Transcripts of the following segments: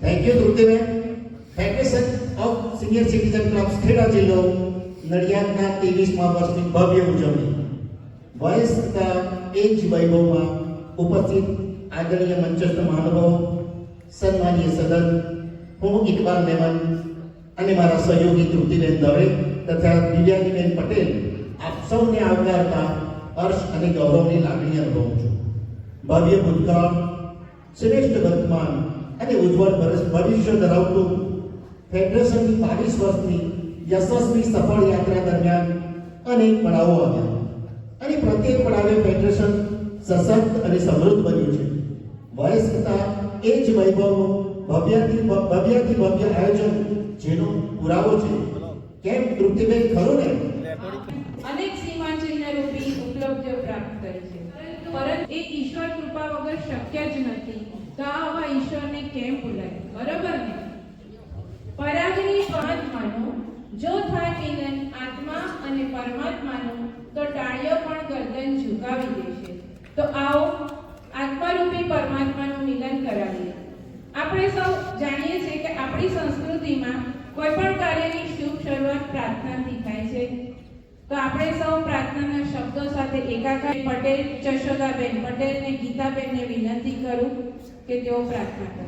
Thank you Triptiben. Federation of senior citizen clubs Kheda જિલ્લો નડિયાદના 23મા વર્ષની ભવ્ય ઉજવણી વયસ તથા એજ વૈભવમાં ઉપસ્થિત આદરણીય મંચસ્થ મહાનુભાવો, સન્માનીય સદન, હું ઇકબાલ મેમન અને મારા સહયોગી તૃપ્તિબેન દવે તથા દિવ્યાનીબેન પટેલ આપ સૌને આવકારતા હર્ષ અને ગૌરવની લાગણી અનુભવું છું. ભવ્ય ભૂતકાળ, શ્રેષ્ઠ વર્તમાન અને ઉજ્જવળ ભવિષ્ય ધરાવતું ફેડરેશનની 22 વર્ષની યશસ્વી સફળ યાત્રા દરમિયાન અનેક પડાવો આવ્યા અને પ્રત્યેક પડાવે ફેડરેશન સશક્ત અને સમૃદ્ધ બન્યું છે. વયસ તથા એ જ વૈભવનું ભવ્યથી ભવ્ય આયોજન જેનો પુરાવો છે. કેમ તૃપ્તિબેન, ખરું ને? અનેક સીમાંચિહ્ન રૂપી ઉપલબ્ધિઓ પ્રાપ્ત કરી છે, પરંતુ એ ઈશ્વર કૃપા વગર શક્ય જ નથી. તો આવા ઈશ્વરને કેમ ભૂલાય? બરાબર ને? પરાગની પરમાત્માનું જો થાય મિલન આત્મા અને પરમાત્માનું, તો ટાળીઓ પણ ગરદન ઝુકાવી દેશે. તો આવો આત્મારૂપી પરમાત્માનું મિલન કરાવીએ. આપણે સૌ જાણીએ છીએ કે આપણી સંસ્કૃતિમાં કોઈ પણ કાર્યની શુભ શરૂઆત પ્રાર્થનાથી થાય છે. તો આપણે સૌ પ્રાર્થનાના શબ્દો સાથે એકાકાર પટેલ, જશોદાબેન પટેલ ને ગીતાબેનને વિનંતી કરું કે તેઓ પ્રાર્થના કરે.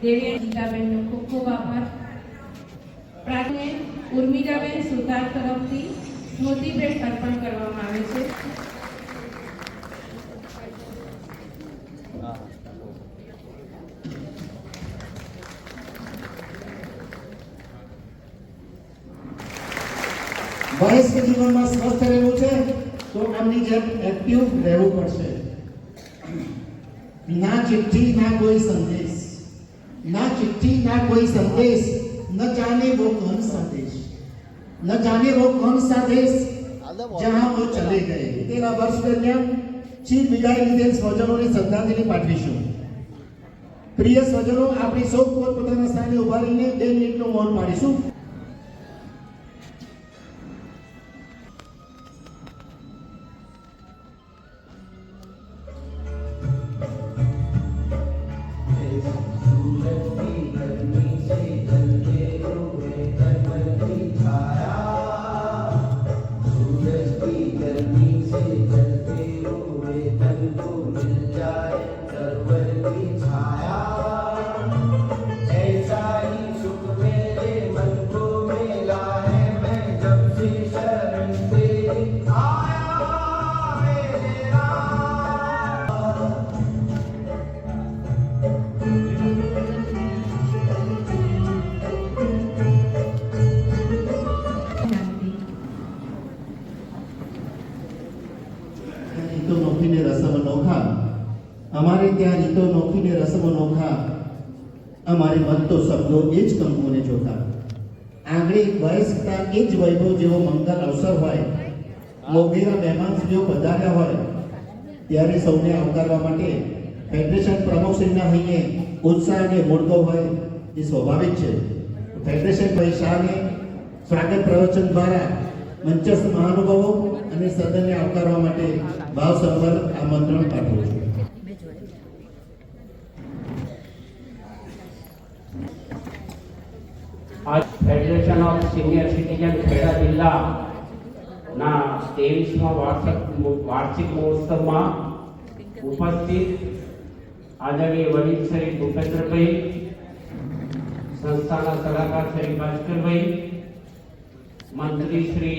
દેવી ગીતાબેનનો ખૂબ ખૂબ આભાર. પ્રાર્થને ઉર્મિલાબેન સુતાર તરફથી સ્મૃતિ ભેટ અર્પણ કરવામાં આવે છે. વયસ્ક જીવનમાં સ્વસ્થ રહેવું છે તો આમની જેમ એક્ટિવ રહેવું પડશે. ના ચિઠ્ઠી ના કોઈ સંદેશ, ના चिट्ठी ना कोई संदेश, न जाने वो कौन सा देश, न जाने वो कौन सा देश जहां वो चले गए. તેના વર્ષ દરમિયાન ચીર વિદાય લીધેલ સ્વજનોને શ્રદ્ધાંજલિ પાઠવીશું. પ્રિય સ્વજનો, આપણી સૌ પોતપોતાના સ્થાને ઉભા રહીને 2 મિનિટનું મૌન પાડીશું. રીતો નોખીને રસમ નોખા, અમારે ત્યાં રીતો નોખીને રસમ નોખા, અમારે મત તો શબ્દો એ જ કંકુને ચોખા. આંગળી વયસ્કતા એ જ વૈભવ જેવો મંગલ અવસર હોય, મોગેરા મહેમાન જેવો પધાર્યા હોય, ત્યારે સૌને આવકારવા માટે ફેડરેશન પ્રમુખશ્રીના અહીંયા ઉત્સાહ અને મૂળગો હોય એ સ્વાભાવિક છે. ફેડરેશન ભાઈ શાહને સ્વાગત પ્રવચન દ્વારા મંચસ્થ મહાનુભાવો અને સદનને આવકારવા માટે ભાવસભર આમંત્રણ પાઠવું છું. आज federation of senior citizen Kheda जिला ना 23मा वार्षिक महोत्सव में उपस्थित आदरणीय वडील श्री भूपेन्द्र भाई, संस्था सलाहकार श्री भास्कर भाई, मंत्री श्री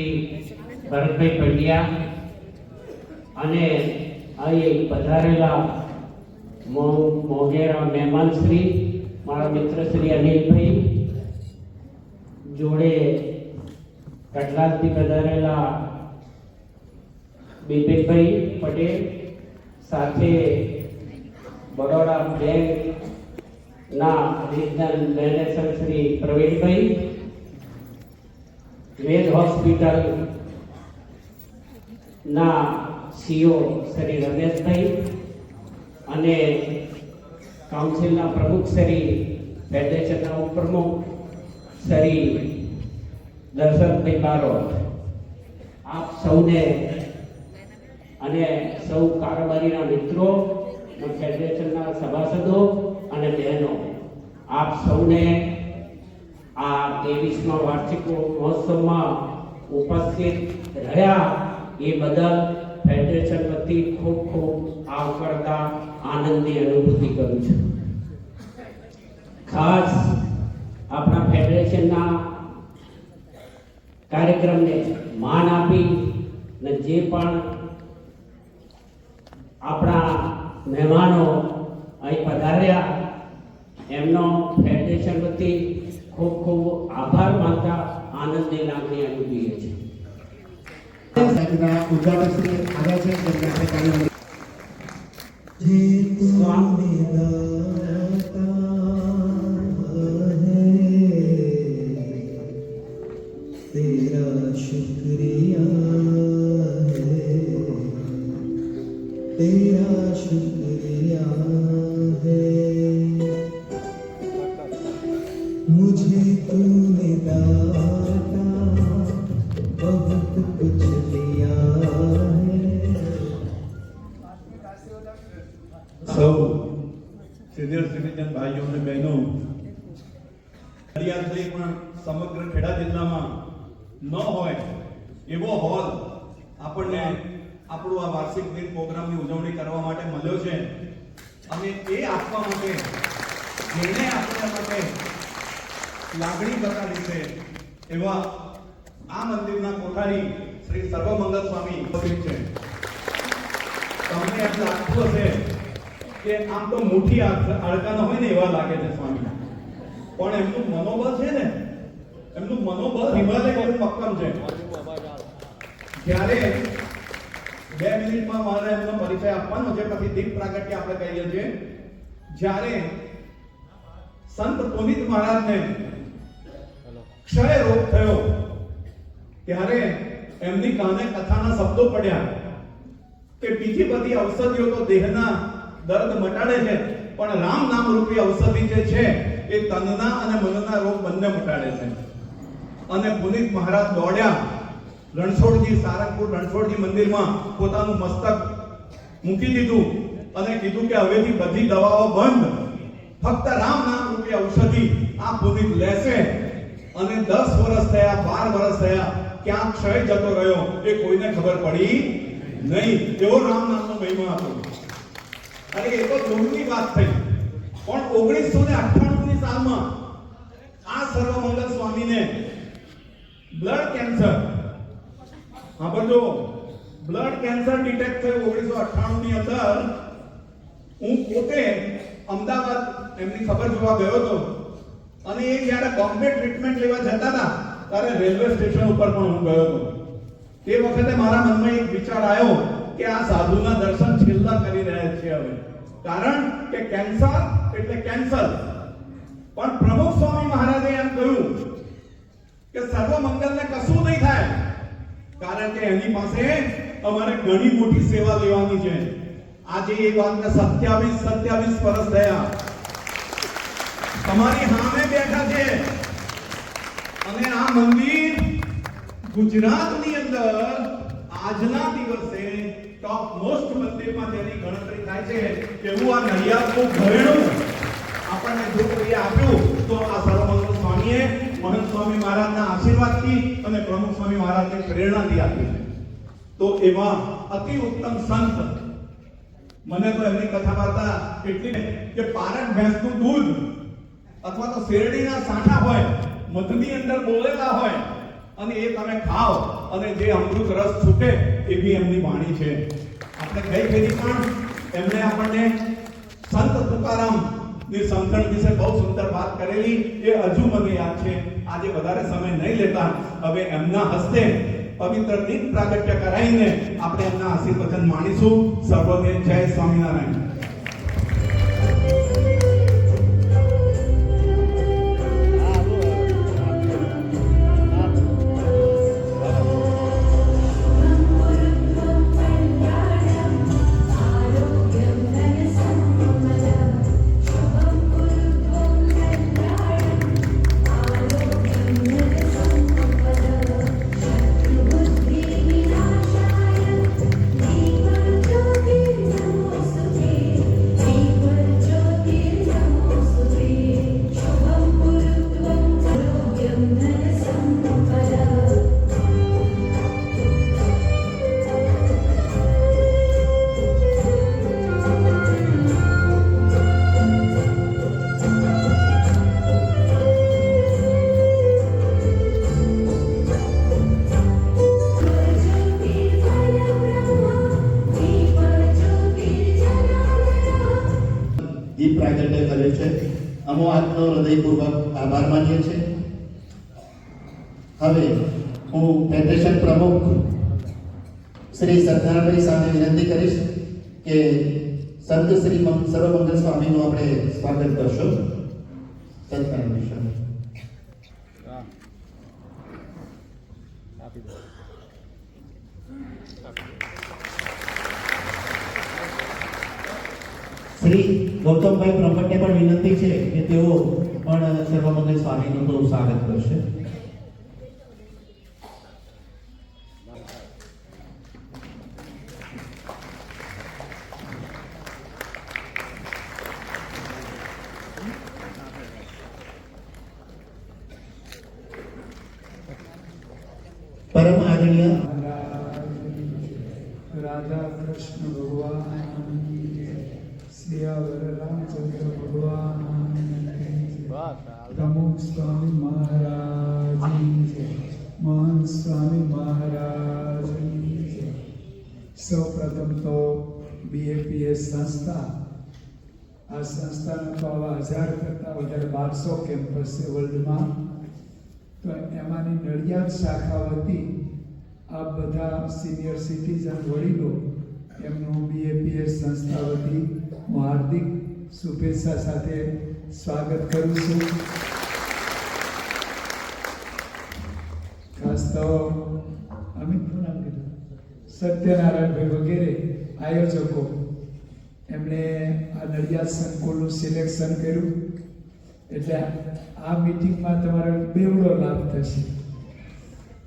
भरत भाई पंड्या अने અહીં પધારેલા મોગેરા મહેમાન શ્રી મારા મિત્ર શ્રી અનિલભાઈ, જોડે કટલાસથી પધારેલા બિપિનભાઈ પટેલ, સાથે બરોડા બેંકના રિજનલ મેનેજર શ્રી પ્રવીણભાઈ, વેદ હોસ્પિટલ ના સીઓ શ્રી રમેશભાઈ અને કાઉન્સિલના પ્રમુખ શ્રી ફેડરેશનના ઉપપ્રમુખ શ્રી દર્શનભાઈ બારોટ, આપ સૌને અને સૌ કારોબારીના મિત્રો, ફેડરેશનના સભાસદો અને બહેનો, આપ સૌને આ 23મા વાર્ષિક મહોત્સવમાં ઉપસ્થિત રહ્યા એ બદલ ફેડરેશન વતી ખૂબ ખૂબ આવકારતા આનંદની અનુભૂતિ કરું છું. ખાસ આપણા ફેડરેશનના કાર્યક્રમને માન આપી ને જે પણ આપણા મહેમાનો અહીં પધાર્યા એમનો ફેડરેશન વતી ખૂબ ખૂબ આભાર માનતા આનંદની લાગણી અનુભવીએ છીએ. ઉદ્ઘાટક શ્રી આવ્યા છે, તેમને આપણે કાર્યક્રમ तेरा शुक्रिया है, मुझे तूने दाता बहुत कुछ दिया है. સૌ સિનિયર સિટીઝન ભાઈઓ અને બહેનો, નડિયાદથી પણ સમગ્ર ખેડા જિલ્લામાં ન હોય એવો હોલ આપણને આપણું આ વાર્ષિક દિન પ્રોગ્રામની ઉજવણી કરવા માટે મળ્યો છે. અને એ આપવા માટે જેને આપણા માટે લાગણી બતાવી છે એવા આ મંદિરના કોઠારી શ્રી સર્વમંગલ સ્વામી ઉપસ્થિત છે. તમને એમ લાગતું હશે કે આમ તો મુઠ્ઠી આડકાના હોય ને એવા લાગે છે સ્વામી, પણ એમનું મનોબળ છે ને, એમનું મનોબળ હિમાલય જેવું મક્કમ છે. જ્યારે 2 મિનિટમાં મારે એમનો પરિચય આપવાનો છે, પછી દીપ પ્રાગટ્ય આપણે કહીએ છીએ. જ્યારે સંત પુનિત મહારાજને ક્ષય રોગ થયો ત્યારે એમની કાને કથાના શબ્દો પડ્યા કે બીજી બધી ઔષધિઓ તો દેહના દર્દ મટાડે છે, પણ રામ નામ રૂપી ઔષધિ જે છે એ તનના અને મનના રોગ બંને મટાડે છે. અને પુનિત મહારાજ દોડ્યા રણછોડજી, સારંગપુર રણછોડજી મંદિરમાં પોતાનું મસ્તક મૂકી દીધું અને કીધું કે હવેથી બધી દવાઓ બંધ, ફક્ત રામ નામ રૂપી ઔષધિ આ પુનિત લેશે. અને 10 વર્ષ થયા, 12 વર્ષ થયા, ક્યાં ક્ષય જતો રહ્યો એ કોઈને ખબર પડી નહીં. એવો રામ નામનો મહિમા હતો. અને એ તો દૂરની વાત થઈ, પણ 1998ની સાલમાં આ સર્વમંગલ સ્વામીને બ્લડ કેન્સર, સાંભળજો, બ્લડ કેન્સર ડિટેક્ટ થયું 1998ની અંદર. હું પોતે અમદાવાદ એમની ખબર જોવા ગયો હતો અને એ જ્યારે બોમ્બે ટ્રીટમેન્ટ લેવા જતા હતા ત્યારે રેલવે સ્ટેશન ઉપર પણ હું ગયો હતો. તે વખતે મારા મનમાં એક વિચાર આવ્યો કે આ સાધુના દર્શન છેલ્લા કરી રહ્યા છીએ હવે, કારણ કે કેન્સર એટલે કેન્સર. પણ પ્રમુખ સ્વામી મહારાજે એમ કહ્યું કે સર્વમંગલને કશું નહીં થાય, કારણ કે એની પાસે અમારે ઘણી મોટી સેવા લેવાની છે. આજે એ વાતને 27 વર્ષ થયા, તમારી સામે બેઠા છે. અને આ મંદિર ગુજરાતની અંદર આજના દિવસે ટોપ મોસ્ટ મંદિરમાં જેની ગણતરી થાય છે એવું આ નડિયાદનું ઘરેણું આપણને જો કોઈ આપ્યું તો આ સર્વમંગલ સ્વામીએ મહંત સ્વામી મહારાજના આશીર્વાદથી અને પ્રમુખ સ્વામી મહારાજની પ્રેરણાથી આપ્યું છે. તો એવા અતિ ઉત્તમ સંત, મને તો એમની કથા વાર્તા એટલી કે પારક ભેંસનું દૂધ અથવા તો શેરડીના સાંઠા હોય, મધની અંદર બોલેલા હોય અને એ તમે ખાઓ અને જે અમૃત રસ છૂટે એવી એમની વાણી છે. આપણે ગઈ ફેરી પણ એમણે આપણને સંત તુકારામ ની સમજણ વિશે બહુ સુંદર વાત કરેલી, એ હજુ મને યાદ છે. આજે વધારે સમય નહીં લેતા, હવે એમના હસ્તે પવિત્ર દીપ પ્રાગટ્ય કરાવીને આપણે એમના આશીર્વચન માણીશું. સર્વને જય સ્વામિનારાયણ. દીપ પ્રાગટ્ય કર્યું છે. અમો આપનો હૃદયપૂર્વક આભાર માનીએ છીએ. હવે હું ફેડરેશન પ્રમુખ શ્રી સત્યનારાયણ સામે વિનંતી કરીશ કે સંત શ્રી સર્વમંગલ સ્વામીનું આપણે સ્વાગત કરશો. સત્યનારાયણ સ્વામી. શ્રી ગૌતમભાઈ બ્રહ્મટને પણ વિનંતી છે કે તેઓ પણ સર્વમંગલ સ્વામીનું તો સ્વાગત કરશે. પરમ આદરણીય राधा कृष्ण भगवान सियावर रामचंद्र भगवान પ્રમુખ સ્વામી મહારાજની જય, મહાન સ્વામી મહારાજની જય. સૌપ્રથમ તો BAPS સંસ્થા, આ સંસ્થાના તો આવા 1000 કરતાં વધારે 1200 કેમ્પસ છે વર્લ્ડમાં. તો એમાંની નડિયાદ શાખા વતી આ બધા સિનિયર સિટીઝન વડીલો એમનું BAPS સંસ્થા વતી હું હાર્દિક શુભેચ્છા સાથે સ્વાગત કરું છું. ખાસ તો અમિતનું નામ કીધું, સત્યનારાયણભાઈ વગેરે આયોજકો એમણે આ નડિયાદ સંકુલનું સિલેક્શન કર્યું. એટલે આ મિટિંગમાં તમારો બેવડો લાભ થશે.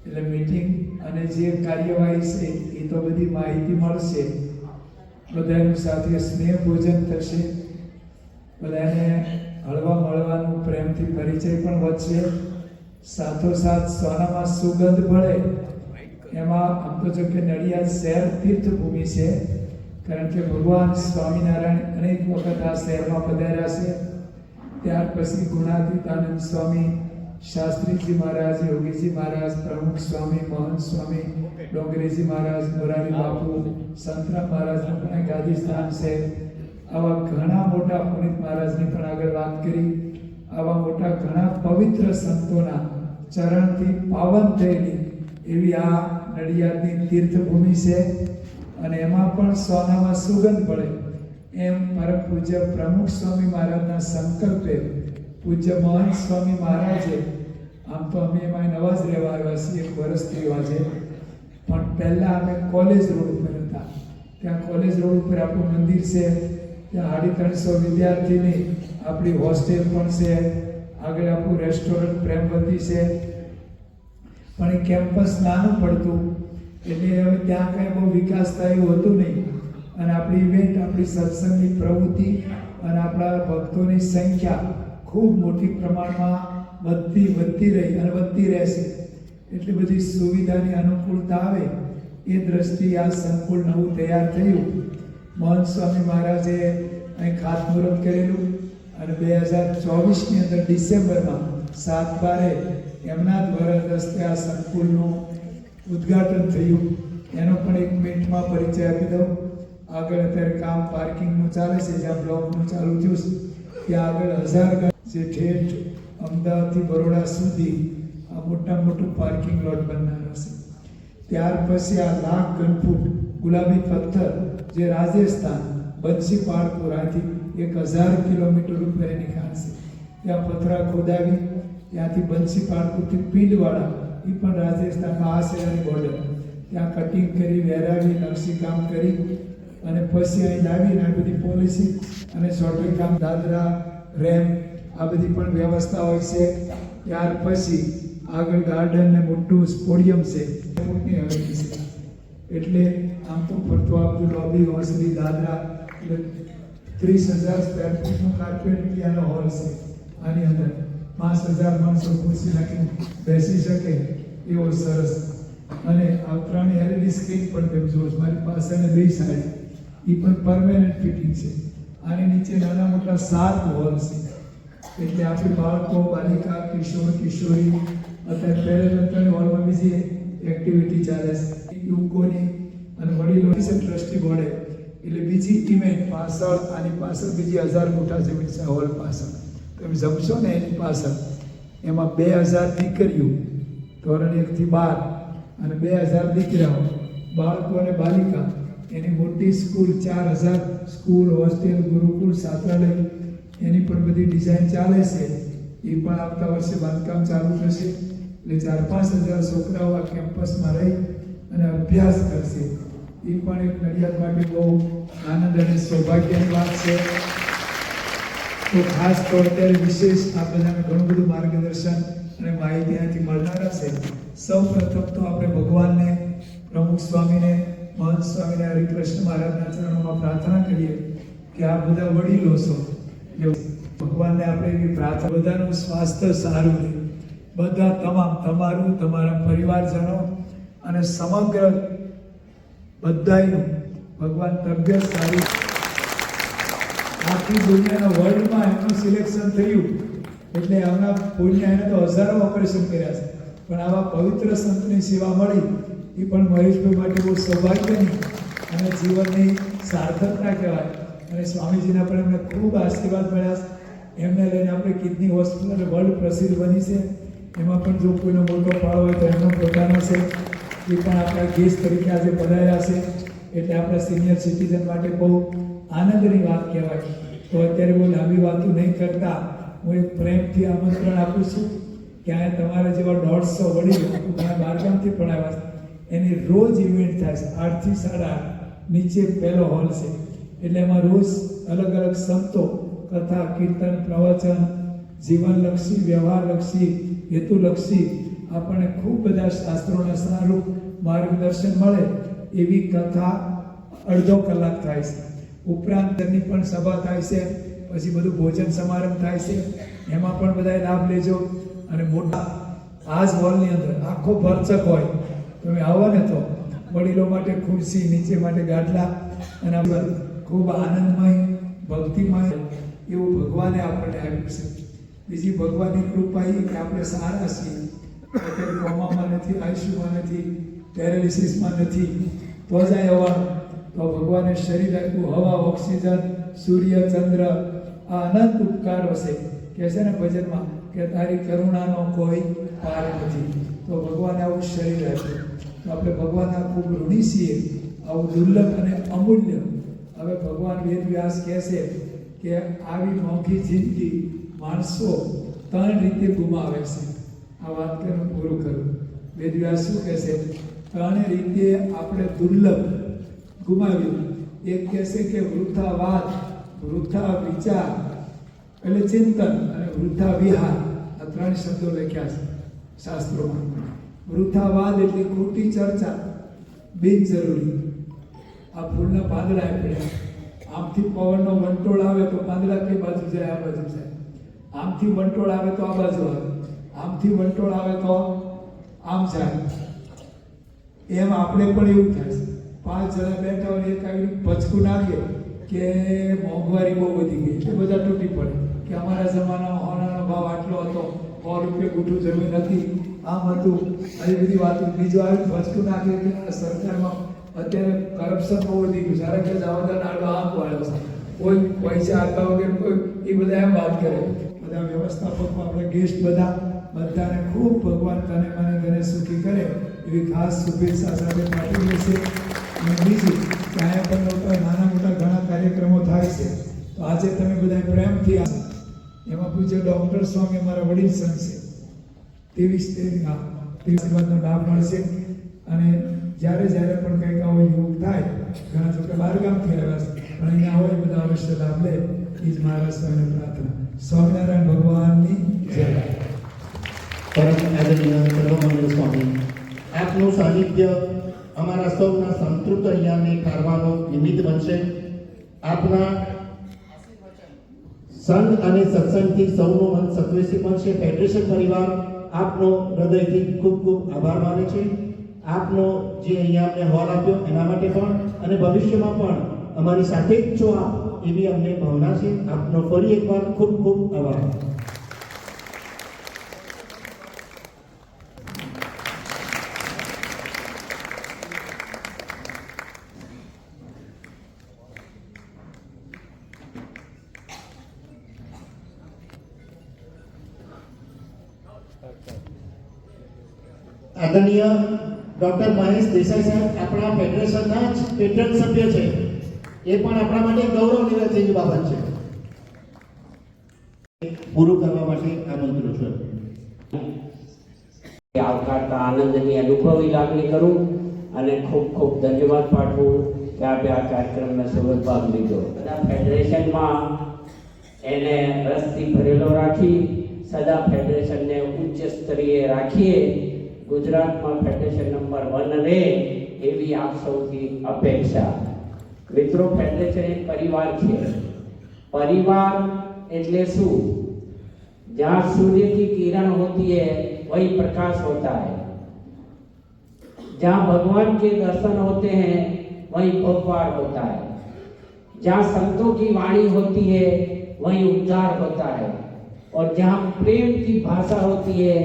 એટલે મિટિંગ અને જે કાર્યવાહી છે એ તો બધી માહિતી મળશે, બધાનું સાથે સ્નેહ ભોજન થશે, બધાને હળવા મળવાનું પ્રેમથી પરિચય પણ વધશે. સાથોસાથ સોનામાં સુગંધ ભળે એમાં આમ તો જો કે નડિયાદ શહેર તીર્થભૂમિ છે, કારણ કે ભગવાન સ્વામિનારાયણ અનેક વખત આ શહેરમાં પધાર્યા છે. ત્યાર પછી ગુણાતીતાનંદ સ્વામી, શાસ્ત્રીજી મહારાજ, યોગીજી મહારાજ, પ્રમુખ સ્વામી, મહંત સ્વામી, ડોંગરેજી મહારાજ, મોરારી બાપુ, સંતરામ મહારાજનું પણ ગાદી સ્થાન છે. આવા ઘણા મોટા પુનિત મહારાજની પણ આગળ વાત કરી. આવા મોટા ઘણા પવિત્ર સંતોના ચરણથી પાવન થયેલી એવી આ નડિયાદની તીર્થભૂમિ છે. અને એમાં પણ સોનામાં સુગંધ પડે એમ પરમ પૂજ્ય પ્રમુખ સ્વામી મહારાજના સંકલ્પે પૂજ્ય મહંત સ્વામી મહારાજે, આમ તો અમે એમાં નવા જ રહેવા આવ્યા છીએ, 1 વર્ષ થયું છે, પણ પહેલાં અમે કોલેજ રોડ ઉપર હતા. ત્યાં કોલેજ રોડ ઉપર આપણું મંદિર છે, ત્યાં 350 વિદ્યાર્થીની આપણી હોસ્ટેલ પણ છે, આગળ આપણું રેસ્ટોરન્ટ પ્રેમવતી છે. પણ એ કેમ્પસ નાનું પડતું એટલે હવે ત્યાં કાંઈ બહુ વિકાસ થાય એવું હતું નહીં. અને આપણી ઇવેન્ટ, આપણી સત્સંગની પ્રવૃત્તિ અને આપણા ભક્તોની સંખ્યા ખૂબ મોટી પ્રમાણમાં વધતી રહી અને વધતી રહેશે. એટલી બધી સુવિધાની અનુકૂળતા આવે એ દ્રષ્ટિએ આ સંકુલ નવું તૈયાર થયું. મહંત સ્વામી મહારાજે અહીં ખાતમુહૂર્ત કરેલું અને 2024ની અંદર ડિસેમ્બરમાં 7/12 એમના જ વરદ હસ્તે આ સંકુલનું ઉદ્ઘાટન થયું. એનો પણ 1 મિનિટમાં પરિચય આપી દઉં. આગળ અત્યારે કામ પાર્કિંગનું ચાલે છે, જ્યાં બ્લોકનું ચાલુ થયું છે ત્યાં આગળ 1000 જે ઠેઠ અમદાવાદથી બરોડા સુધી આ મોટું પાર્કિંગ લોટ બનનારો છે. ત્યાર પછી આ 1,00,000 ઘન ફૂટ ગુલાબી પથ્થર જે રાજસ્થાન બંસીપાળપુર આથી 1000 કિલોમીટર ઉપર એની ખાણ છે. ત્યાં પથરા ખોદાવી ત્યાંથી બંસીપાળપુરથી પીંડવાડા, એ પણ રાજસ્થાનમાં આ શહેરની બોર્ડર, ત્યાં કટિંગ કરી, વેરાવી, નકશીકામ કરી અને પછી અહીં લાવીને આ બધી પોલિસી અને સોટરી કામ, દાદરા, રેમ્પ આ બધી પણ વ્યવસ્થા હોય છે. ત્યાર પછી આગળ ગાર્ડન ને મોટું સ્પોડિયમ છે, મોટી હવેલી છે. એટલે આમ તો ફરતો આ બધું લોબી, હોસરી, દાદરા એટલે 30,000 સ્ક્વેર ફૂટનો કાર્પેટ ત્યાંનો હોલ છે. આની અંદર 5,000 માણસો ખુરશી નાખીને બેસી શકે એવો સરસ. અને આ 3 LED સ્ક્રીન પણ તમે જુઓ, મારી પાસે 2 સાઈડ એ પણ પરમેનન્ટ ફિટિંગ છે. આની નીચે નાના મોટા 7 હોલ છે. એટલે આપણે બાળકો, બાલિકા, કિશોર, કિશોરી, અત્યારે પહેલા 3 હોલમાં બીજી એક્ટિવિટી ચાલે છે. યુવકોની અને વડીલો ટ્રસ્ટી બોર્ડે એટલે બીજી ઇવેન્ટ પાછળ, આની પાછળ બીજી 1000 મોટા જમીન છે હોલ પાછળ. તમે જમશો ને એની પાછળ એમાં 2000 દીકરીઓ ધોરણ 1 થી 12 અને 2000 દીકરાઓ, બાળકો અને બાલિકા. એની મોટી સ્કૂલ, 4000 સ્કૂલ, હોસ્ટેલ, ગુરુકુળ, છાત્રાલય એની પણ બધી ડિઝાઇન ચાલે છે. એ પણ આવતા વર્ષે બાંધકામ ચાલુ થશે. એટલે 4-5 હજાર છોકરાઓ આ કેમ્પસમાં રહી અને અભ્યાસ કરશે. એ પણ એક નડિયાદ માટે બહુ આનંદ અને સૌભાગ્યની વાત છે. તો ખાસ તો અત્યારે વિશેષ આ બધાને ઘણું બધું માર્ગદર્શન અને માહિતી અહીંથી મળનારા છે. સૌ પ્રથમ તો આપણે ભગવાનને, પ્રમુખ સ્વામીને, મહંત સ્વામીને, હરિકૃષ્ણ મહારાજના ચરણોમાં પ્રાર્થના કરીએ કે આ બધા વડીલો છો, ભગવાનને આપણે એવી પ્રાર્થના, બધાનું સ્વાસ્થ્ય સારું રહે, બધા તમારું, તમારા પરિવારજનો અને સમગ્ર બધાયનું ભગવાન તબિયત સારી. આખી દુનિયાના વર્લ્ડમાં એમનું સિલેક્શન થયું એટલે આમના પુણ્ય એને તો હજારો ઓપરેશન કર્યા છે, પણ આવા પવિત્ર સંતની સેવા મળી એ પણ મહેશભાઈ માટે બહુ સૌભાગ્યની અને જીવનની સાર્થકતા કહેવાય. અને સ્વામીજીના પણ એમને ખૂબ આશીર્વાદ મળ્યા છે. એમને લઈને આપણે કિડની હોસ્પિટલ વર્લ્ડ પ્રસિદ્ધ બની છે. એમાં પણ જો કોઈનો મોટો ફાળો હોય તો એમનો પોતાનો છે, એ પણ આપણા ગેસ્ટ તરીકે આજે પધાર્યા છે. એટલે આપણા સિનિયર સિટીઝન માટે બહુ આનંદની વાત કહેવાય. તો અત્યારે બહુ લાંબી વાતો નહીં કરતા હું એક પ્રેમથી આમંત્રણ આપું છું કે અહીંયા તમારા જેવા 150 વડીલો ઘણા બહારગામથી પણ આવ્યા છે. એની રોજ ઇવેન્ટ થાય છે 8 થી 8:30 નીચે પહેલો હોલ છે. એટલે એમાં રોજ અલગ અલગ સંતો કથા કીર્તન પ્રવચન જીવનલક્ષી વ્યવહારલક્ષી હેતુલક્ષી આપણને ખૂબ બધા શાસ્ત્રોના સારું માર્ગદર્શન મળે એવી કથા અડધો કલાક થાય છે. ઉપરાંત તેની પણ સભા થાય છે, પછી બધું ભોજન સમારંભ થાય છે, એમાં પણ બધાએ લાભ લેજો. અને મોટા આ જ હોલની અંદર આખો ભરચક હોય, તમે આવો ને તો વડીલો માટે ખુરશી, નીચે માટે ગાદલા, અને ખૂબ આનંદમય ભક્તિમય એવું ભગવાને આપણને આપ્યું છે. બીજી ભગવાનની કૃપા એ કે આપણે સારા છીએ, અત્યારે કોમામાં નથી, આયુષ્યમાં નથી, પેરાલિસિસમાં નથી, તો જ આ આવવાનું. તો ભગવાને શરીર આપ્યું, હવા, ઓક્સિજન, સૂર્ય, ચંદ્ર, આ અનંત ઉપકારો છે. કહે છે ને ભજનમાં કે તારી કરુણાનો કોઈ પાર નથી. તો ભગવાને આવું શરીર આપ્યું. તો આપણે ભગવાનના ખૂબ ઋણી છીએ, આવું દુર્લભ અને અમૂલ્ય. હવે ભગવાન વેદ વ્યાસ કહે છે કે આવી મોંઘી જિંદગી માણસો 3 રીતે ગુમાવે છે. આ વાત કરીને પૂરું કરું. વેદ વ્યાસ શું કહે છે? 3 રીતે આપણે દુર્લભ ગુમાવ્યું. એક કહે છે કે વૃથાવાદ, વૃથા વિચાર એટલે ચિંતન, અને વૃથા વિહાર. આ 3 શબ્દો લખ્યા છે શાસ્ત્રોમાં. વૃથાવાદ એટલે ખોટી ચર્ચા, બિનજરૂરી. આ ફૂલના પાંદડા પડ્યા, આમથી પવનનો વંટોળ આવે તો પાંદડા કઈ બાજુ જાય? આ બાજુ જાય. આમથી વંટોળ આવે તો આ બાજુ આવે, આમથી વંટોળ આવે તો આમ જાય. એમ આપણે પણ એવું થાય છે. 5 જણા બેઠા હોય, એક આવી પચકું નાખે કે મોંઘવારી બહુ વધી ગઈ, એટલે બધા તૂટી પડે કે અમારા જમાનામાં હોનાનો ભાવ આટલો હતો, 100 રૂપિયા ગુઠું જમીન હતી, આમ હતું, આવી બધી વાતો. બીજો આવી પચકું નાખે કે સરકારમાં અત્યારે કરપ્શન બહુ વધી ગયું, સારા કે જવાબદાર નાડો આમ વાળ્યો છે, કોઈ પૈસા આપવા વગર કોઈ, એ બધા એમ વાત કરે. બધા વ્યવસ્થાપકો, આપણે ગેસ્ટ બધાને ખૂબ ભગવાન તને મને ઘરે સુખી કરે એવી ખાસ શુભેચ્છા સાથે પાઠવી છે. અને બીજું કે અહીંયા પણ લોકો નાના મોટા ઘણા કાર્યક્રમો થાય છે, તો આજે તમે બધા પ્રેમથી આ એમાં પૂછ્યો ડૉક્ટર સ્વામી અમારા વડીલ સંત છે, 23 લાભ મળશે. અને જ્યારે પણ કંઈક આવો યોગ થાય, ઘણા છોકરા બહારગામથી આવ્યા છે, પણ અહીંયા હોય બધા અવશ્ય લાભ લે, એ જ મારા સ્વામીને પ્રાર્થના. સ્વામિનારાયણ ભગવાનની જય. પરમ આદરણીય સર્વમંગલ સ્વામી, આપનું સાનિધ્ય અમારા સૌના સંતૃપ્ત અહીંયાને કારવાનો નિમિત્ત બનશે. આપના સંત અને સત્સંગથી સૌનું મન સત્વેશી બનશે. ફેડરેશન પરિવાર આપનો હૃદયથી ખૂબ ખૂબ આભાર માને છે. આપનો જે અહીંયા અમને હોલ આપ્યો એના માટે પણ, અને ભવિષ્યમાં પણ અમારી સાથે જ છો આપ, એવી અમને ભાવના છે. આપનો ફરી એકવાર ખૂબ ખૂબ આભાર. આદરણીય ડોક્ટર મહેશ દેસાઈ સાહેબ આપણા ફેડરેશનના જ પેટ્રન સભ્ય છે, એ પણ આપણા માટે ગૌરવની જેવી બાબત છે. પૂરું કરવા માટે આમંત્રણ છું. આવકારતા આનંદની અનુભવી લાગણી કરું અને ખૂબ ખૂબ ધન્યવાદ પાઠવું કે આપે આ કાર્યક્રમમાં સૌ ભાગ લીધો. બધા ફેડરેશનમાં એને રસથી ભરેલો રાખી સદા ફેડરેશનને ઉચ્ચ સ્તરીય રાખીએ, ગુજરાતમાં ફેડરેશન નંબર 1 રહે એવી આપ સૌથી અપેક્ષા. મિત્રો, ફેડરેશન એક પરિવાર છે. परिवार એટલે શું? जहाँ सूर्य की किरण होती है वही प्रकाश होता है, जहाँ भगवान के दर्शन होते हैं वही भगवान होता है, जहाँ संतों की वाणी होती है वही उद्धार होता है, और जहाँ प्रेम की भाषा होती है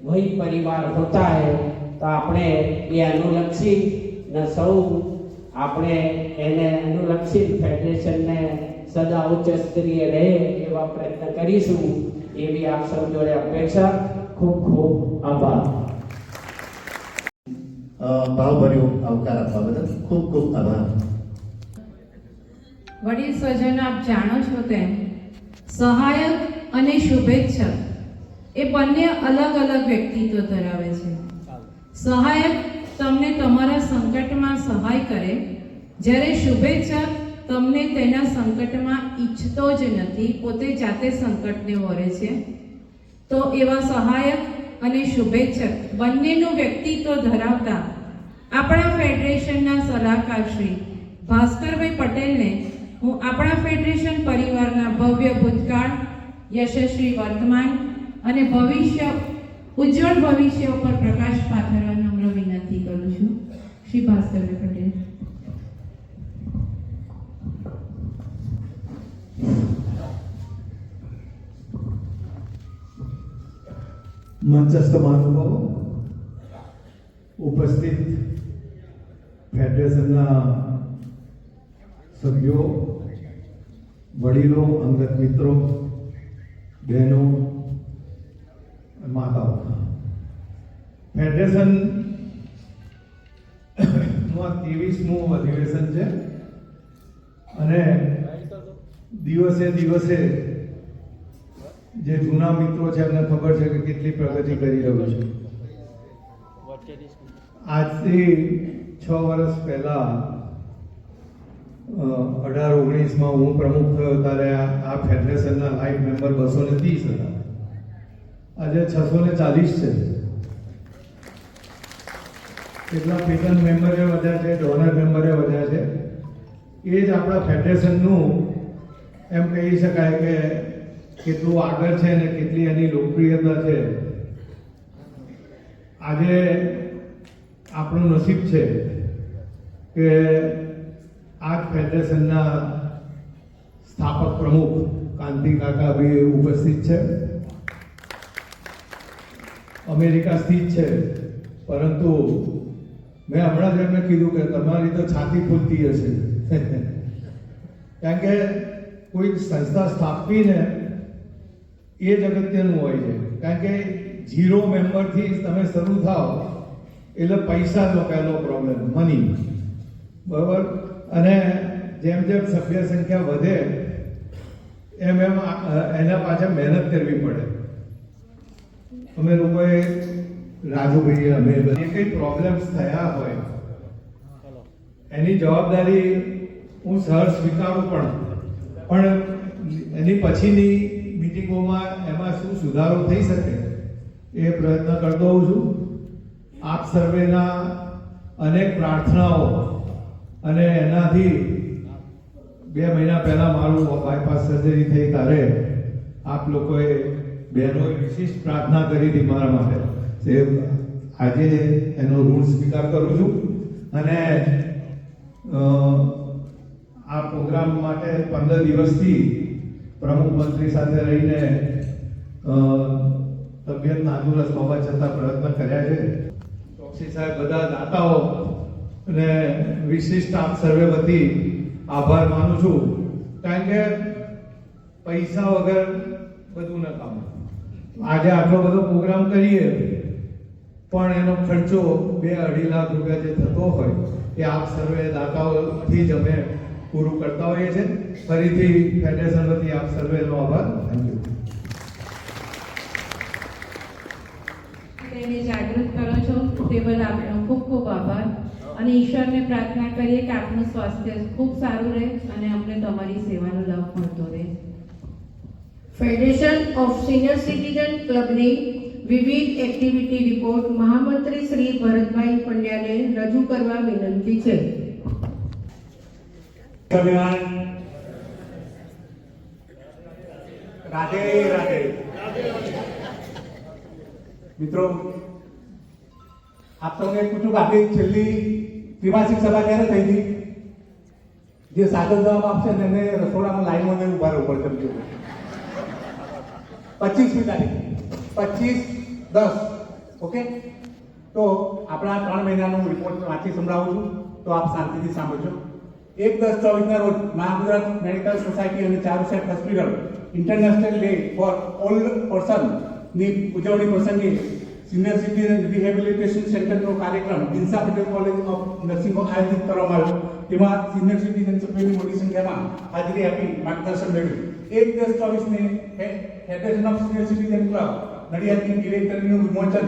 वही परिवार होता है। तो આપણે એ અનુલક્ષીને સૌ આપણે એને અનુલક્ષી ફેડરેશનને સદા ઉચ્ચ સ્તરીય રહે એવા પ્રયત્ન કરીશું એવી આપ સૌ જોડે અપેક્ષા। ખૂબ ખૂબ આભાર। ભાવભર્યો આવકાર આપવા બદલ ખૂબ ખૂબ આભાર। વડીલ સ્વજનો, આપ જાણો છો તેમ સહાયક અને શુભેચ્છક એ બંને અલગ અલગ વ્યક્તિત્વ ધરાવે છે। સહાયક તમને તમારા સંકટમાં સહાય કરે, જ્યારે શુભેચ્છક તમને તેના સંકટમાં ઈચ્છતો જ નથી, પોતે જાતે સંકટને વરે છે। તો એવા સહાયક અને શુભેચ્છક બંનેનું વ્યક્તિત્વ ધરાવતા આપણા ફેડરેશનના સલાહકાર શ્રી ભાસ્કરભાઈ પટેલને હું આપણા ફેડરેશન પરિવારના ભવ્ય ભૂતકાળ, યશસ્વી વર્તમાન અને ઉજ્જવળ ભવિષ્ય ઉપર પ્રકાશ પાથરવા નમ્ર વિનંતી કરું છું। શ્રી ભાસ્કરભાઈ પટેલ। મંચસ્થ મહાનુભાવો, ઉપસ્થિત ફેડરેશનના સભ્યો, વડીલો, અંગત મિત્રો, બહેનો, માતાઓ, ફેડરેશન નું 23મું અધિવેશન છે અને દિવસે દિવસે જે જૂના મિત્રો છે એમને ખબર છે કે કેટલી પ્રગતિ કરી રહ્યું છે। આજથી 6 વર્ષ પહેલા 18-19માં હું પ્રમુખ થયો ત્યારે આ ફેડરેશનના લાઈવ મેમ્બર 230 હતા, આજે 640 છે। કેટલા પેટર્ન મેમ્બરે વધ્યા છે, ડોનર મેમ્બરે વધ્યા છે। એ જ આપણા ફેડરેશનનું એમ કહી શકાય કે કેટલું આગળ છે અને કેટલી એની લોકપ્રિયતા છે। આજે આપણું નસીબ છે કે આ ફેડરેશનના સ્થાપક પ્રમુખ કાંતિ કાકા બી ઉપસ્થિત છે। અમેરિકા સ્થિત છે, પરંતુ મેં હમણાં જ એમને કીધું કે તમારી તો છાતી ફૂલતી હશે કારણ કે કોઈ સંસ્થા સ્થાપવીને એ જ અગત્યનું હોય છે, કારણ કે 0 મેમ્બરથી તમે શરૂ થાવ એટલે પૈસાનો પહેલો પ્રોબ્લેમ, મની, બરાબર। અને જેમ જેમ સભ્ય સંખ્યા વધે એમ એમ એના પાછળ મહેનત કરવી પડે। અમે લોકોએ રાજુભાઈએ અમે જે કંઈ પ્રોબ્લેમ્સ થયા હોય એની જવાબદારી હું સહજ સ્વીકારું, પણ એની પછીની મીટિંગોમાં એમાં શું સુધારો થઈ શકે એ પ્રયત્ન કરતો હોઉં છું। આપ સર્વેના અનેક પ્રાર્થનાઓ અને એનાથી 2 મહિના પહેલા મારું બાયપાસ સર્જરી થઈ ત્યારે આપ લોકોએ બહેનોએ વિશિષ્ટ પ્રાર્થના કરી હતી મારા માટે। આજે એનો ઋણ સ્વીકાર કરું છું અને આ પ્રોગ્રામ માટે 15 દિવસથી પ્રમુખ મંત્રી સાથે રહીને તબિયત નાદુરસ્ત હોવા છતાં પ્રયત્ન કર્યા છે। ચોકસી સાહેબ, બધા દાતાઓ અને વિશિષ્ટ આપ સર્વે વતી આભાર માનું છું, કારણ કે પૈસા વગર બધું ન કામ। આજે આટલો બધો પ્રોગ્રામ કરીએ પણ એનો ખર્ચો 2-2.5 લાખ રૂપિયા જે થતો હોય એ આપ સર્વે દાતાઓથી જ અમે પૂરું કરતા હોઈએ છીએ। ફરીથી ફેડરેશન વતી આપ સર્વેનો આભાર। Thank you. તેને જાગૃત કરો છો તે બદલ આપનો ખૂબ ખૂબ આભાર અને ઈશ્વરને પ્રાર્થના કરીએ કે આપનું સ્વાસ્થ્ય ખૂબ સારું રહે અને અમને તમારી સેવાનો લાભ મળતો રહે। ફેડરેશન ઓફ સિનિયર સિટીઝન ક્લબની વિવિધ એક્ટિવિટી રિપોર્ટ મહામંત્રી શ્રી ભરતભાઈ પંડ્યાને રજૂ કરવા વિનંતી છે। રાધે રાધે મિત્રો, આપ તમને પૂછું કે આપણી છેલ્લી ત્રિમાસિક સભા ક્યારે થઈ હતી? જે સાગર જવાબ આપશે ને એને રસોડામાં લાઈનમાં ઉભા રહેવું પડશે। 25મી તારીખ 25/10 ઓકે. તો આપણા 3 મહિનાનું રિપોર્ટ વાંચી સંભળાવું છું, તો આપ શાંતિથી સાંભળજો. 1/10/24 રોજ મહાગુજરાત મેડિકલ સોસાયટી અને Charusat hospital international day four old person ની ઉજવણી પ્રસંગે સિનિયર સિટીઝન રિહેબિલિટેશન સેન્ટરનો કાર્યક્રમ દિનસા પટેલ કોલેજ ઓફ નર્સિંગમાં આયોજિત કરવામાં આવ્યો. તેમાં સિનિયર સિટીઝન સભ્યોની મોટી સંખ્યામાં હાજરી આપી માર્ગદર્શન મેળવ્યું. 1/10/24 federation of senior citizen club નડિયાદની ડિરેક્ટરીનું વિમોચન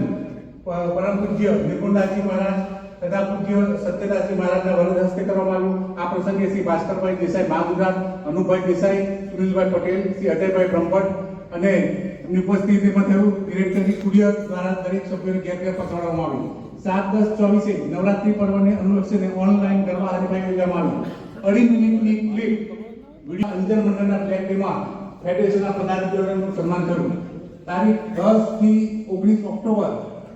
પરમ પૂજ્ય નિર્ગુણદાસજી મહારાજ તથા પૂજ્ય સત્યદાસજી મહારાજના વરદ હસ્તે કરવામાં આવ્યું. આ પ્રસંગે શ્રી ભાસ્કરભાઈ દેસાઈ મહાગુજરાત, અનુભાઈ દેસાઈ, સુનિલભાઈ પટેલ, શ્રી અજયભાઈ બ્રહ્મભટ્ટ અને ઉપસ્થિતિમાં થયું. ડિરેક્ટરી સ્ટુડિયો દ્વારા દરેક સભ્યોને ઘેર પહોંચાડવામાં આવ્યું. 7/10/24 નવરાત્રી પર્વને અનુલક્ષીને ઓનલાઈન ગરબા હરીફાઈ યોજવામાં આવી. 2.5 મિનિટની ક્લિપ વિડીયો અંજન મંડળના બ્લેક ડેમાં ફેડરેશનના પદાધિકારીઓનું સન્માન કર્યું. તારીખ 10 થી 19 ઓક્ટોબર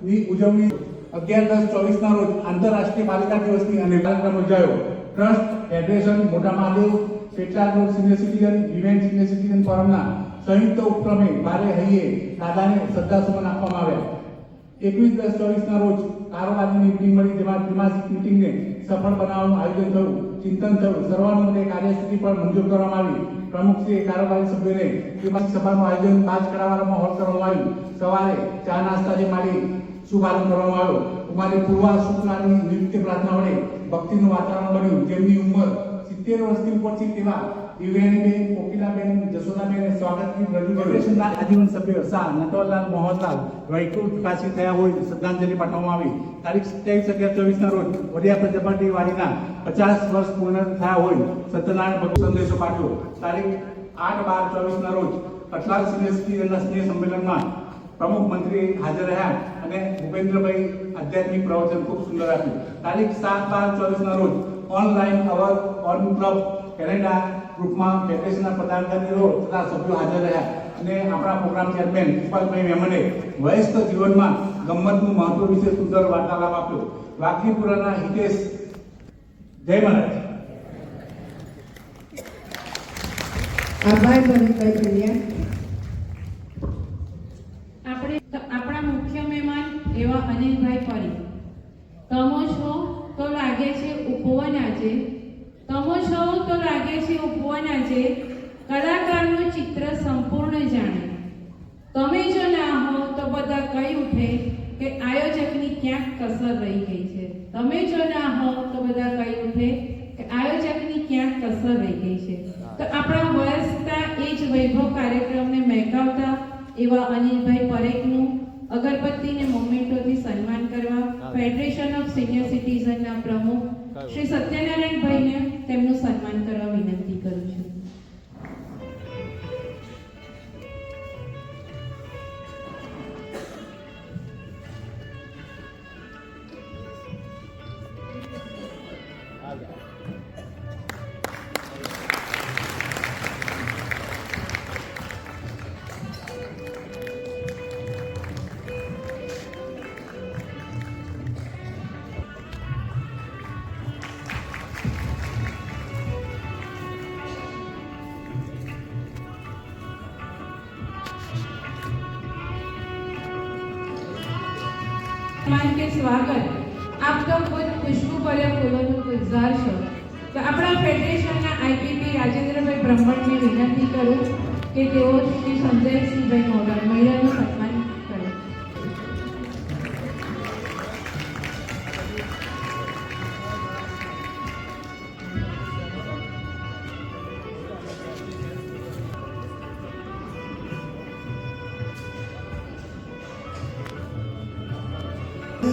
ની ઉજવણી 11/10/24 ના રોજ આંતરરાષ્ટ્રીય બાલિકા દિવસની અને કાર્યક્રમ યોજાયો. Trust federation Mota Mahadev Petlad road senior citizen women senior citizen ફોરમના સંયુક્ત ઉપક્રમે ભારે હૈયે દાદાને શ્રદ્ધાસુમન આપવામાં આવ્યા. 21/10/24 ના રોજ કારોબારીની મીટિંગ મળી, જેમાં ત્રિમાસિક મીટિંગને સફળ બનાવવાનું આયોજન થયું, ચિંતન થયું. સર્વાનુમતે કાર્યસ્થિતિ પર મંજૂર કરવામાં આવી. પ્રમુખશ્રીએ કારોબારી સભ્યોને ત્રિમાસિક સભાનું આયોજન બાજકડાવાળામાં હોલ કરવામાં આવ્યું. સવારે ચા નાસ્તાથી માંડી શુભારંભ કરવામાં આવ્યો. કુમારી પૂર્વા શુક્લાની નિત્ય પ્રાર્થના વડે ભક્તિનું વાતાવરણ બન્યું. જેમની ઉંમર 70 વર્ષથી ઉપર છે તેવા દિવ્યાનીબેન, કોકિલાબેન, જશોદાબેને સ્વાગત ગીત રજૂ કર્યું. ફેડરેશનના આજીવન સભ્ય શાહ નટવરલાલ મોહનલાલ વૈકુંઠ પ્રકાશિત થયા હોય શ્રદ્ધાંજલિ પાઠવવામાં આવી. તારીખ 27/11/24 ના રોજ વડિયા પ્રજાપતિ વાડીના 50 વર્ષ પૂર્ણ થયા હોય સત્યનારાયણ ભગત સંદેશો પાઠવ્યો. તારીખ 8/12/24 ના રોજ કઠલાલ સિનિયર સિટીઝનના સ્નેહ સંમેલનમાં પ્રમુખ મંત્રી હાજર રહ્યા અને ભૂપેન્દ્રભાઈ આધ્યાત્મિક પ્રવચન ખૂબ સુંદર આપ્યું. તારીખ 7/12/24 ના રોજ online hour on club Canada ગ્રુપમાં ફેડરેશનના પદાધિકારીઓ તથા સભ્યો હાજર રહ્યા અને આપણા પ્રોગ્રામ ચેરમેન ઇકબાલભાઈ મેમણે વયસ્ક જીવનમાં ગમ્મતનું મહત્વ વિશે સુંદર વાર્તાલાપ આપ્યો. વાકીપુરાના હિતેશ, જય મહારાજ. આભાર ભરતભાઈ પંડ્યા. આપણા મુખ્ય મહેમાન એવા અનિલભાઈ પરી. તમો છો તો લાગે છે ઉપવન આજે, તમો છો તો લાગે છે ઉપવન આજે, કલાકારનું ચિત્ર સંપૂર્ણ જાણે. તમે જો ના હો તો બધા કહી ઉઠે કે આયોજકની ક્યાંક કસર રહી ગઈ છે. તમે જો ના હો તો બધા કહી ઉઠે કે આયોજકની ક્યાંક કસર રહી ગઈ છે. તો આપણા વયસ્કતા એ જ વૈભવ કાર્યક્રમને મહેકાવતા એવા અનિલભાઈ પરેખનું અગરબત્તીને મોમેન્ટોથી સન્માન કરવા ફેડરેશન ઓફ સિનિયર સિટીઝનના પ્રમુખ શ્રી સત્યનારાયણભાઈને તેમનું સન્માન કરવા વિનંતી કરું છું. सम्मान के स्वागत आप तो खुद खुशबू भर्या फूलों गुलजार છો. તો આપણા ફેડરેશનના આઈપીપી રાજેન્દ્રભાઈ બ્રહ્મણને વિનંતી કરું કે તેઓ શ્રી સંજયસિંહભાઈ મોગલ મહિલાનું સન્માન કરે.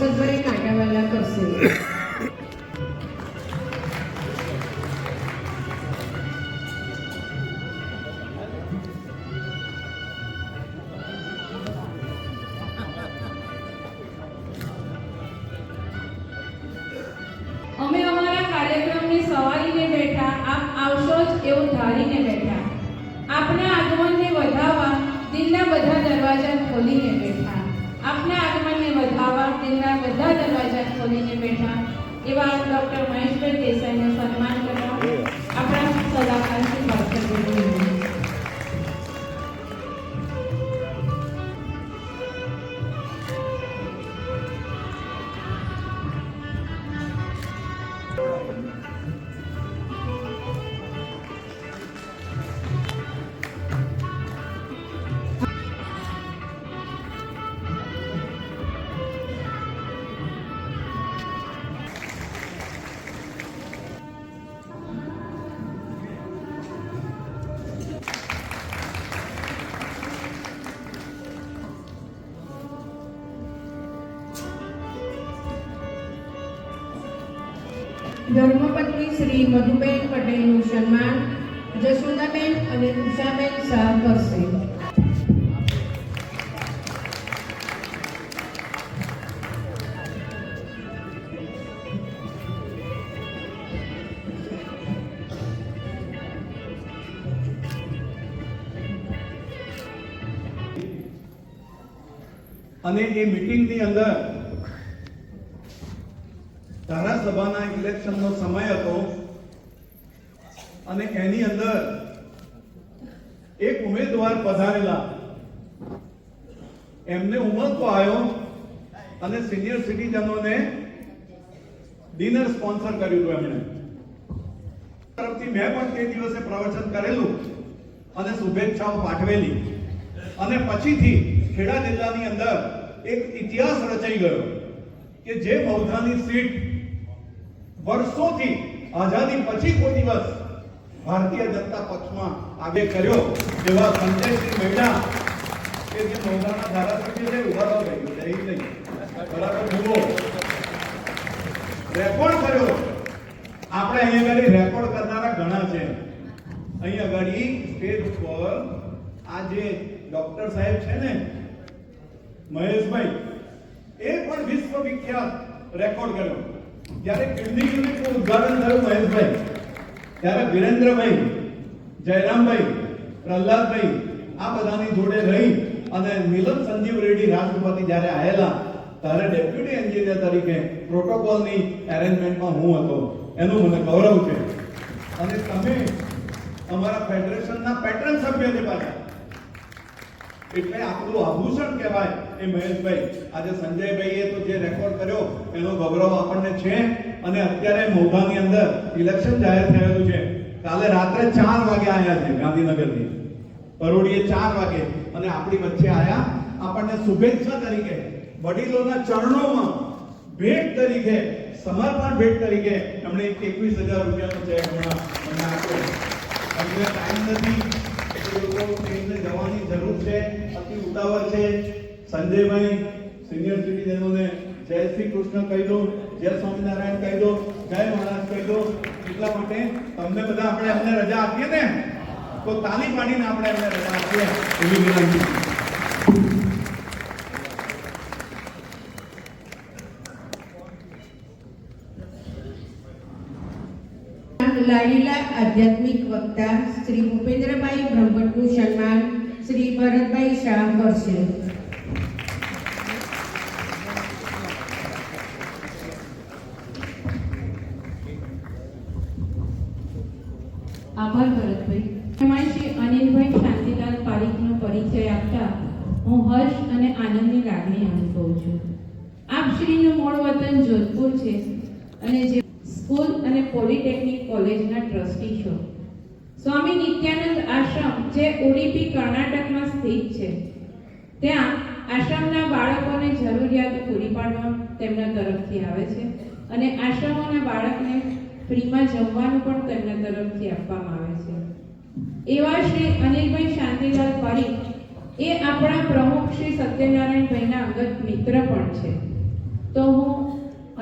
સદભરે કાંટાવાલા કરશે. અમે અમારા કાર્યક્રમને સવારીને બેઠા, આપ આવશો જ એવું ધારીને બેઠા. આપના આગમનને વધાવવા દિલના બધા દરવાજા ખોલીને બેઠા. આપના આગમનને વધાવવા દિલના બધા દરવાજા ખોલીને બેઠા એવા ડોક્ટર મહેશભાઈ દેસાઈનું સન્માન કરવા આપણા સલાહકાર શ્રી ભાસ્કરભાઈ. ધર્મપત્ની શ્રી મધુબેન પટેલનું સન્માન જશોદાબેન અને ઉષાબેન શાહ કરશે. અને એ મીટિંગની અંદર ધારાસભાના ઇલેક્શનનો સમય હતો અને એની અંદર એક ઉમેદવાર પધારેલા, એમને ઉમળકો આવ્યો અને સિનિયર સિટીઝનોને ડિનર સ્પોન્સર કર્યું હતું. એમણે તરફથી મેં પણ તે દિવસે પ્રવચન કરેલું અને શુભેચ્છાઓ પાઠવેલી અને પછીથી ખેડા જિલ્લાની અંદર એક ઇતિહાસ રચાઈ ગયો કે જે મૌધાની સીટ વર્ષોથી આઝાદી પછી કોઈ દિવસ ભારતીય જનતા પક્ષમાં આગળ કર્યો એવા સંજયસિંહ મહેતા કે જે મૌધાના ધારાસભ્ય છે, ઉભા રહ્યો છે, નહીં બરાબર જુઓ, રેકોર્ડ કર્યો. આપણે અહીંયા આગળ રેકોર્ડ કરનારા ઘણા છે. અહીંયા આગળ સ્ટેજ ઉપર આ જે ડોક્ટર સાહેબ છે ને મહેશભાઈ, એ પણ વિશ્વ વિખ્યાત રેકોર્ડ કર્યો. જ્યારે કિડની યુનિટનું ઉદ્ઘાટન થયું મહેશભાઈ, ત્યારે વિરેન્દ્રભાઈ, જયરામભાઈ, પ્રહલાદભાઈ આ બધાની જોડે રહી અને મિલન સંજીવ રેડ્ડી રાષ્ટ્રપતિ જ્યારે આવેલા ત્યારે ડેપ્યુટી એન્જિનિયર તરીકે પ્રોટોકોલની એરેન્જમેન્ટમાં હું હતો. એનું મને ગૌરવ છે. અને તમે અમારા ફેડરેશનના પેટ્રન સભ્ય છે પાછા, એટલે આપણું આભૂષણ કહેવાય એ મહેશભાઈ. આજે સંજયભાઈએ તો જે રેકોર્ડ કર્યો એનો ગૌરવ આપણને છે. અને અત્યારે મૌધાની અંદર ઇલેક્શન જાહેર થયેલું છે. કાલે રાત્રે 4 વાગે આવ્યા છે ગાંધીનગરથી, પરોડીએ 4 વાગે, અને આપણી વચ્ચે આવ્યા. આપણને શુભેચ્છા તરીકે વડીલોના ચરણોમાં ભેટ તરીકે, સમર્પણ ભેટ તરીકે એમણે 21,000 રૂપિયાનો ચેક મને આપ્યો. અમને ટાઈમ નથી, જવાની જરૂર છે, અતિ ઉતાવળ છે. સંજયભાઈ સિનિયર સિટીઝનોને જય શ્રી કૃષ્ણ કહી દો, જય સ્વામિનારાયણ કહી દો, જય મહારાજ કહી દો. એટલા માટે તમને બધા આપણે એમને રજા આપીએ ને, તો તાલી પાડીને આપણે એમને રજા આપીએ એવી વિનંતી. લાડીલા આધ્યાત્મિક વક્તા શ્રી ભૂપેન્દ્રભાઈ બ્રહ્મભટ્ટનું સન્માન શ્રી ભરતભાઈ શાહ કરશે. આભાર ભરતભાઈ. એમાં શ્રી અનિલભાઈ શાંતિલાલ પારીખનો પરિચય આપતા હું હર્ષ અને આનંદની લાગણી અનુભવું છું. આપ શ્રીનું મૂળ વતન જોધપુર છે અને જે સ્કૂલ અને પોલિટેકનિક કોલેજના ટ્રસ્ટી છો. સ્વામી નિત્યાનંદ આશ્રમ જે ઉડીપી કર્ણાટકમાં સ્થિત છે, ત્યાં આશ્રમના બાળકોને જરૂરિયાતો પૂરી પાડવા તેમના તરફથી આવે છે અને આશ્રમોના બાળકને ફ્રીમાં જમવાનું પણ તેમના તરફથી આપવામાં આવે છે. એવા શ્રી અનિલભાઈ શાંતિલાલ પારીખ એ આપણા પ્રમુખ શ્રી સત્યનારાયણભાઈના અંગત મિત્ર પણ છે. તો હું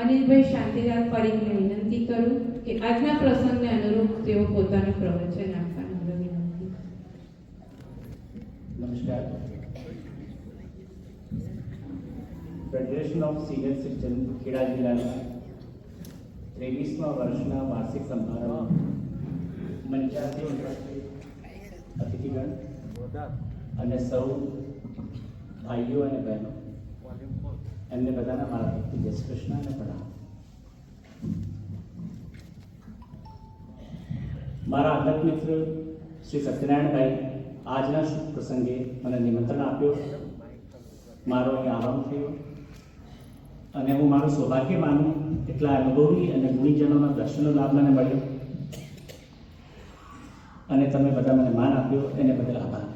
અનિલભાઈ શાંતિલાલ પારીખને વિનંતી કરું કે આજના પ્રસંગને અનુરૂપ તેઓ પોતાનું પ્રવચન આપવાનું વિનંતી. નમસ્કાર. Federation of senior citizen Kheda જિલ્લાના 23મા વર્ષના વાર્ષિક સમારંભ મંચાસી અતિથિગણ અને સૌ ભાઈઓ અને બહેનો, એમને બધાના મારા ભક્તિ જય શ્રી કૃષ્ણ અને પ્રણામ. મારા અંગત મિત્ર શ્રી સત્યનારાયણભાઈ આજના શુભ પ્રસંગે મને નિમંત્રણ આપ્યો, મારો અહીં આરંભ થયો અને હું મારું સૌભાગ્ય માનું એટલા અનુભવી અને ગુણીજનોના દર્શનનો લાભ મને મળ્યો અને તમે બધા મને માન આપ્યો એને બદલ આભાર.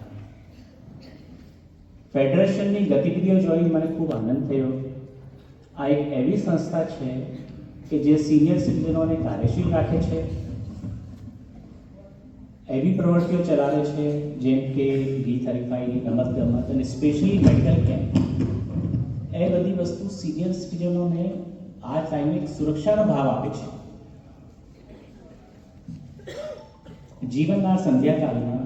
ફેડરેશનની ગતિવિધિઓ જોઈ મને ખૂબ આનંદ થયો. આ એક એવી સંસ્થા છે કે જે સિનિયર સિટીઝનોને કાર્યશીલ રાખે છે, એવી પ્રવૃત્તિઓ ચલાવે છે જેમ કે ગીત હરીફાઈ, રમતગમત અને સ્પેશિયલી મેડિકલ કેમ્પ. એ બધી વસ્તુ સિનિયર સિટીઝનોને આ ટાઈમે એક સુરક્ષાનો ભાવ આપે છે જીવનના સંધ્યાકાળમાં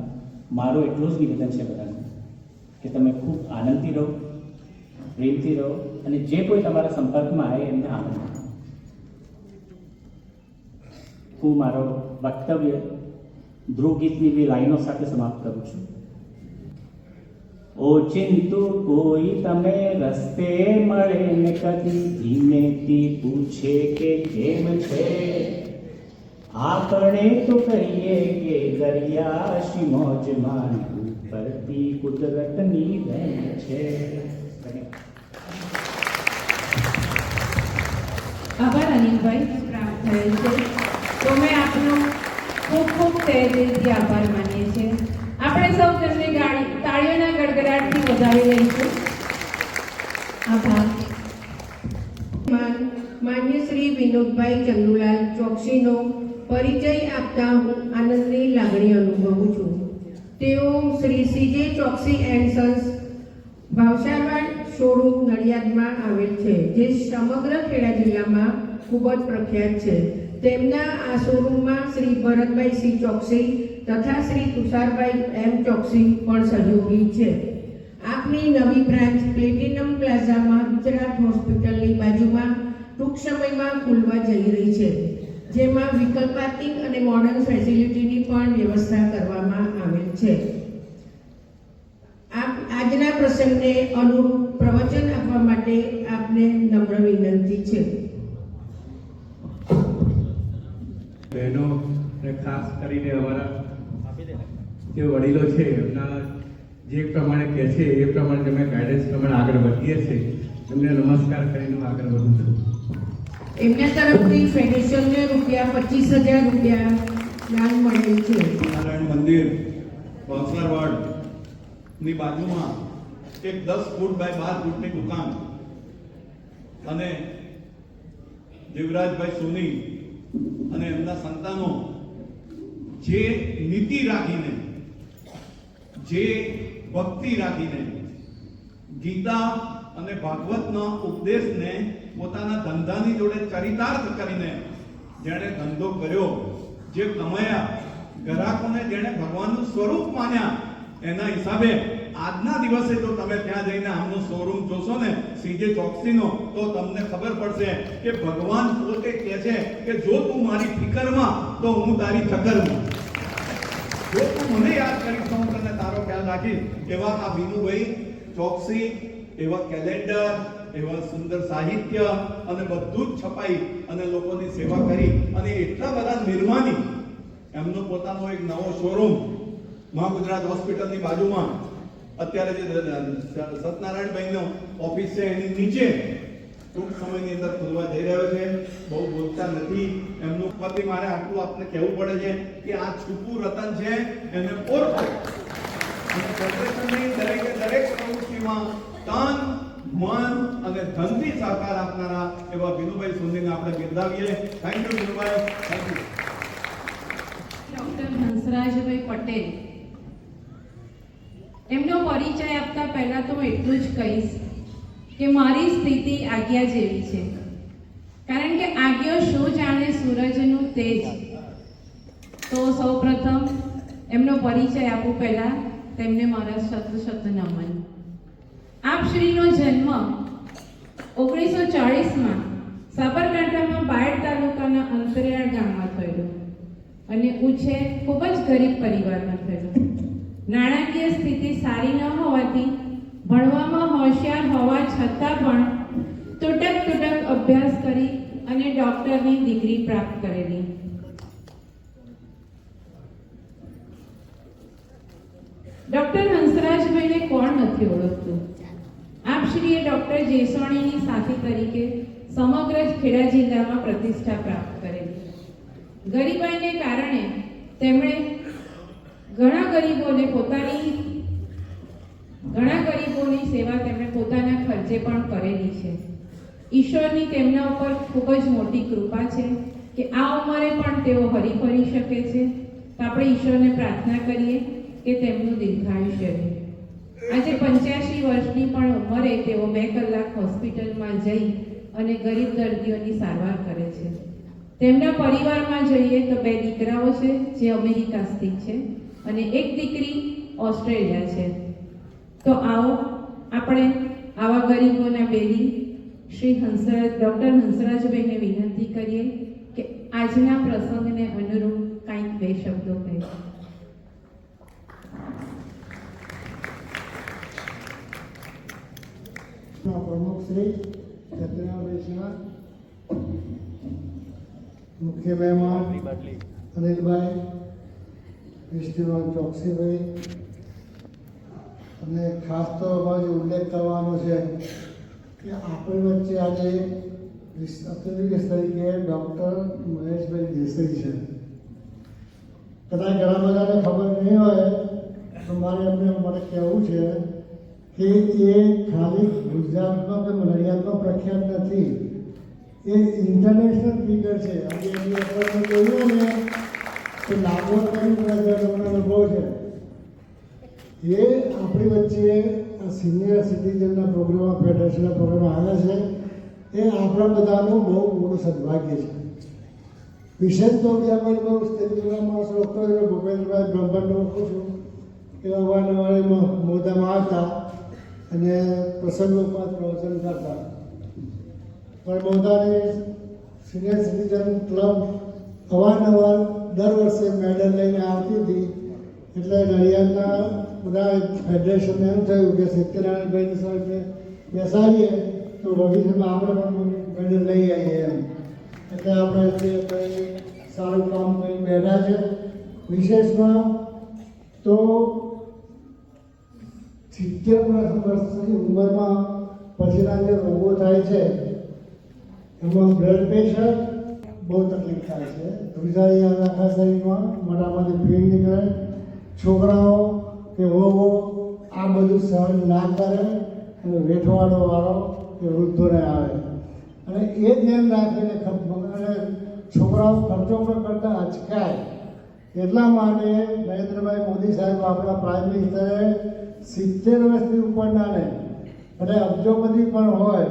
મારો એટલું જ નિવેદન છે બધાને કે તમે ખૂબ આનંદથી રહો, પ્રેમથી રહો અને જે કોઈ તમારા સંપર્કમાં આવે એમને આનંદ આપો. હું મારો વક્તવ્ય ધ્રુવ ગીતની બે લાઈનો સાથે સમાપ્ત કરું છું. ઓચિંતુ કોઈ તમે રસ્તે મળે ને કદી ધીમેથી પૂછે કે કેમ છે, આપણે તો કહીએ કે દરિયાશી મોજમાં ઉપરથી કુદરતની વહેણ છે. આભાર અનિલભાઈ, પ્રાપ્ત થયેલ છે. તો મેં આપનો ખૂબ ખૂબ તહે દિલથી આભાર માનીએ છીએ. આપણે સૌ તેમને તાળીઓના ગડગડાટથી વધાવી લઈશું. આભાર. માન્ય શ્રી વિનોદભાઈ ચંદુલાલ ચોકસીનો પરિચય આપતા હું આનંદની લાગણી અનુભવું છું. તેઓ Shri CJ Choksi and sons ભાવસારવાડ શોરૂમ નડિયાદમાં આવેલ છે, જે સમગ્ર ખેડા જિલ્લામાં ખૂબ જ પ્રખ્યાત છે. તેમના આ શોરૂમમાં શ્રી ભરતભાઈ સી ચોકસી તથા શ્રી તુષારભાઈ એમ ચોકસી પણ સહયોગી છે. આપની નવી બ્રાન્ચ પ્લેટિનમ પ્લાઝામાં ગુજરાત હોસ્પિટલની બાજુમાં ટૂંક સમયમાં ખુલવા જઈ રહી છે, જેમાં વિકલ્પાર્કિંગ અને મોડર્ન ફેસિલિટીની પણ વ્યવસ્થા કરવામાં આવેલ છે. આજના પ્રસંગને અનુરૂપ પ્રવચન આપવા માટે આપને નમ્ર વિનંતી છે. બહેનો અને ખાસ કરીને અમારા જે વડીલો છે એમના જે પ્રમાણે કહે છે એ પ્રમાણે અમે ગાઈડન્સ પ્રમાણે આગળ વધીએ છીએ. એમને નમસ્કાર કરીને હું આગળ વધું છું. એમના તરફથી ફેડરેશનને ₹25,000 દાન મળેલ છે. નારાયણ મંદિર ભાવસારવાડ ની બાજુમાં એક 10 ફૂટ બાય 12 ફૂટની દુકાન અને દેવરાજભાઈ સોની અને એમના સંતાનો જે નીતિ રાખીને, જે ભક્તિ રાખીને ગીતા અને ભાગવતના ઉપદેશને પોતાના ધંધાની જોડે ચરિતાર્થ કરીને જેણે ધંધો કર્યો, જે કમાયા, ગ્રાહકોને જેણે ભગવાનનું સ્વરૂપ માન્યા, એના હિસાબે આજના દિવસે જો તમે ત્યાં જઈને આમનો શોરૂમ જોશો ને સીજે ચોકસીનો, તો તમને ખબર પડશે કે ભગવાન પોતે કહે છે કે જો તું મારી ફિકરમાં તો હું તારી ફકરમાં, જો તું મને યાદ કરીશ તો હું તને તારો ખ્યાલ રાખીશ. એવા આ વિનુભાઈ ચોકસી, એવા કેલેન્ડર, એવા સુંદર સાહિત્ય અને બધું જ છપાઈ અને લોકોની સેવા કરી અને એટલા બધા નિર્માની એમનો પોતાનો એક નવો શોરૂમ મહાગુજરાત હોસ્પિટલની બાજુમાં અત્યારે જે સત્યનારાયણભાઈનો ઓફિસ છે એની નીચે ટૂંક સમયની અંદર ખુલવા જઈ રહ્યો છે. બહુ બોલતા નથી એમનું પતિ, મારે આટલું આપને કહેવું પડે છે કે આ છૂપું રતન છે, એને ઓળખો અને ફેડરેશનની દરેકે દરેક પ્રવૃત્તિમાં તન, મન અને ધનથી સહકાર આપનારા એવા વિનુભાઈ સોનીને આપણે બિરદાવીએ. Thank you Vinubhai, thank you. Doctor Hansrajbhai Patel, એમનો પરિચય આપતા પહેલા તો હું એટલું જ કહીશ કે મારી સ્થિતિ આજ્ઞા જેવી છે, કારણ કે આજ્ઞા શું જાણે સૂરજનું તેજ. તો સૌપ્રથમ એમનો પરિચય આપું પહેલા તેમને મારા શત નમન. આપશ્રીનો જન્મ 1940માં સાબરકાંઠામાં બાયડ તાલુકાના અંતરિયાળ ગામમાં થયેલો અને ઉછેર ખૂબ જ ગરીબ પરિવારમાં થયેલો. નાણાકીય સ્થિતિ સારી ન હોવાથી ભણવામાં હોશિયાર હોવા છતાં પણ તૂટક અભ્યાસ કરી અને ડોક્ટરની ડિગ્રી પ્રાપ્ત કરેલી. ડોક્ટર હંસરાજભાઈને કોણ નથી ઓળખતું? આપશ્રીએ ડોક્ટર જેસવાણીની સાથી તરીકે સમગ્ર ખેડા જિલ્લામાં પ્રતિષ્ઠા પ્રાપ્ત કરેલી. ગરીબાઈને કારણે તેમણે ઘણા ગરીબોની સેવા તેમણે પોતાના ખર્ચે પણ કરેલી છે. ઈશ્વરની તેમના ઉપર ખૂબ જ મોટી કૃપા છે કે આ ઉંમરે પણ તેઓ હરીફરી શકે છે. તો આપણે ઈશ્વરને પ્રાર્થના કરીએ કે તેમનું દીર્ઘાયુષ્ય રહે. આજે 85 વર્ષની પણ ઉંમરે તેઓ 2 કલાક હોસ્પિટલમાં જઈ અને ગરીબ દર્દીઓની સારવાર કરે છે. તેમના પરિવારમાં જોઈએ તો 2 દીકરાઓ છે જે અમેરિકા સ્થિત છે અને 1 દીકરી ઓસ્ટ્રેલિયા છે. તો આવો આપણે આવા ગરીબોના બેલી શ્રી ડૉક્ટર હંસરાજભાઈને વિનંતી કરીએ કે આજના પ્રસંગને અનુરૂપ કંઈક 2 શબ્દો કહે. પ્રમુખ શ્રી સત્યનારાયણ શાહ, મુખ્ય મહેમાન અનિલભાઈ, વિષ્ણુભાઈ ચોકસીભાઈ, અને ખાસ તો અમારે ઉલ્લેખ કરવાનો છે કે આપણી વચ્ચે આજે અતિથિ તરીકે ડૉક્ટર મહેશભાઈ દેસાઈ છે. કદાચ ઘણા બધાને ખબર નહીં હોય તો મારે એમને મને કહેવું છે કે એ ખાલી ગુજરાતમાં કે નડિયાદમાં પ્રખ્યાત નથી, એ ઇન્ટરનેશનલ ફિગર છે. આજે એની આપણે જોઈએ ને તો લાગવડ કરી તમને અનુભવ છે. એ આપણી વચ્ચે સિનિયર સિટીઝનના પ્રોગ્રામ, ફેડરેશનના પ્રોગ્રામ આવે છે, એ આપણા બધાનું બહુ મોટું સદભાગ્ય છે. વિશેષ તો બીજા કોઈ બહુ સ્થિતિના માણસો ડૉક્ટર ભૂપેન્દ્રભાઈ બ્રહ્મભટ્ટ ઓળખું છું કે અવારનવાર મોદામાં આવતા અને પ્રસંગોપાત પ્રવચન કરતા. પણ મોદાની સિનિયર સિટીઝન ક્લબ અવારનવાર દર વર્ષે મેડલ લઈને આવતી હતી. એટલે નડિયાદના બધા ફેડરેશનને એમ થયું કે સત્યનારાયણભાઈની સાથે બેસાડીએ તો ભવિષ્યમાં આપણે પણ મેડલ લઈ આવીએ એમ. એટલે આપણે તે સારું કામ કરી બેઠા છે. વિશેષમાં તો 70 વર્ષની ઉંમરમાં પછીના જે રોગો થાય છે એમાં બ્લડ પ્રેશર બહુ તકલીફ થાય છે. ધ્રુજારી આવે આખા શરીરમાં, મોઢામાંથી ભીડ નીકળે, છોકરાઓ કે વહુઓ આ બધું સહન ના કરે અને વેઠવાડો વાળો કે વૃદ્ધોને આવે. અને એ ધ્યાન રાખીને અને છોકરાઓ ખર્ચો પણ કરતા અચકાય. એટલા માટે નરેન્દ્રભાઈ મોદી સાહેબ આપણા પ્રાઇમ મિનિસ્ટરે 70 વર્ષથી ઉપરનાને અને અબજોપતિ પણ હોય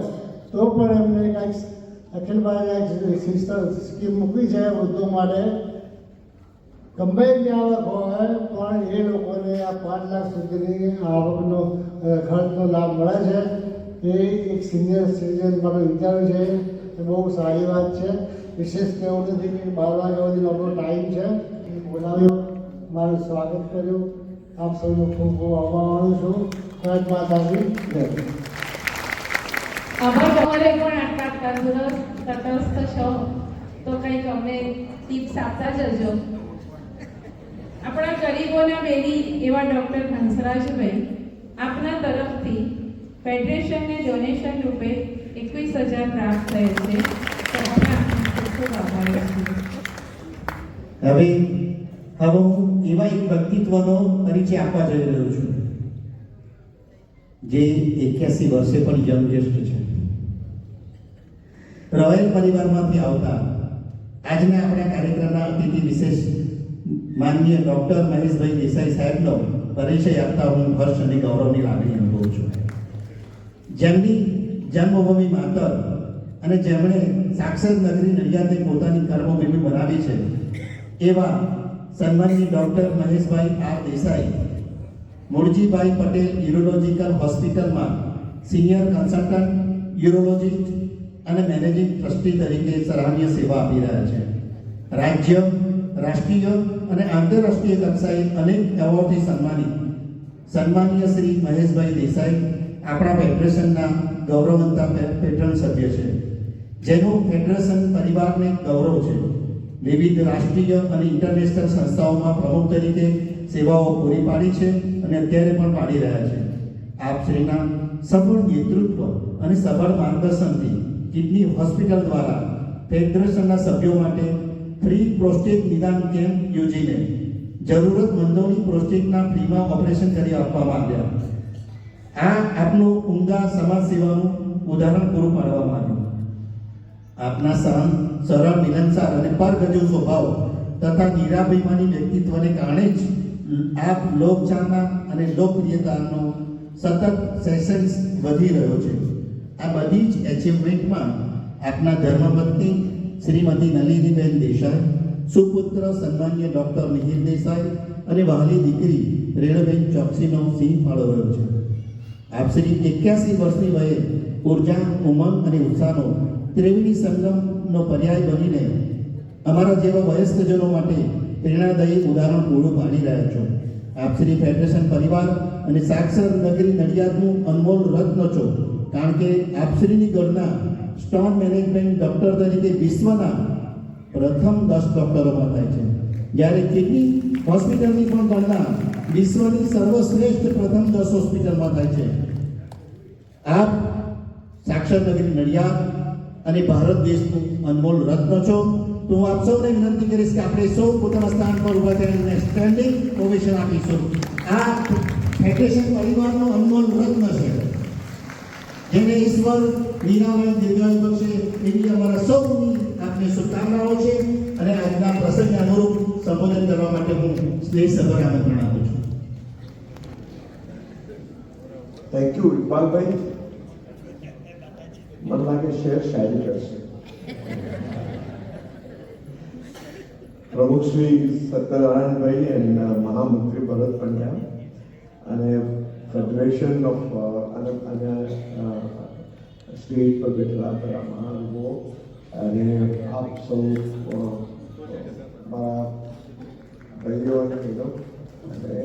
તો પણ એમને કાંઈક અખિલ ભારતીય સ્કીમ મૂકી છે વૃદ્ધો માટે. ગમે તે આવક હોય પણ એ લોકોને આ 5 લાખ સુધીની આવકનો ખર્ચનો લાભ મળે છે. એ એક સિનિયર સિટીઝન માટે વિચાર્યું છે, એ બહુ સારી વાત છે. વિશેષ કહેવું નથી કે 12 વાગ્યા સુધીનો આપણો ટાઈમ છે. બોલાવ્યો, મારું સ્વાગત કર્યું. આપ સૌનું ખૂબ ખૂબ આભાર માનું છું. ભારત માતાજી જય. આભાર. તમારે પણ આટલા તટસ્થ છો તો કંઈક અમને ટિપ્સ આપતા જજો. આપણા ગરીબોના બેલી એવા ડૉક્ટર હંસરાજભાઈ આપના તરફથી ફેડરેશનને ડોનેશન રૂપે 21,000 પ્રાપ્ત થયેલ છે. તો અમે આપનો ખૂબ ખૂબ આભારી છીએ. હવે હું એવા એક વ્યક્તિત્વનો પરિચય આપવા જઈ રહ્યો છું જે 81 વર્ષે પણ યંગેસ્ટ છે. રોયલ પરિવારમાંથી આવતા આજના આપણા કાર્યક્રમના અતિથિ વિશેષ માનનીય ડૉક્ટર મહેશભાઈ દેસાઈ સાહેબનો પરિચય આપતા હું હર્ષ અને ગૌરવની લાગણી અનુભવું છું. જેમની જન્મભૂમિ માતર અને જેમણે સાક્ષર નગરી નડિયાદને પોતાની કર્મભૂમિ બનાવી છે એવા સન્માનની ડૉક્ટર મહેશભાઈ આર દેસાઈ મૂળજીભાઈ પટેલ યુરોલોજિકલ હોસ્પિટલમાં સિનિયર કન્સલ્ટન્ટ યુરોલોજિસ્ટ અને મેનેજિંગ ટ્રસ્ટી તરીકે સરાહનીય સેવા આપી રહ્યા છે. રાજ્ય, રાષ્ટ્રીય અને આંતરરાષ્ટ્રીય કક્ષાએ અનેક એવોર્ડથી સન્માનીય શ્રી મહેશભાઈ દેસાઈ આપણા ફેડરેશનના ગૌરવવંતા પેટ્રન સભ્ય છે, જેનું ફેડરેશન પરિવારને ગૌરવ છે. વિવિધ રાષ્ટ્રીય અને ઇન્ટરનેશનલ સંસ્થાઓમાં પ્રમુખ તરીકે સેવાઓ પૂરી પાડી છે અને અત્યારે પણ પાડી રહ્યા છે. આપ શ્રીના સફળ નેતૃત્વ અને સબળ માર્ગદર્શનથી કિડની હોસ્પિટલ દ્વારા ફેડરેશનના સભ્યો માટે ફ્રી પ્રોસ્ટેટ નિદાન કેમ્પ યોજીને જરૂરતમંદોની પ્રોસ્ટેટના ફ્રીમાં ઓપરેશન કરી આપવામાં આવ્યા. આ આપનું ઉમદા સમાજ સેવાનું ઉદાહરણ પૂરું પાડવામાં આવ્યું. આપના સરળ, મિલનસાર અને પરગજુ સ્વભાવ તથા નિરાભિમાની વ્યક્તિત્વને કારણે જ આપ લોકચાહના અને લોકપ્રિયતાનો સતત સેશન્સ વધી રહ્યો છે. આ બધી જ એચિવમેન્ટમાં આપના ધર્મપત્ની શ્રીમતી નલિનીબેન દેસાઈ, સુપુત્ર સન્માન્ય ડોક્ટર મિહિર દેસાઈ અને વહાલી દીકરી રેણુબેન ચોકસીનો સિંહ ફાળો રહ્યો છે. આપ શ્રી 81 વર્ષની વયે ઉર્જા, ઉમંગ અને ઉત્સાહનો ત્રિવેણી સંગમનો પર્યાય બનીને અમારા જેવા વયસ્કજનો માટે પ્રેરણાદાયી ઉદાહરણ પૂરું પાડી રહ્યા છો. આપ શ્રી ફેડરેશન પરિવાર અને સાક્ષર નગરી નડિયાદનું અનમોલ રત્ન છો, કારણ કે આપ શ્રીની ગણના સ્ટોન મેનેજમેન્ટ ડોક્ટર તરીકે વિશ્વના પ્રથમ 10 ડોક્ટરોમાં થાય છે, જ્યારે કિડની હોસ્પિટલની પણ ગણના વિશ્વની સર્વશ્રેષ્ઠ પ્રથમ 10 હોસ્પિટલમાં થાય છે. આપ સાક્ષર નગરી નડિયાદ અને ભારત દેશનું અનમોલ રત્ન છો. તો હું આપ સૌને વિનંતી કરીશ કે આપણે સૌ પોતાના સ્થાન પર ઊભા થઈને સ્ટેન્ડિંગ ઓવેશન આપીશું. આ ફેડરેશન પરિવારનો અનમોલ રત્ન છે, જેને ઈશ્વર વીરામય દીર્ઘાયુ બક્ષે એવી અમારા સૌની આપને શુભકામનાઓ છે. અને આજના પ્રસંગને અનુરૂપ સંબોધન કરવા માટે હું સ્નેહસભર આમંત્રણ આપું છું. થેન્ક યુ ઇકબાલભાઈ. મને લાગે શેર શાયરી કરશે. પ્રમુખ શ્રી સત્યનારાયણભાઈ અને મહામંત્રી ભરત પંડ્યા અને ફેડરેશન ઓફ અને સ્ટેજ પર બેઠેલા બધા મહાનુભાવો અને આપ સૌ મારા ભાઈઓ અને બહેનો, અને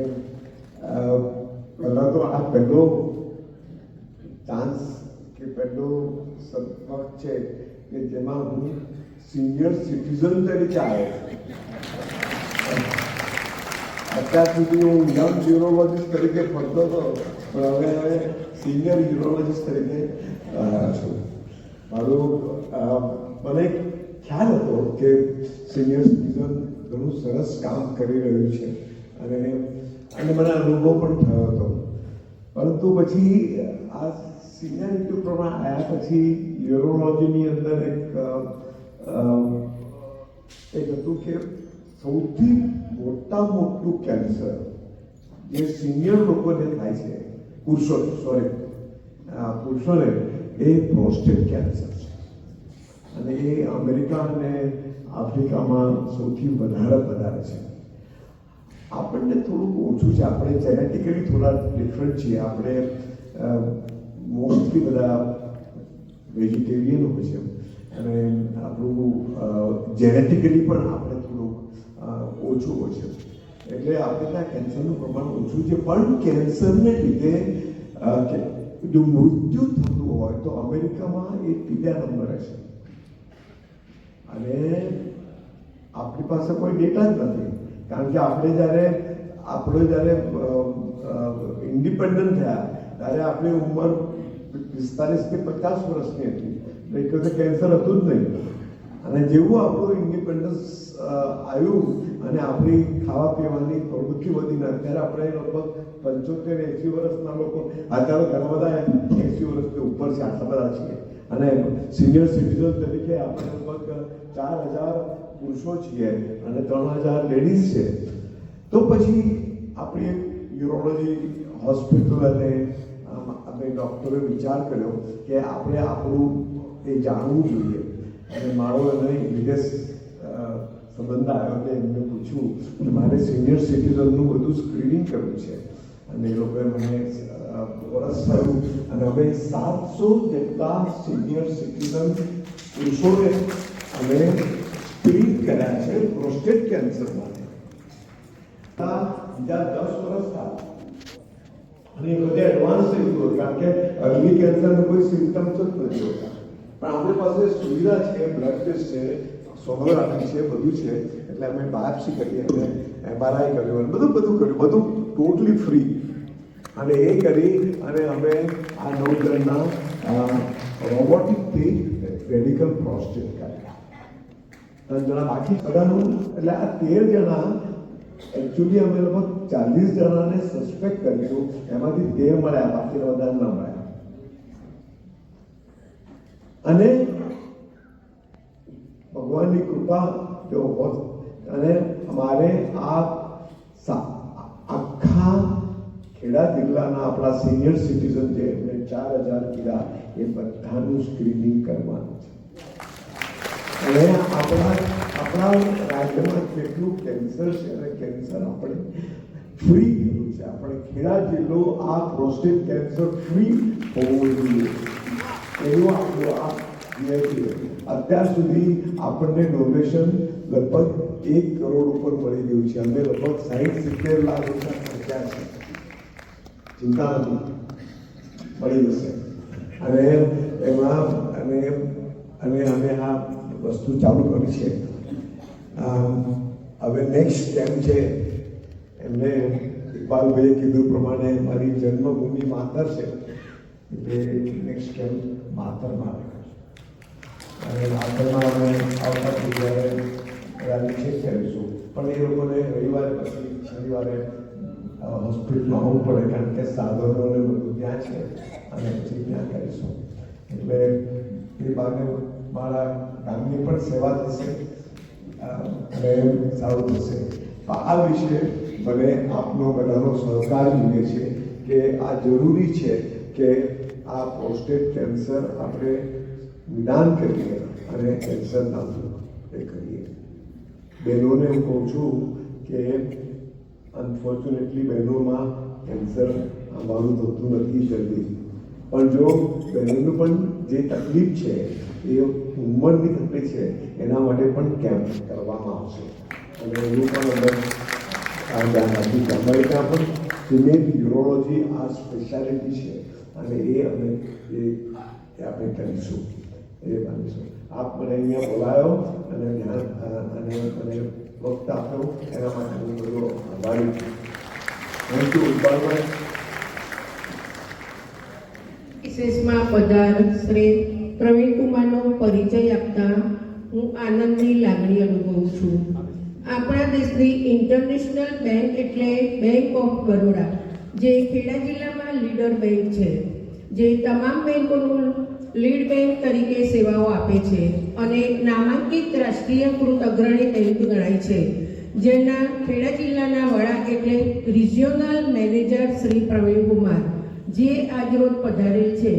પહેલાં તો આ પહેલો ચાન્સ કે પહેલો સંપર્ક છે કે જેમાં હું સિનિયર સિટીઝન તરીકે આવ્યો છું. અત્યાર સુધી હું યંગ યુરોલોજીસ્ટ તરીકે ફરતો હતો, પણ હવે સિનિયર યુરોલોજીસ્ટ તરીકે છું. મારું મને ખ્યાલ હતો કે સિનિયર સિટીઝન ઘણું સરસ કામ કરી રહ્યું છે અને મને અનુભવ પણ થયો હતો. પરંતુ પછી આ સિનિયરિટી પ્રમાણે આવ્યા પછી યુરોલોજીની અંદર એક હતું કે સૌથી મોટું કેન્સર જે સિનિયર લોકોને થાય છે, પુરુષોને, એ પ્રોસ્ટેટ કેન્સર છે. અને એ અમેરિકા અને આફ્રિકામાં સૌથી વધારે છે. આપણને થોડુંક ઓછું છે, આપણે જેનેટિકલી થોડા ડિફરન્ટ છીએ. આપણે મોસ્ટલી બધા વેજીટેરિયન હોય છે અને આપણું જેનેટિકલી પણ આપણે થોડુંક ઓછું હોય છે, એટલે આપણે ત્યાં કેન્સરનું પ્રમાણ ઓછું છે. પણ કેન્સરને લીધે જો મૃત્યુ થતું હોય તો અમેરિકામાં એ 3જા નંબરે છે. અને આપણી પાસે કોઈ ડેટા જ નથી, કારણ કે આપણે જ્યારે ઇન્ડિપેન્ડન્ટ થયા ત્યારે આપણી ઉંમર 45 કે 50 વર્ષની હતી, એટલે કેન્સર હતું જ નહીં. અને જેવું આપણું ઇન્ડિપેન્ડન્સ આવ્યું અને આપણી ખાવા પીવાની પ્રવૃત્તિ વધીને અત્યારે આપણે લગભગ 75-80 વર્ષના લોકો, અત્યારે ઘણા બધા 80 વર્ષથી ઉપર છે, આટલા બધા છીએ. અને સિનિયર સિટીઝન તરીકે આપણે લગભગ 4000 પુરુષો છીએ અને 3000 લેડીઝ છે. તો પછી આપણી યુરોલોજી હોસ્પિટલ અને આપણે ડૉક્ટરે વિચાર કર્યો કે આપણે આપણું એ જાણવું જોઈએ. અને મારો એને વિદેશ સંબંધ આવ્યો એટલે એમને પૂછ્યું કે મારે સિનિયર સિટીઝનનું બધું સ્ક્રીનિંગ કરવું છે. અને એ લોકોએ મને વરસ થયું અને અમે 700 જેટલા સિનિયર સિટીઝન પુરુષોને અમે સ્ક્રીન કર્યા છે પ્રોસ્ટેટ કેન્સર માટે. બીજા 10 વર્ષ થયા અને એ બધે એડવાન્સ થઈ ગયું, કારણ કે અર્લી કેન્સરના કોઈ સિમ્ટમ્સ જ નથી હોતા. પણ આપણી પાસે સુવિધા છે, બ્લડ ટેસ્ટ છે, સોનોગ્રાફી છે, બધું છે. એટલે અમે બાયોપ્સી કરી અને MRI કર્યું, બધું કર્યું, બધું ટોટલી ફ્રી. અને એ કરી અને અમે આ 9 જણના રોબોટિકથી રેડિકલ પ્રોસ્ટેટ કર્યા. 3 જણા બાકી બધાનું, એટલે આ 13 જણા એકચ્યુઅલી અમે લગભગ 40 જણાને સસ્પેક્ટ કરીશું, એમાંથી 13 મળ્યા, બાકી બધા ન મળ્યા. અને ભગવાનની કૃપા જો હોત અને અમારે આ આખા ખેડા જિલ્લાના આપણા સિનિયર સિટીઝન જે એમને 4000 કીધા એ બધાનું સ્ક્રીનિંગ કરવાનું છે. અને આપણા રાજ્યમાં કેટલું કેન્સર છે અને કેન્સર આપણે ફ્રી કર્યું છે. આપણે ખેડા જિલ્લો આ પ્રોસ્ટેટ કેન્સર ફ્રી હોવો જોઈએ એનું આપણું આ ધ્યેય છે. અત્યાર સુધી આપણને ડોનેશન લગભગ 1 કરોડ ઉપર મળી ગયું છે. અમે લગભગ 60-70 લાખ રૂપિયા ખર્ચ્યા છે. ચિંતા નથી, મળી જશે. અને એમાં અમે આ વસ્તુ ચાલુ કરી છે. હવે નેક્સ્ટ કેમ્પ છે એમને ઇકબાલભાઈએ કીધું પ્રમાણે મારી જન્મભૂમિ માતર છે એટલે નેક્સ્ટ કેમ્પ માતરમાં અને માતરમાં અમે આવતા જ્યારે રાજી છે કરીશું. પણ એ લોકોને રવિવારે પછી શનિવારે હોસ્પિટલમાં આવવું પડે કારણ કે સાધનો ને બધું ત્યાં છે અને પછી ત્યાં કરીશું. એટલે એ બાને મારા ગામની પણ સેવા થશે અને સારું થશે. આ વિશે મને આપનો બધાનો સહકાર જોઈએ છે કે આ જરૂરી છે કે આ પ્રોસ્ટેટ કેન્સર આપણે નિદાન કરીએ અને કેન્સર નાબૂદ કરીએ. બહેનોને હું કહું છું કે અનફોર્ચ્યુનેટલી બહેનોમાં કેન્સર અમારું થતું નથી જલ્દી, પણ જો બહેનોનું પણ જે તકલીફ છે એ ઉંમરની તકલીફ છે એના માટે પણ કેમ્પ કરવામાં આવશે અને એનું પણ અંદર ધ્યાન રાખી છે. અમારે ત્યાં પણ ફિમેલ યુરોલોજી આ સ્પેશિયાલિટી છે અને એ આપણે કરીશું, એ માનીશું. આપ મને અહીંયા બોલાયો અને ધ્યાન અને મને વખત આપ્યો એના માટે હું બધો આભારી છું. થેન્ક યુ ઇકબાલભાઈ. વિશેષમાં પધાર શ્રી પ્રવીણકુમારનો પરિચય આપતા હું આનંદની લાગણી અનુભવું છું. આપણા દેશની ઇન્ટરનેશનલ બેંક એટલે બેંક ઓફ બરોડા, જે ખેડા જિલ્લામાં લીડર બેંક છે, જે તમામ બેંકોનું લીડ બેંક તરીકે સેવાઓ આપે છે અને નામાંકિત રાષ્ટ્રીયકૃત અગ્રણી બેંક ગણાય છે, જેના ખેડા જિલ્લાના વડા એટલે રિજિયોનલ મેનેજર શ્રી પ્રવીણકુમાર, જે આજરોજ પધારેલ છે,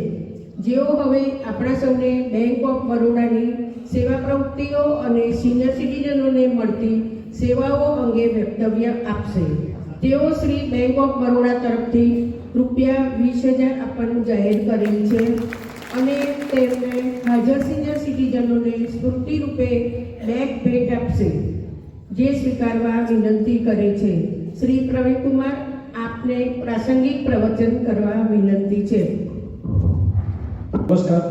જેઓ હવે આપણા સૌને બેંક ઓફ બરોડાની સેવા પ્રવૃત્તિઓ અને સિનિયર સિટીઝનોને મળતી સેવાઓ અંગે વક્તવ્ય આપશે. તેઓ શ્રી બેંક ઓફ બરોડા તરફથી રૂપિયા 20,000 આપવાનું જાહેર કરેલ છે અને તેમને હાજર સિનિયર સિટીઝનોને સ્ફૂર્તિ રૂપે બેગ ભેટ આપશે, જે સ્વીકારવા વિનંતી કરે છે. શ્રી પ્રવીણકુમાર, આપને પ્રાસંગિક પ્રવચન કરવા વિનંતી છે. नमस्कार.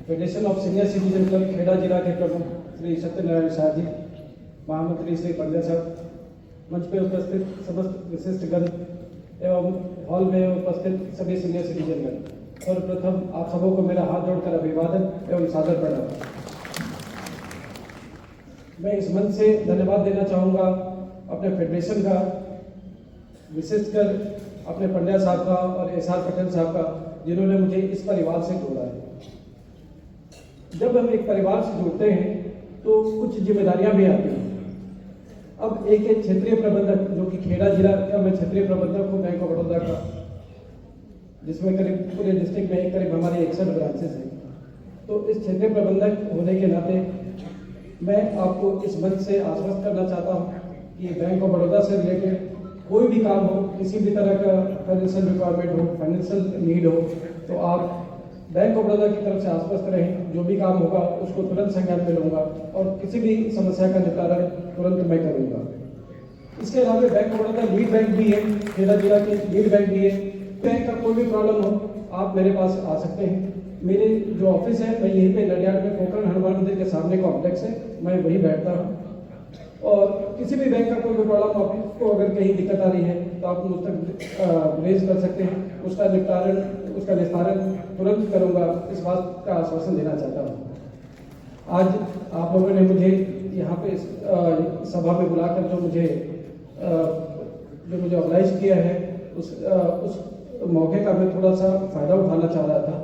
Federation of senior citizen club Kheda जिला के प्रमुख श्री सत्यनारायण शाह जी, महामंत्री श्री पंड्या साहब, मंच पे उपस्थित समस्त विशिष्टगण एवं हॉल में उपस्थित सभी सीनियर सिटीजनगण, सर्वप्रथम आप सबों को मेरा हाथ जोड़कर अभिवादन एवं सादर प्रणाम. मैं इस मंच से धन्यवाद देना चाहूँगा अपने फेडरेशन का, विशेषकर अपने पंड्या साहब का और एसआर पटेल साहब का, जिन्होंने मुझे इस परिवार से जोड़ा है. जब हम एक परिवार से जुड़ते हैं तो कुछ जिम्मेदारियां भी आती हैं. अब एक क्षेत्रीय प्रबंधक, जो कि खेड़ा जिला का मैं क्षेत्रीय प्रबंधक हूँ बैंक ऑफ बड़ौदा का, जिसमें करीब पूरे डिस्ट्रिक्ट में करीब हमारे 61 ब्रांचेस हैं. तो इस क्षेत्रीय प्रबंधक होने के नाते मैं आपको इस मंच से आश्वस्त करना चाहता हूँ कि बैंक ऑफ बड़ौदा से रिलेटेड कोई भी काम हो, किसी भी तरह का फाइनेंशियल रिक्वायरमेंट हो, फाइनेंशियल नीड हो, तो आप बैंक ऑफ बड़ौदा की तरफ से आश्वस्त रहें. जो भी काम होगा उसको तुरंत संज्ञान में लूंगा और किसी भी समस्या का निवारण तुरंत मैं करूंगा. इसके अलावा bank of Baroda lead bank भी है, खेड़ा जिला की लीड बैंक भी है. बैंक का कोई भी प्रॉब्लम हो आप मेरे पास आ सकते हैं. मेरे जो ऑफिस है मैं यहीं पे नडियाड में पोखरण हनुमान मंदिर के सामने कॉम्प्लेक्स है, मैं वहीं बैठता हूँ. और किसी भी बैंक का कोई भी प्रॉब्लम आपको अगर कहीं दिक्कत आ रही है तो आप मुझ तक रेज कर सकते हैं. उसका निस्तारण तुरंत करूंगा, इस बात का आश्वासन देना चाहता हूँ. आज आप लोगों ने मुझे यहाँ पे सभा में बुलाकर जो मुझे ऑर्गेनाइज किया है उस मौके का मैं थोड़ा सा फायदा उठाना चाह रहा था.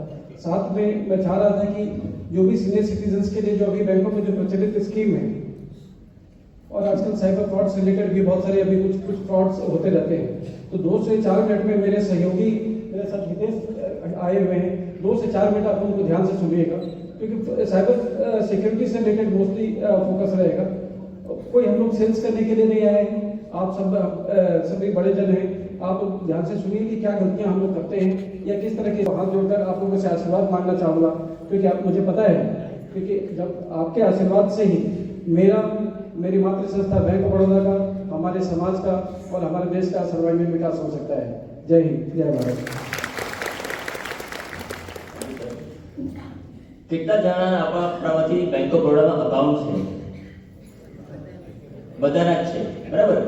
साथ में मैं चाह रहा था कि जो भी सीनियर सिटीजन्स के लिए जो अभी बैंकों में जो प्रचलित स्कीम है, और आजकल साइबर फ्रॉड से रिलेटेड भी बहुत सारे अभी कुछ फ्रॉड्स होते रहते हैं, तो 2 से 4 मिनट में मेरे सहयोगी मेरे साथ हितेश आए हुए हैं, 2 से 4 मिनट आप उनको ध्यान से सुनिएगा, क्योंकि साइबर सिक्योरिटी से रिलेटेड मोस्टली फोकस रहेगा। कोई हम लोग सेल्स करने के लिए नहीं आए हैं, आप सब सभी बड़े जन हैं, आप ध्यान से सुनिए कि क्या गलतियां हम लोग करते हैं या किस तरह के। हाथ जोड़कर आप लोगों से आशीर्वाद मांगना चाहूँगा, क्योंकि आप मुझे पता है, क्योंकि जब आपके आशीर्वाद से ही मेरी मातृ संस्था बैंक ऑफ बड़ौदा का, हमारे समाज का और हमारे देश का सर्वांगीण विकास हो सकता है। जय हिंद, जय भारत। કેટલા જણા આપણામાંથી બેંક ઓફ બરોડામાં અકાઉન્ટ છે? બધાના જ છે, બરાબર?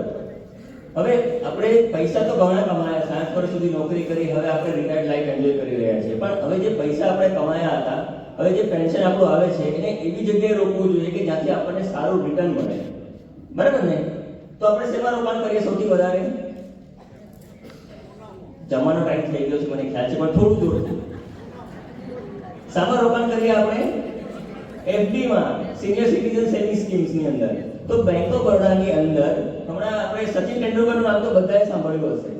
હવે આપણે પૈસા તો ઘણા કમાયા, 60 વર્ષ સુધી નોકરી કરી, હવે આપણે રિટાયર્ડ લાઈફ એન્જોય કરી રહ્યા છીએ, પણ હવે જે પૈસા આપણે કમાયા હતા, હવે જે પેન્શન આપણું આવે છે એને એવી જગ્યાએ રોકવું જોઈએ કે જ્યાંથી આપણને સારું રિટર્ન મળે, બરાબર ને? તો આપણે શેમાં રોકાણ કરીએ સૌથી વધારે? જમવાનો ટાઈમ થઈ ગયો છે મને ખ્યાલ છે, પણ થોડું જોર શામાં રોકાણ કરીએ આપણે? એફડી માં, સિનિયર સિટીઝન સેવિંગ સ્કીમ્સ ની અંદર. તો બેંક ઓફ બરોડાની અંદર હમણાં આપણે સચિન તેંડુલકરનું નામ તો બધાએ સાંભળ્યું હશે,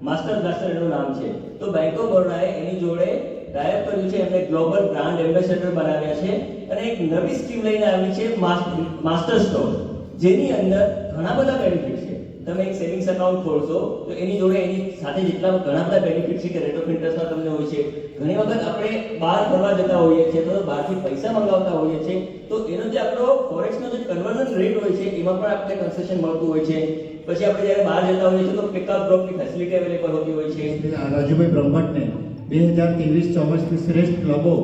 માસ્ટર બ્લાસ્ટર એનું નામ છે. તો બેંક ઓફ બરોડાએ એની જોડે ટાઈપ કર્યું છે, એમને ગ્લોબલ બ્રાન્ડ એમ્બેસેડર બનાવ્યા છે અને એક નવી સ્કીમ લઈને આવી છે માસ્ટર સ્ટોર, જેની અંદર ઘણા બધા બેનિફિટ છે. તમે એક સેવિંગ્સ એકાઉન્ટ ખોલશો તો એની જોડે એની સાથે જેટલા ઘણા બધા બેનિફિટ છે કે રેટ ઓફ ઇન્ટરેસ્ટમાં તમને હોય છે. ઘણી વખત આપણે બહાર ફરવા જતા હોઈએ છીએ તો બહારથી પૈસા મંગાવતા હોઈએ છીએ, તો એનો જે આપણો ફોરેક્સનો જે કન્વર્ઝન રેટ હોય છે એમાં પણ આપણે કન્સેશન મળતું હોય છે. પછી આપણે જ્યારે બહાર જતા હોઈએ છીએ તો પિકઅપ ડ્રોપની ફેસિલિટી અવેલેબલ હોતી હોય છે. રાજુભાઈ બ્રહ્મટને 2023-24 ની શ્રેષ્ઠ ક્લબો.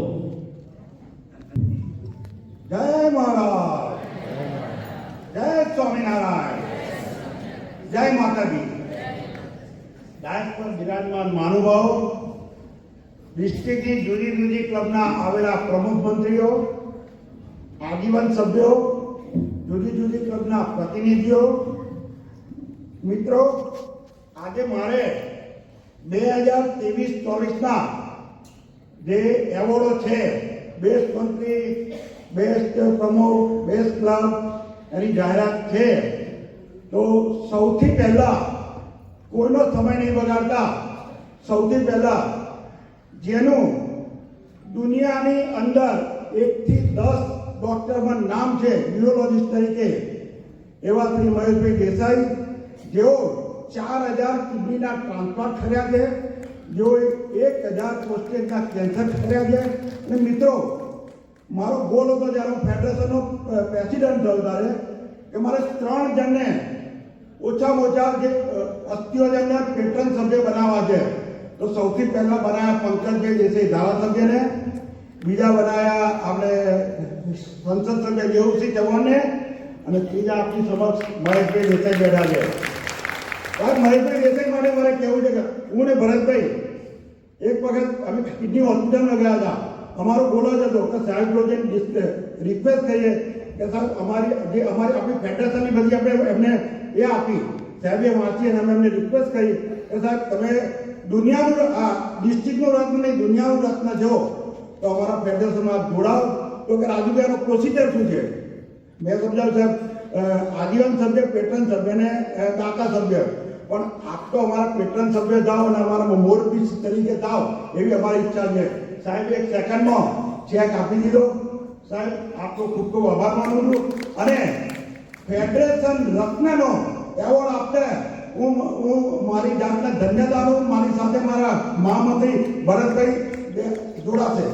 જય મહારાજ, જય સ્વામિનારાયણ, જય માતાજી. ડાયસ પર બિરાજમાન મહાનુભાવો, ડિસ્ટ્રિક્ટની જુદી જુદી ક્લબના આવેલા પ્રમુખ મંત્રીઓ, આગેવાન સભ્યો, જુદી જુદી ક્લબના પ્રતિનિધિઓ, મિત્રો, આજે મારે 2023-24ના જે એવોર્ડો છે, બેસ્ટ મંત્રી, બેસ્ટ પ્રમુખ, બેસ્ટ ક્લબ, એની જાહેરાત છે. તો સૌથી પહેલા કોઈનો સમય નહીં બગાડતા, સૌથી પહેલા જેનું દુનિયાની અંદર 1 થી 10 ડોક્ટરમાં નામ છે ન્યુરોલોજીસ્ટ તરીકે, એવા શ્રી મહેશભાઈ દેસાઈ, જેઓ 4000 કિડનીના ટ્રાન્સપ્લાન્ટ કર્યા છે, જેઓ 1000 પ્રોસ્ટેટના કેન્સર કર્યા છે. અને મિત્રો, મારો ગોલ હતો જ્યારે હું ફેડરેશનનો પ્રેસિડેન્ટ થયો ત્યારે કે મારે 3 જણને ઓછામાં ઓછા જે અસ્થિઓજનના પેટ્રન સભ્ય બનાવવા છે. તો સૌથી પહેલા બનાવ્યા પંકજભાઈ દેસાઈ ધારાસભ્યને, બીજા બનાવ્યા આપણે સંસદ સભ્ય દેવુસિંહ ચૌહાણને, અને ત્રીજા આપણી સમક્ષ મહેશભાઈ દેસાઈ બેઠા છે. મહેશભાઈ દેસાઈ માટે મારે કહેવું છે કે હું ને ભરતભાઈ એક વખત અમે કિડની હોસ્પિટલમાં ગયા હતા. અમારો ગોલ જ હતો કે સાહેબ રોજન રિક્વેસ્ટ કરીએ કે સાહેબ આપણી ફેડરેશનની બધી આપણે એમને એ આપી, સાહેબે વાંચી અને અમે એમને રિક્વેસ્ટ કરી કે સાહેબ તમે દુનિયાનું ડિસ્ટ્રિક્ટનું રત્ન નહીં દુનિયાનું રત્ન છો, તો અમારા ફેડરેશનમાં જોડાઓ. તો કે રાજુભાઈનો પ્રોસિજર શું છે? મેં સમજાવ્યું સાહેબ, આજીવન સભ્ય, પેટ્રન સભ્ય ને દાતા સભ્ય, પણ આપ તો અમારા પેટ્રન સભ્ય થાઓ અને અમારા મોરપીસ તરીકે થાઓ એવી અમારી ઈચ્છા છે. સાહેબ 1 સેકન્ડમાં ચેક આપી દીધો. સાહેબ આપનો ખૂબ ખૂબ આભાર માનું છું. અને ફેડરેશન રત્નનો એવોર્ડ આપતે હું મારી જાતને ધન્યતા દઉં. મારી સાથે મારા મહામંત્રી ભરતભાઈ જોડાશે.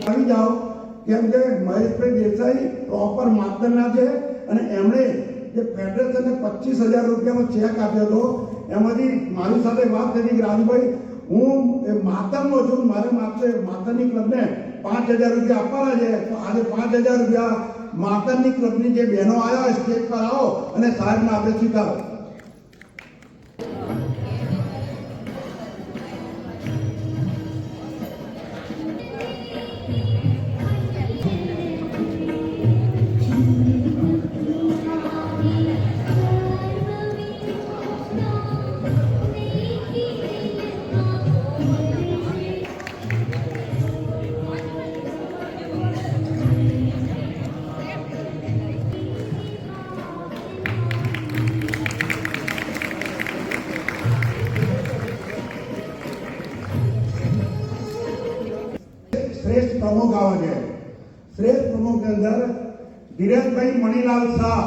આવી જાઓ, કેમ કે મહેશભાઈ દેસાઈ પ્રોપર માતરના છે અને એમણે જે ફેડરેશનને 25,000 રૂપિયાનો ચેક આપ્યો હતો, એમાંથી મારી સાથે વાત થઈ કે રાજુભાઈ હું માતરનો છું, મારે માતરની ક્લબને 5,000 રૂપિયા આપવાના છે. તો આજે 5,000 રૂપિયા માતરની ક્લબની જે બહેનો આવ્યા સ્ટેજ પર આવો અને સાહેબને આપણે સ્વીકારો. પ્રમુખ આવે છે. શ્રેષ્ઠ પ્રમુખની અંદર ધીરજભાઈ મણીલાલ શાહ,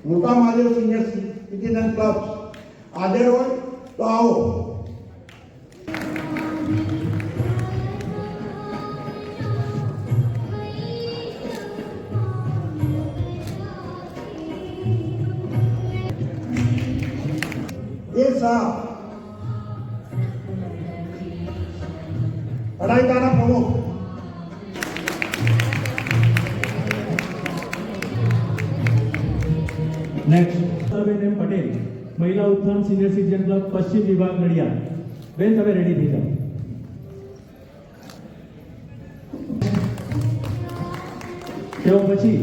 મોટા મહાદેવ સિનિયર સિટીઝન ક્લબ હાજર હોય તો આવો. એ શાહ અડાઈતાના પ્રમુખ. નેક્સ્ટ બેન પટેલ, મહિલા ઉત્થાન સિનિયર સિટીઝન ક્લબ પશ્ચિમ વિભાગ નડિયાદ. બેન તમે રેડી થઈ જાઓ. તેઓ પછી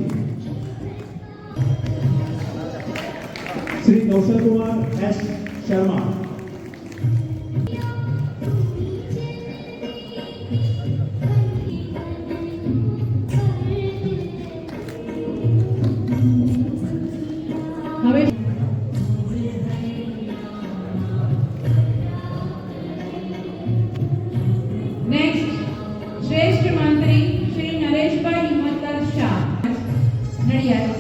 શ્રી કૌશલકુમાર એસ શર્મા. હવે નેક્સ્ટ શ્રેષ્ઠ મંત્રી શ્રી નરેશભાઈ હિંમતલાલ શાહ નડિયાદ.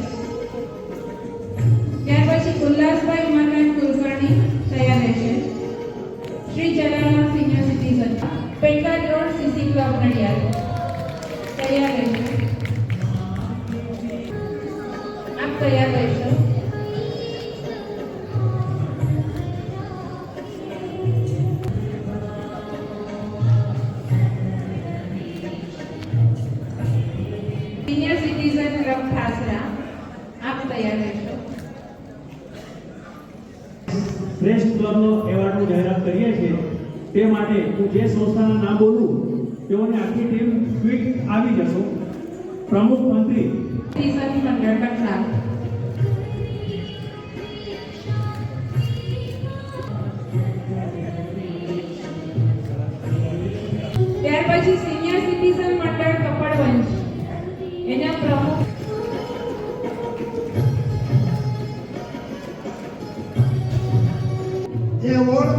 ત્યાર પછી ઉલ્લાસભાઈ ઉમાકાંત કુલકર્ણી તૈયાર રહેશે. Shri Jalaram senior citizen Petlad road CC club Nadiad તૈયાર રહેશે. આપ તૈયાર રહેશો. સિનિયર સિટીઝન ક્લબ ખાસરા આપ તૈયાર રહેશો. શ્રેષ્ઠ ક્લબનો એવોર્ડની જાહેરાત કરીએ છીએ. તે માટે હું જે સંસ્થાના નામ બોલું તેઓની આખી ટીમ ક્વિક આવી જશો. પ્રમુખ મંત્રી સિટીઝન મંડળ કટલા. ત્યાર પછી સિનિયર સિટીઝન મંડળ કપડવંશ એના પ્રમુખ એ એવોર્ડ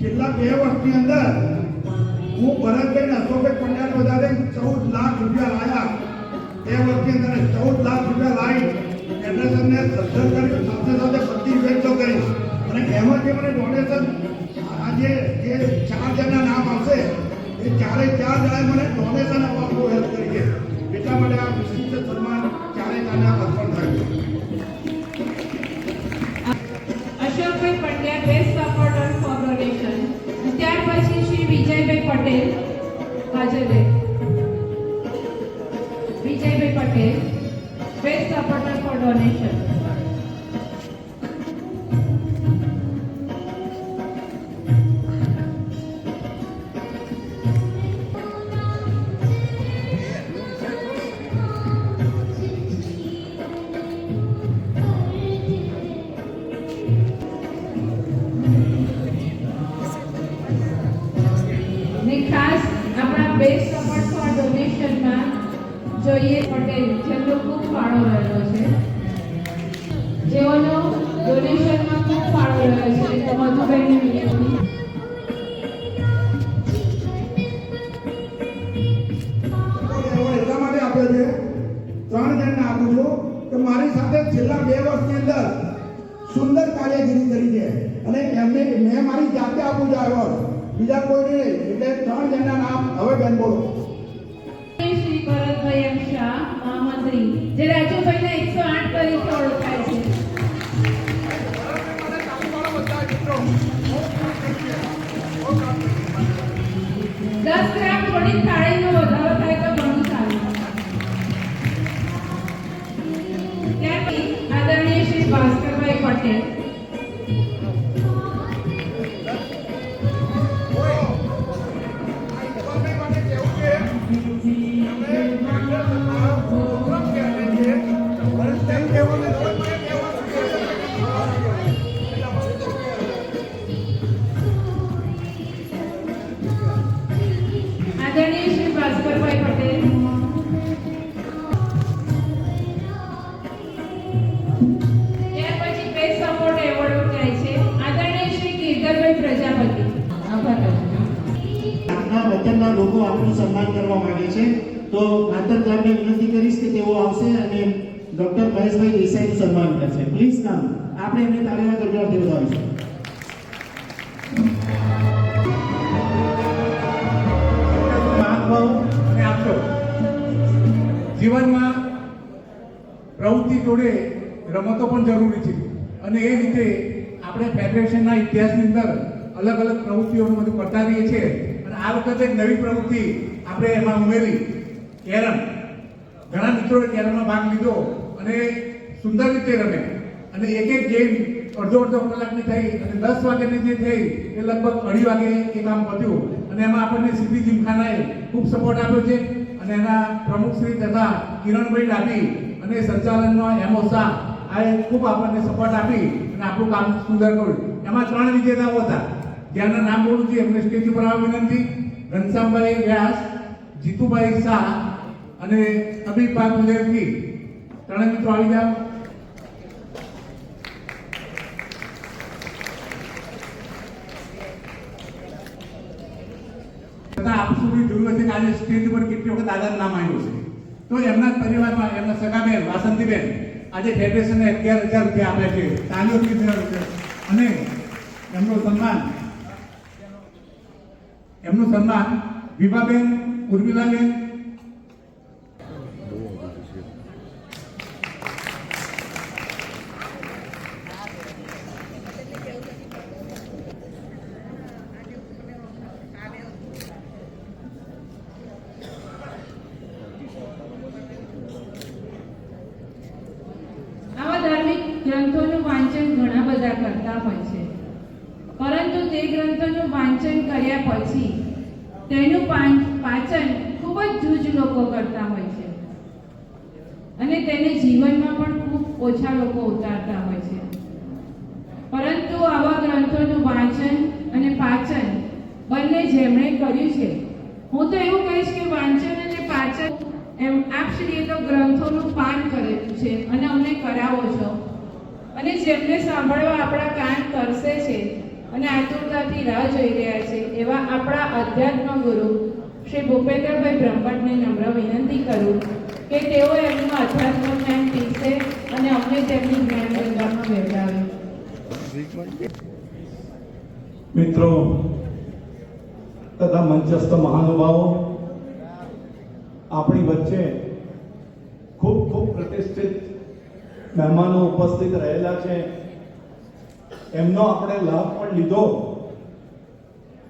છેલ્લા 2 વર્ષની અંદર હું ભરતભાઈ અશોકભાઈ પંડ્યાને વધારે 14 લાખ રૂપિયા લાયા. એ વર્ષની અંદર 14 લાખ રૂપિયા લાવી ફેડરેશનને સદ્ધર કરી, સાથે સાથે બધી ઇવેન્ટો કરી અને એમાં જે મને ડોનેશન આજે જે 4 જણના નામ આવશે એ 4 જણાએ મને ડોનેશન આપવા બહુ હેલ્પ કરી છે. એટલા માટે આ વિશિષ્ટ સન્માન 4 જણાને અર્પણ થાય છે. Ashokbhai Pandya best supporter for donation. ત્યાર પછી શ્રી વિજયભાઈ પટેલ હાજર રહે. Vijaybhai Patel best supporter for donation. ને ખાસ આપણા બેસ્ટ સપોર્ટ ફોર ડોનેશનમાં જોઈએ પટેલ જેમનો ખૂબ ફાળો રહ્યો છે, જેઓનો ડોનેશનમાં ખૂબ ફાળો રહ્યો છે. તો મધુભાઈને વિનંતી. એવોર્ડ એટલા માટે આપ્યો છે, 3 જણને આપું છું કે મારી સાથે છેલ્લા 2 વર્ષની અંદર સુંદર કાર્યગીરી કરી છે અને એમને મેં મારી જાતે આપું છું એવોર્ડ, બીજા કોઈ નહીં. એટલે 3 જણના નામ હવે બેન બોલો. શ્રી ભરતભાઈ એમ શાહ મહામંત્રી, જે રાજુભાઈના 108 તરીકે ઓળખાય છે. દસ ગ્રામ થોડી થાળીનો વધારો થાય તો ઘણું સારું. ત્યાર પછી આદરણીય શ્રી ભાસ્કરભાઈ પટેલ. આદરણીય શ્રી ભાસ્કરભાઈ પટેલ. ત્યાર પછી બેસ્ટ સપોર્ટર તો માતર ક્લાબને વિનંતી કરીશ કે તેઓ આવશે અને ડોક્ટર મહેશભાઈ દેસાઈનું સન્માન કરશે. Please come. આપણે એમને તાળીના ગરગડાટથી વધાવીશું. મહાનુભાવો અને આપ સૌ જીવનમાં પ્રવૃત્તિ જોડે રમતો પણ જરૂરી છે અને એ રીતે આપણે ફેડરેશનના ઇતિહાસની અંદર અલગ અલગ પ્રવૃત્તિઓનું બધું કરતા રહીએ છીએ અને આ વખતે એક નવી પ્રવૃત્તિ આપણે એમાં ઉમેરી કેરમ. ઘણા મિત્રોએ કેરમમાં ભાગ લીધો અને સુંદર રીતે રમે અને એક એક ગેમ અડધો કલાકની થઈ અને 10 વાગ્યાની જે થઈ એ લગભગ 2:30 વાગે એ કામ પત્યું અને એમાં આપણને સીધી જીમખાનાએ ખૂબ સપોર્ટ આપ્યો છે અને એના પ્રમુખશ્રી તથા કિરણભાઈ ડાભી અને સંચાલનનો એમઓ શાહ આ ખૂબ આપણને સપોર્ટ આપી અને આપણું કામ સુંદર કર્યું. એમાં 3 વિજેતાઓ હતા જેના નામ બોલું છું એમને સ્ટેજ ઉપર આવવા વિનંતી. ઘનશ્યામભાઈ વ્યાસ, જીતુભાઈ શાહ અને અભિપાલ મુલેરજી. 3 મિત્રો આવી જાઓ. આપ સુધી જોયું હશે કે આજે સ્ટેજ પર કેટલી વખત દાદાનું નામ આવ્યું છે. તો એમના પરિવારમાં એમના સગાબેન વાસંતીબેન આજે ફેડરેશનને 11,000 રૂપિયા આપ્યા છે. તાલીઓથી મેળવ્યું અને એમનું સન્માન વિભાબેન, ઉર્મિલાબેન ગ્રંથોનું વાંચન ઘણા બધા કરતા હોય છે, પરંતુ તે ગ્રંથોનું વાંચન કર્યા પછી તેનું પાચન ખૂબ જ જૂજ લોકો કરતા હોય છે અને તેને જીવનમાં પણ ખૂબ ઓછા લોકો ઉતારતા હોય છે. પરંતુ આવા ગ્રંથોનું વાંચન અને પાચન બંને જેમણે કર્યું છે, હું તો એવું કહીશ કે વાંચન અને પાચન એમ આપશ્રીએ તો ગ્રંથોનું પાન કરેલું છે અને અમને કરાવો છો અને જેમને સાંભળવા આપણા કાન તરસે છે અને આતુરતાથી રાહ જોઈ રહ્યા છે એવા આપણા અધ્યાત્મ ગુરુ શ્રી ભૂપેન્દ્રભાઈ બ્રહ્મભટ્ટને નમ્ર વિનંતી કરું કે તેઓ એમનું અધ્યાત્મ જ્ઞાન પીરસે અને અમને તેમની જ્ઞાન ગંગામાં વહેંચાવે. મિત્રો તથા મંચસ્થ મહાનુભાવો, આપણી વચ્ચે ખૂબ ખૂબ પ્રતિષ્ઠિત મહેમાનો ઉપસ્થિત રહેલા છે. એમનો આપણે લાભ પણ લીધો,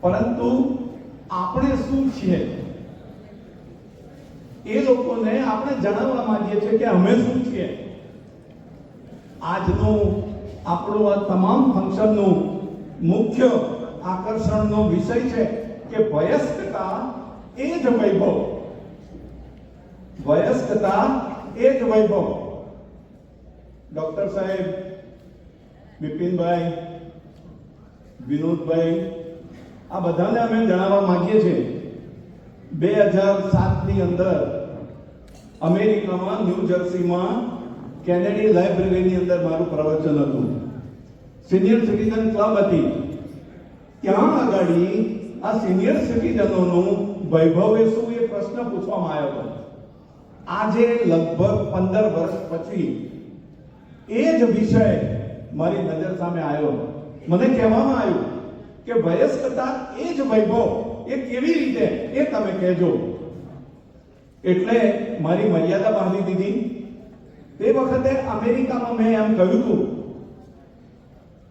પરંતુ આપણે શું છીએ એ લોકોને આપણે જણાવવા માંગીએ છીએ કે અમે શું છીએ. આજનું આપણું આ તમામ ફંક્શનનું મુખ્ય આકર્ષણનો વિષય છે કે વયસ્કતા એ જ વૈભવ. વયસ્કતા એ જ વૈભવ. ડોક્ટર સાહેબ, બિપિનભાઈ, વિનોદભાઈ, આ બધાને અમે જણાવવા માંગીએ છીએ 2007ની અંદર અમેરિકામાં ન્યૂ જર્સીમાં કેનેડી લાઇબ્રેરીની અંદર મારું પ્રવચન હતું. સિનિયર સિટીઝન ક્લબ હતી. ત્યાં આગળ આ સિનિયર સિટીઝનોનું વૈભવ એ શું એ પ્રશ્ન પૂછવામાં આવ્યો હતો. આજે લગભગ 15 વર્ષ પછી એ જ વિષય મારી નજર સામે આવ્યો. મને કહેવામાં આવ્યું કે વયસ્કતા એ જ વૈભવ, એ કેવી રીતે એ તમે કહેજો. એટલે મારી મર્યાદા બાંધી દીધી. તે વખતે અમેરિકામાં મેં એમ કહ્યું હતું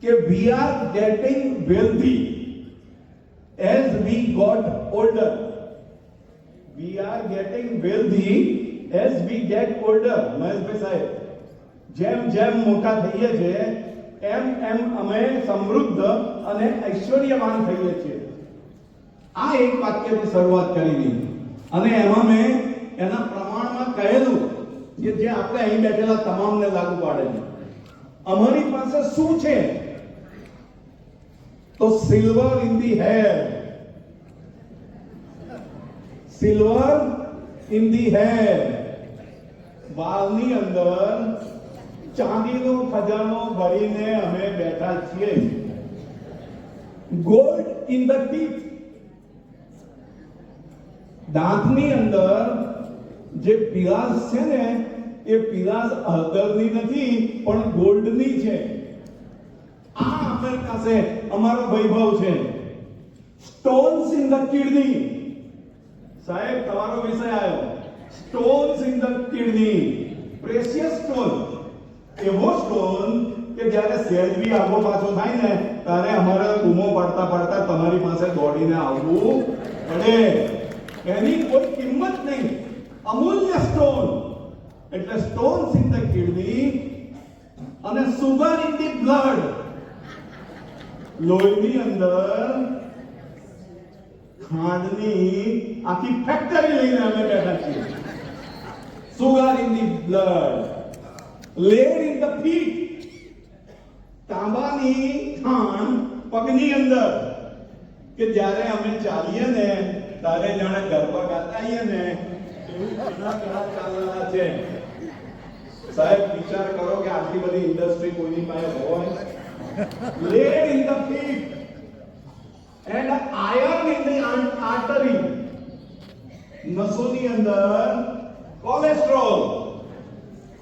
કે we are getting wealthy as we got older. We are getting wealthy as we get older. Maheshbhai સાહેબ, જેમ જેમ મોટા થઈએ છીએ એમ એમ અમે સમૃદ્ધ અને ઐશ્વર્યવાન થઈએ છીએ. આ એક વાક્યથી શરૂઆત કરી દીધી અને એમાં મેં એના પ્રમાણમાં કહેલું કે જે આપણે અહીં બેઠેલા તમામને લાગુ પાડે છે. અમારી પાસે શું છે? તો silver in the hair. Silver in the hair. વાળની અંદર ચાંદીનો ખજાનો ભરીને અમે બેઠા છીએ. Gold in the teeth. દાંતની અંદર જે પીરાસ છે ને એ પીરાસ હળદરની નથી પણ ગોલ્ડની છે. આ અમારી પાસે અમારો વૈભવ છે. Stones in the kidney. સાહેબ તમારો વિષય આવ્યો, stones in the kidney. Precious stone, એવો સ્ટોન કે જ્યારે સહેજ બી આગો પાછો થાય ને ત્યારે અમારે બૂમો પાડતા પાડતા તમારી પાસે દોડીને આવવું પડે. એની કોઈ કિંમત નહીં, અમૂલ્ય સ્ટોન. એટલે સ્ટોન્સ ઇન ધ કિડની અને સુગર ઇન ધી બ્લડ. લોહીની અંદર ખાંડની આખી ફેક્ટરી લઈને અમે બેઠા છીએ. Sugar in the blood, lead in the feet. તાંબાની ખાંડ પગની અંદર કે જ્યારે અમે ચાલીએ ને ત્યારે જાણે ગરબા ગાતા આવીએ ને એવું ઘણા ચાલવાના છે. સાહેબ વિચાર કરો કે આટલી બધી ઇન્ડસ્ટ્રી કોઈની પાસે હોય. Lead in the feet and iron in the artery. નસોની અંદર cholesterol,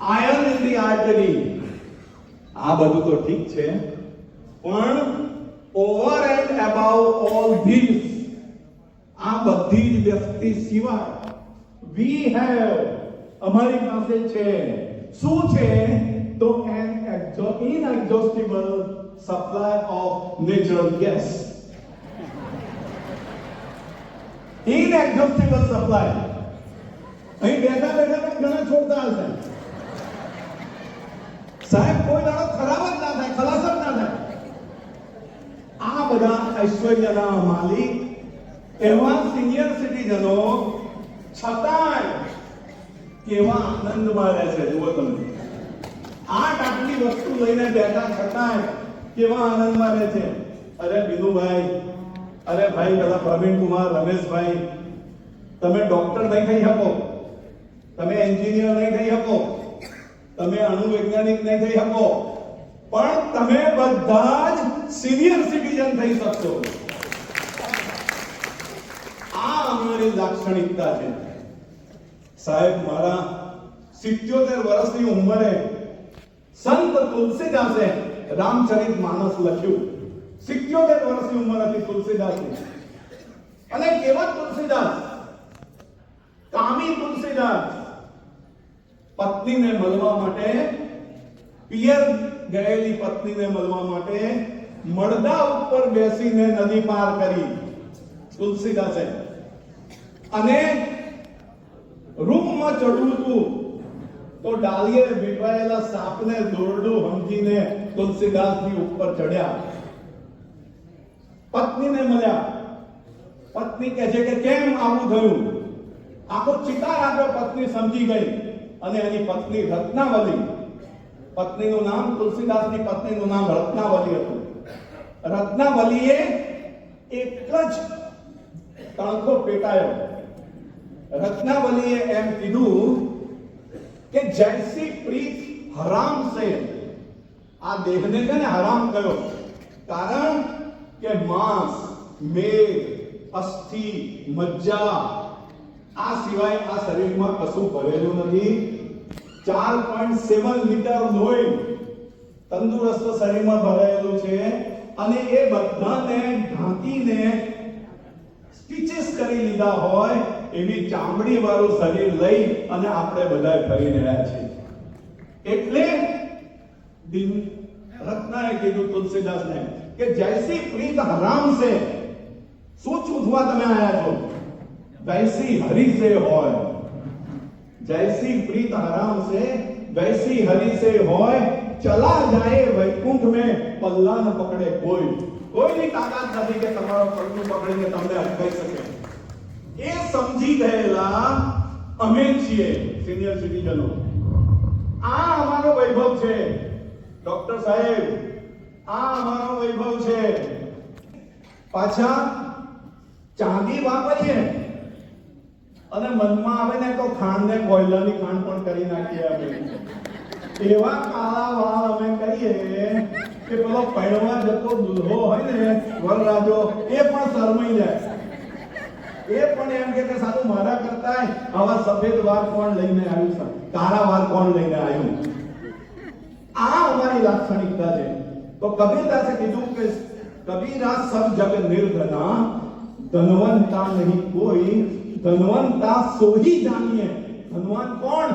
iron in the artery. આ બધું તો ઠીક છે, પણ over and above all this, આ બધી જ વ્યક્તિ સિવાય વી હેવ, અમારી પાસે છે શું છે? તો an inexhaustible supply of natural gas. Inexhaustible supply. અહીં બેઠા બેઠા ઘણા છોડતા હશે સાહેબ, કોઈ દાડો ખરાબ જ ના થાય, ખલાસ જ ના થાય. આ બધા ઐશ્વર્યના માલિક એવા સિનિયર સિટીઝનો છતાંય કેવા આનંદમાં રહે છે. જુઓ તમે, આટલી વસ્તુ લઈને બેઠા છતાંય કેવા આનંદમાં રહે છે. અરે વિનુભાઈ, અરે ભાઈ પેલા પ્રવીણ કુમાર, રમેશભાઈ, તમે ડોક્ટર નહીં થઈ શકો, તમે એન્જિનિયર નહીં થઈ શકો, તમે અણુવૈજ્ઞાનિક નહીં થઈ શકો, પણ તમે બધા જ સિનિયર સિટીઝન થઈ શકશો. આ અમારી લાક્ષણિકતા છે. સાહેબ, મારા 77 વર્ષની ઉંમરે સંત તુલસીદાસે રામચરિત માનસ લખ્યું. 77 વર્ષની ઉંમર હતી તુલસીદાસની. અને કેવા તુલસીદાસ? કામી તુલસીદાસ. પત્નીને મળવા માટે, પિયર ગયેલી પત્નીને મળવા માટે મળદા ઉપર બેસીને નદી પાર કરી તુલસીદાસે. અને રૂમમાં ચડવું હતું તો ડાળીએ વીંટવાયેલા સાપને દોરડું સમજીને તુલસીદાસની ઉપર ચડ્યા. પત્નીને મળ્યા. પત્ની કહે છે કે કેમ આવું થયું? આખો ચિતાર આપ્યો. પત્ની સમજી ગઈ અને એની પત્ની રત્નાવલી, પત્નીનું નામ, તુલસીદાસની પત્નીનું નામ રત્નાવલી હતું. રત્નાવલીએ એક જ તણખો પેટાયો. રત્નાવલીએ એમ કીધું કે જૈસી પ્રીત હરામ સે, આ દેહને છે ને હરામ કર્યો. કારણ કે માંસ, મેદ, અસ્થિ, મજ્જા આ સિવાય આ શરીરમાં કશું ભરેલું નથી. 4.7 લીટર લોહી તંદુરસ્ત શરીરમાં ભરાયેલું છે અને એ બધાને ઢાંકીને સ્ટીચીસ કરી લીધા હોય એવી ચામડી વાળું શરીર લઈ અને આપણે બધા ફરી રહ્યા છીએ. એટલે રત્નાએ કીધું તુલસીદાસને કે જૈસી પ્રીત હરામ સે, શું ચૂથવા તમે આયા છો? वैसी हरि से होय. जैसी प्रीत हराम से वैसी हरि से होय. चला जाए वैकुंठ में पल्ला न पकड़े कोई. કોઈની તાકાત નથી કે તમારો પલ્લું પકડીને તમને અટકાવી શકે. એ સમજી ગયેલા અમે છીએ સિનિયર સિટીઝનો. આ અમારો વૈભવ છે ડોક્ટર સાહેબ, આ અમારો વૈભવ છે. પાછા ચાંદી વાપરીએ અને મનમાં આવે ને તો ખાંડને કોયલાની ખાંડ પણ કરી નાખીએ આપણે. એવા કાળા વાળ અમે કરીએ કે પેલો પૈણવા જતો દુલ્હો હોય ને વરરાજો, એ પણ શરમાઈ જાય. એ પણ એમ કે સાધુ મારા કરતા આવા સફેદ વાર કોણ લઈને આવ્યું છે, કાળા વાર કોણ લઈને આવ્યું. આ અમારી લાક્ષણિકતા છે. તો કબીરદાસે કીધું કે કબીરા સબ જગ નિર્ધના, ધનવંતા નહીં કોઈ, ધનવંતા સોહી જાણીએ. ધનવાન કોણ?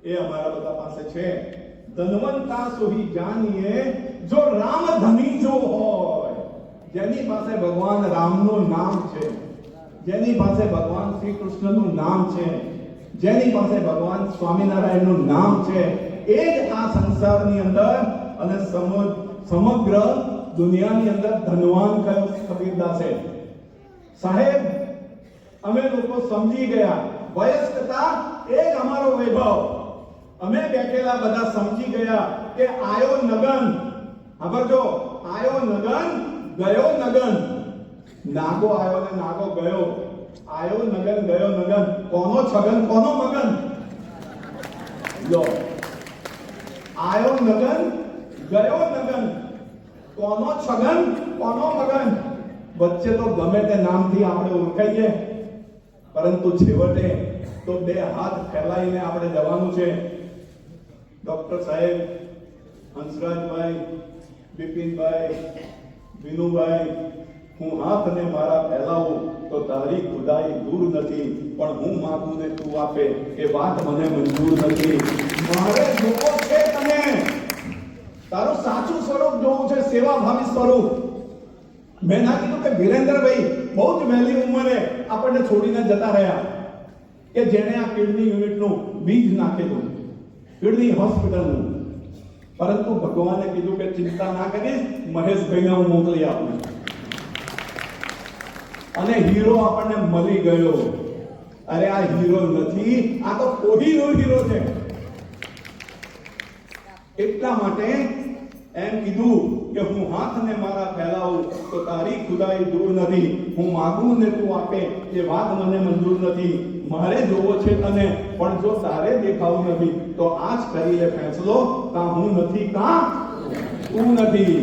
એ અમારા બધા પાસે છે. ધનવંતા સોહી જાણીએ જો રામ ધની જો હોય, જેની પાસે ભગવાન રામનું નામ છે, જેની પાસે ભગવાન શ્રી કૃષ્ણનું નામ છે, જેની પાસે ભગવાન સ્વામિનારાયણનું નામ છે, એ જ આ સંસારની અંદર અને સમગ્ર દુનિયાની અંદર ધનવાન કયો કબીરદાસે. સાહેબ, અમે લોકો સમજી ગયા, વયસ્કતા એ જ અમારો વૈભવ. અમે બેઠેલા બધા સમજી ગયા કે આયો નગન, સાંભળજો, આયો નગન ગયો નગન. નાગો આયો ને નાગો ગયો. આયો નગન ગયો નગન. કોનો છગન કોનો મગન? લો, આયો નગન ગયો નગન. કોનો છગન કોનો મગન? વચ્ચે તો ગમે તે નામથી આપણે ઓળખાઈએ, પરંતુ છેવટે તો બે હાથ ફેલાઈને આપણે જવાનું છે. ડોક્ટર સાહેબ, હંસરાજભાઈ, બિપિનભાઈ, વિનુભાઈ, હું હાથને મારા ફેલાવું તો તારી ખુદાઈ દૂર નથી, પણ હું માંગુ ને તું આપે એ વાત મને મંજૂર નથી. મારે જોવો છે તને, તારું સાચું સ્વરૂપ જોવું છે, સેવાભાવી સ્વરૂપ. મેં ના કીધું કે વિરેન્દ્રભાઈ બહુ જ વહેલી ઉંમરે આપણને છોડીને જતા રહ્યા, કે જેણે આ કિડની યુનિટનું બીજ નાખેલું, કિડની હોસ્પિટલનું. પરંતુ ભગવાને કીધું કે ચિંતા ના કરીશ, મહેશભાઈને હું મોકલી આપું. અને હીરો આપણને મળી ગયો. અરે આ હીરો નથી, આ તો કોહીનો હીરો છે. એટલા માટે એમ કીધું કે હું હાથને મારા ફેલાવું તો તારી ખુદાઈ દૂર નથી, હું માગું ને તું આપે એ વાત મને મંજૂર નથી. મારે જોવો છે તને, પણ જો તારે દેખાવું નથી તો આજ કરી લે ફેંસલો, કાં હું નથી કાં તું નથી.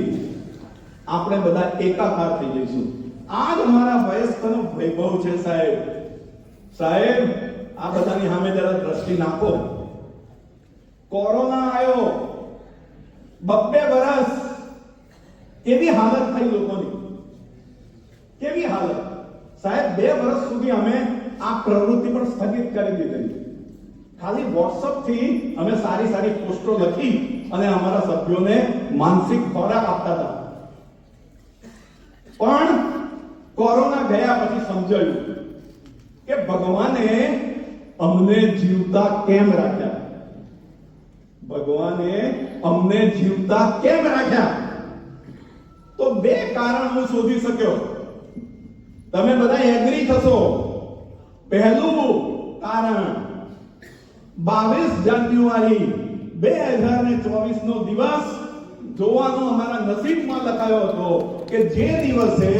આપણે બધા એકાકાર થઈ જઈશું. આ જ અમારા વયસ્કનો વૈભવ છે. સાહેબ, સાહેબ, આ બધાની સામે જરા દ્રષ્ટિ નાખો. કોરોના આવ્યો, 2 વર્ષ કેવી હાલત થઈ લોકોની, કેવી હાલત. સાહેબ, 2 વર્ષ સુધી અમે આ પ્રવૃત્તિ પણ સ્થગિત કરી દીધી. ખાલી WhatsApp થી અમે સારી સારી પોસ્ટો લખી અને અમારા સભ્યોને માનસિક ખોરાક આપતા હતા. પણ કોરોના ગયા પછી સમજાયું કે ભગવાને અમને જીવતા કેમ રાખ્યા. ભગવાને અમને જીવતા કેમ રાખ્યા? તો 2 કારણ હું શોધી શક્યો. તમે બધા એગ્રી થશો. પહેલું કારણ, 22 જાન્યુઆરી 2024 નો દિવસ જોવાનો અમારા નસીબમાં લખાયો હતો કે જે દિવસે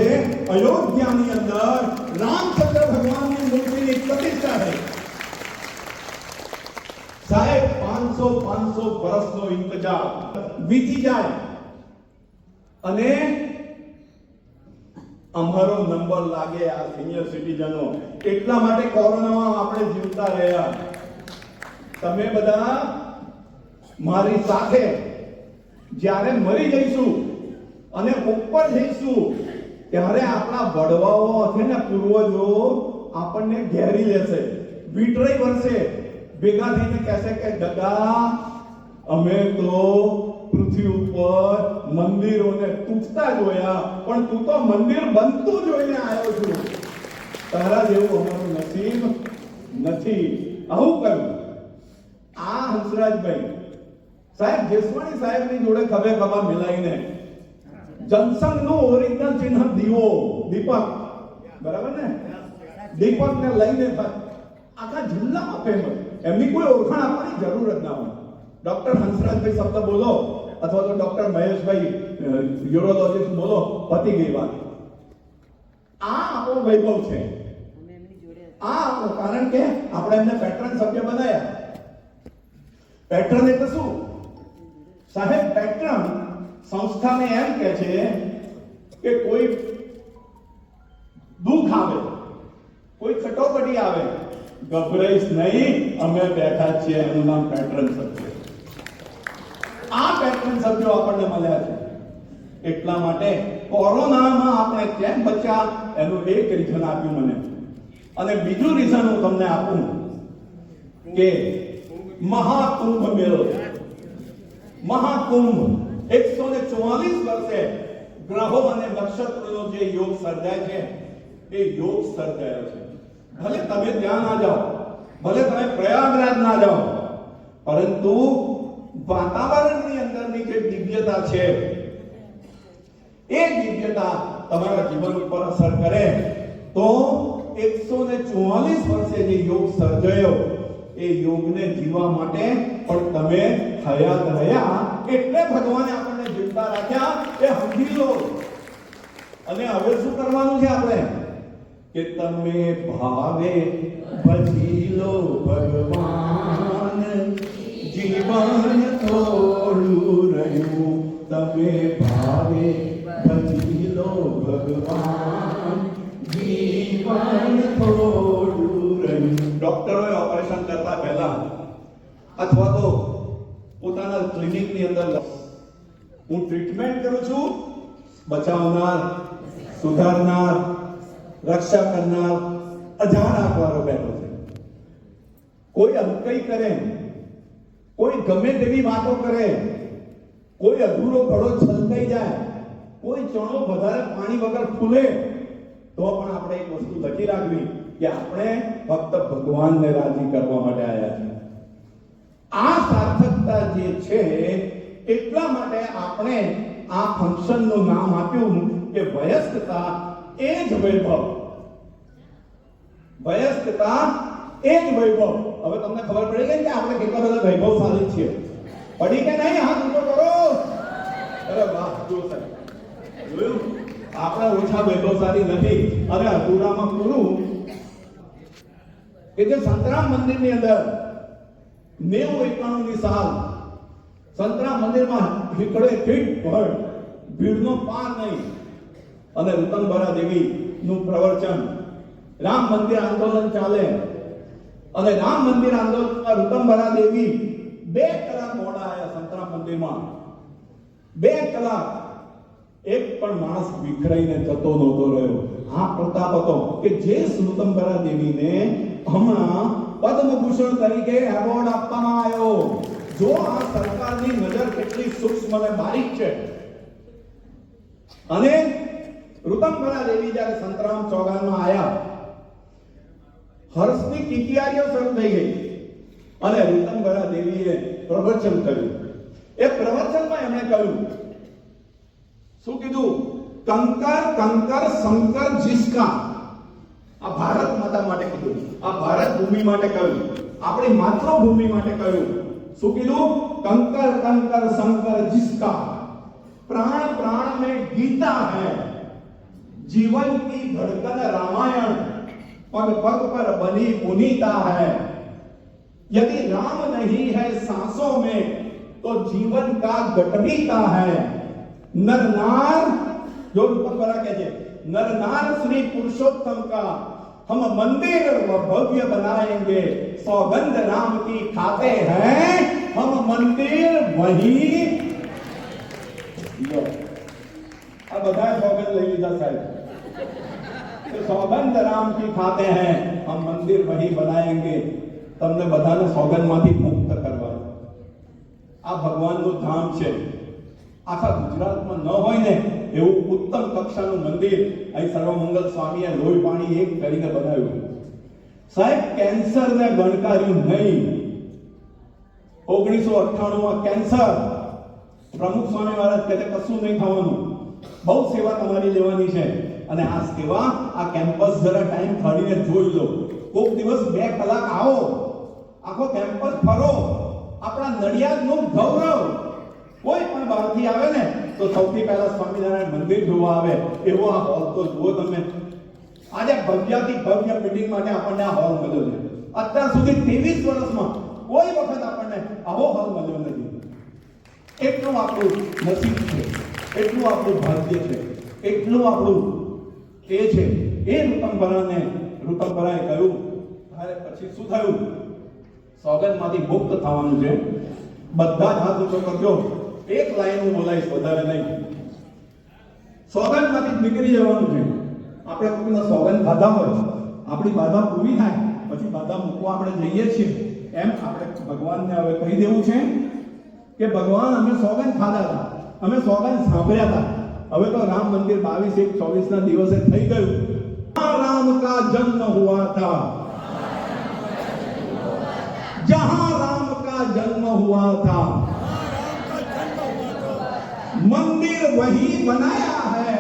અયોધ્યાની અંદર રામચંદ્ર ભગવાનની મૂર્તિની પ્રતિષ્ઠા થઈ. સાહેબ, 500 વર્ષનો ઇંતજાર વીતી જાય અને અમારો નંબર લાગે આ સિનિયર સિટીઝનો. એટલા માટે કોરોનામાં આપણે જીવતા રહ્યા. તમે બધા મારી સાથે જ્યારે મરી જઈશું અને ઉપર જઈશું ત્યારે આપણા વડવાઓ છે ને, પૂર્વજો આપણને ઘેરી લેશે, વિટરાઈ વળશે, ભેગા થઈને કહેશે કે દાદા, અમે તો પૃથ્વી ઉપર મંદિરોને તૂટતા જોયા, પણ તું તો મંદિર બનતું જોઈને આવ્યો છું. તારા જેવું અમારું નસીબ નથી. આવું કહ્યું. આ હંસરાજભાઈ સાહેબ, જેસવાણી સાહેબની જોડે ખભે ખભા મિલાઈને જનસંઘનું ઓરિજિનલ ચિહ્ન દીવો, દીપક, બરાબર ને, દીપકને લઈને આખા જિલ્લામાં ફેમસ. એમની કોઈ ઓળખાણ આપવાની જરૂર જ ના હોય. ડોક્ટર હંસરાજભાઈ શબ્દ બોલો અથવા તો ડોક્ટર મહેશભાઈ યુરોલોજીસ્ટ બોલો, પતી ગઈ વાત. આ આપણો વૈભવ છે. આ આપણો, કારણ કે આપણે એમને પેટ્રન સભ્ય બનાવ્યા. પેટ્રન એટલે શું? સાહેબ, પેટ્રન સંસ્થાને એમ કહે છે કે કોઈ દુઃખ આવે કોઈ કટોકટી આવે, ગભરાઈશ નહીં, અમે બેઠા છીએ. એનું નામ પેટ્રન સભ્ય. આ પેટ્રન સભ્યો આપણને મળ્યા છે. એટલા માટે કોરોનામાં આપણે કેમ બચ્યા એનું એક રીઝન આપ્યું મને. અને બીજું રીઝન હું તમને આપું કે મહાકુંભ મેળો, મહાકુંભ 144 વર્ષે ગ્રહો અને નક્ષત્રોનો જે યોગ સર્જાય છે એ યોગ સર્જાયો છે. ભલે તમે ત્યાં ના જાઓ, ભલે તમે પ્રયાગરાજ ના જાઓ, પરંતુ વાતાવરણની અંદરની જે દિવ્યતા છે એ દિવ્યતા તમારા જીવન ઉપર અસર કરે તો 144 વર્ષે જે યોગ સર્જાયો એ યોગને જીવવા માટે પણ તમે હયાત રહ્યા, એટલે ભગવાને આપણને જીવતા રાખ્યા. એ સમજી લો. અને હવે શું કરવાનું છે આપણે? કે તમે ભાવે ભજી લો ભગવાન, જીવન થોડું રહ્યું. તમે ભાવે ભજી લો ભગવાન, જીવન થોડું રહ્યું. ડોક્ટરોએ ઓપરેશન કરતા પહેલા અથવા તો પોતાના ક્લિનિકની અંદર હું ટ્રીટમેન્ટ કરું છું, બચાવનાર, સુધારનાર, રક્ષા કરનાર અજાણ આંખવાળો બેઠો છે. કોઈ અનકઈ કરે, કોઈ ગમે તેવી વાતો કરે, કોઈ અધૂરો ઘડો છલકાઈ જાય, કોઈ ચણો વધારે પાણી વગર ફૂલે, તો પણ આપણે એક વસ્તુ લખી રાખવી કે આપણે ફક્ત ભગવાનને રાજી કરવા માટે આવ્યા છીએ. આ સાર્થકતા જે છે એટલા માટે આપણે આ ફંક્શનનું નામ આપ્યું કે વયસ્કતા એ જ વૈભવ. વયસ્કતા એ જ વૈભવ. હવે તમને ખબર પડી ગઈ કે આપણે કેટલા બધા વૈભવશાળી છીએ. પડી કે નહીં? હાથ ઊંચો કરો. અરે વાહ, જો સાહેબ, જોયું? આપણે ઓછા વૈભવશાળી નથી. અને અધૂરામાં પૂરું કે જે સંતરામ મંદિરની અંદર 90-91 સાલ સંતરામ મંદિરમાં હીકડે ફીટ ભર, ભીડનો પાર નહીં. અને ઋતંબરા દેવી નું પ્રવચન, રામ મંદિર આંદોલન ચાલે અને રામ મંદિર આંદોલનમાં ઋતંબરા દેવી 2 કલાક મોડા આવ્યા સંતરામ મંદિરમાં. 2 કલાક એક પણ માણસ વિખરાઈને જતો નહોતો રહ્યો. આ પ્રતાપ હતો કે જે ઋતંબરા દેવીને હમણાં પદ્મભૂષણ તરીકે એવોર્ડ આપવામાં આવ્યો. જો આ સરકારની નજર કેટલી સૂક્ષ્મ અને બારીક છે. અને ઋતંબરા દેવી જ્યારે સંતરામ ચોગાનમાં આવ્યા, હર્ષની કિકિયારીઓ શરૂ થઈ ગઈ અને ઋતંબરા દેવીએ પ્રવચન કર્યું. એ પ્રવચનમાં એમણે કહ્યું, શું કીધું? કંકર કંકર શંકર જિસકા. આ ભારત માતા માટે કીધું, આ ભારત ભૂમિ માટે કહ્યું, આપણી માતૃભૂમિ માટે કહ્યું. શું કીધું? कंकर कंकर शंकर जिसका प्राण प्राण में गीता है, जीवन की धड़कन रामायण पग पग पर बनी पुनीता है. यदि राम नहीं है सांसों में तो जीवन का गटरीता है. नर नार, जो ऊपर कहते नर नार श्री पुरुषोत्तम का हम मंदिर भव्य बनाएंगे. सौगंध राम की खाते हैं हम मंदिर वही. अब बधाए सौगंध ले लीजिए साहब. तो सौगंध राम की खाते हैं हम मंदिर वही बनाएंगे. તમને બધાને સૌગંધમાંથી મુક્ત કરવા. આ ભગવાનનું ધામ છે. આખા ગુજરાતમાં ન હોય ને એવું ઉત્તમ કક્ષાનું મંદિર અહીં સર્વમંગલ સ્વામીએ લોહી પાણી એક કરીને બનાવ્યું. સાહેબ, કેન્સરને ગણકાર્યું નહીં. 1998માં કેન્સર, પ્રમુખ સ્વામી મહારાજ કહે કશું નહીં થવાનું, બહુ સેવા તમારી લેવાની છે. અને આ સેવા, આ કેમ્પસ જરા ટાઈમ કાઢીને જોઈ લો. કોઈક દિવસ 2 કલાક આવો, આખો કેમ્પસ ફરો. આપણા નડિયાદનું ગૌરવ. કોઈ પણ બહારથી આવે ને તો સૌથી પહેલા સ્વામિનારાયણ મંદિર જોવા આવે એવો આ હોલ તો જુઓ તમે. આજે ભવ્યાથી ભવ્ય મીટિંગ માટે આપણને આ હોલ મળ્યો છે. અત્યાર સુધી 23 વર્ષમાં કોઈ વખત આપણને આવો હોલ મળ્યો નથી. એટલું આપણું નસીબ છે, એટલું આપણું ભાગ્ય છે, એટલું આપણું એ છે. એ ઋતંબરાને ઋતુપરાએ કહ્યું ત્યારે પછી શું થયું? સોગંદમાંથી મુક્ત થવાનું છે. બધા જ હાથ ઊંચો કરજો. એક લાઈન હું બોલાવીશ, વધારે નહીં. સોગંદમાંથી નીકળી જવાનું છે. આપણે કોઈના સોગંદ ખાધા હોય, આપણી બાધા પૂરી થાય પછી બાધા મૂકવા આપણે જઈએ છીએ. એમ આપણે ભગવાનને હવે કહી દેવું છે કે ભગવાન, અમે સોગંદ ખાધા હતા, અમે સોગંદ સાંભળ્યા હતા. હવે તો રામ મંદિર 22/1/24 ના દિવસે થઈ ગયું. રામ કા જન્મ હુઆ થા, जहां राम का जन्म हुआ था, मंदिर वही बनाया है,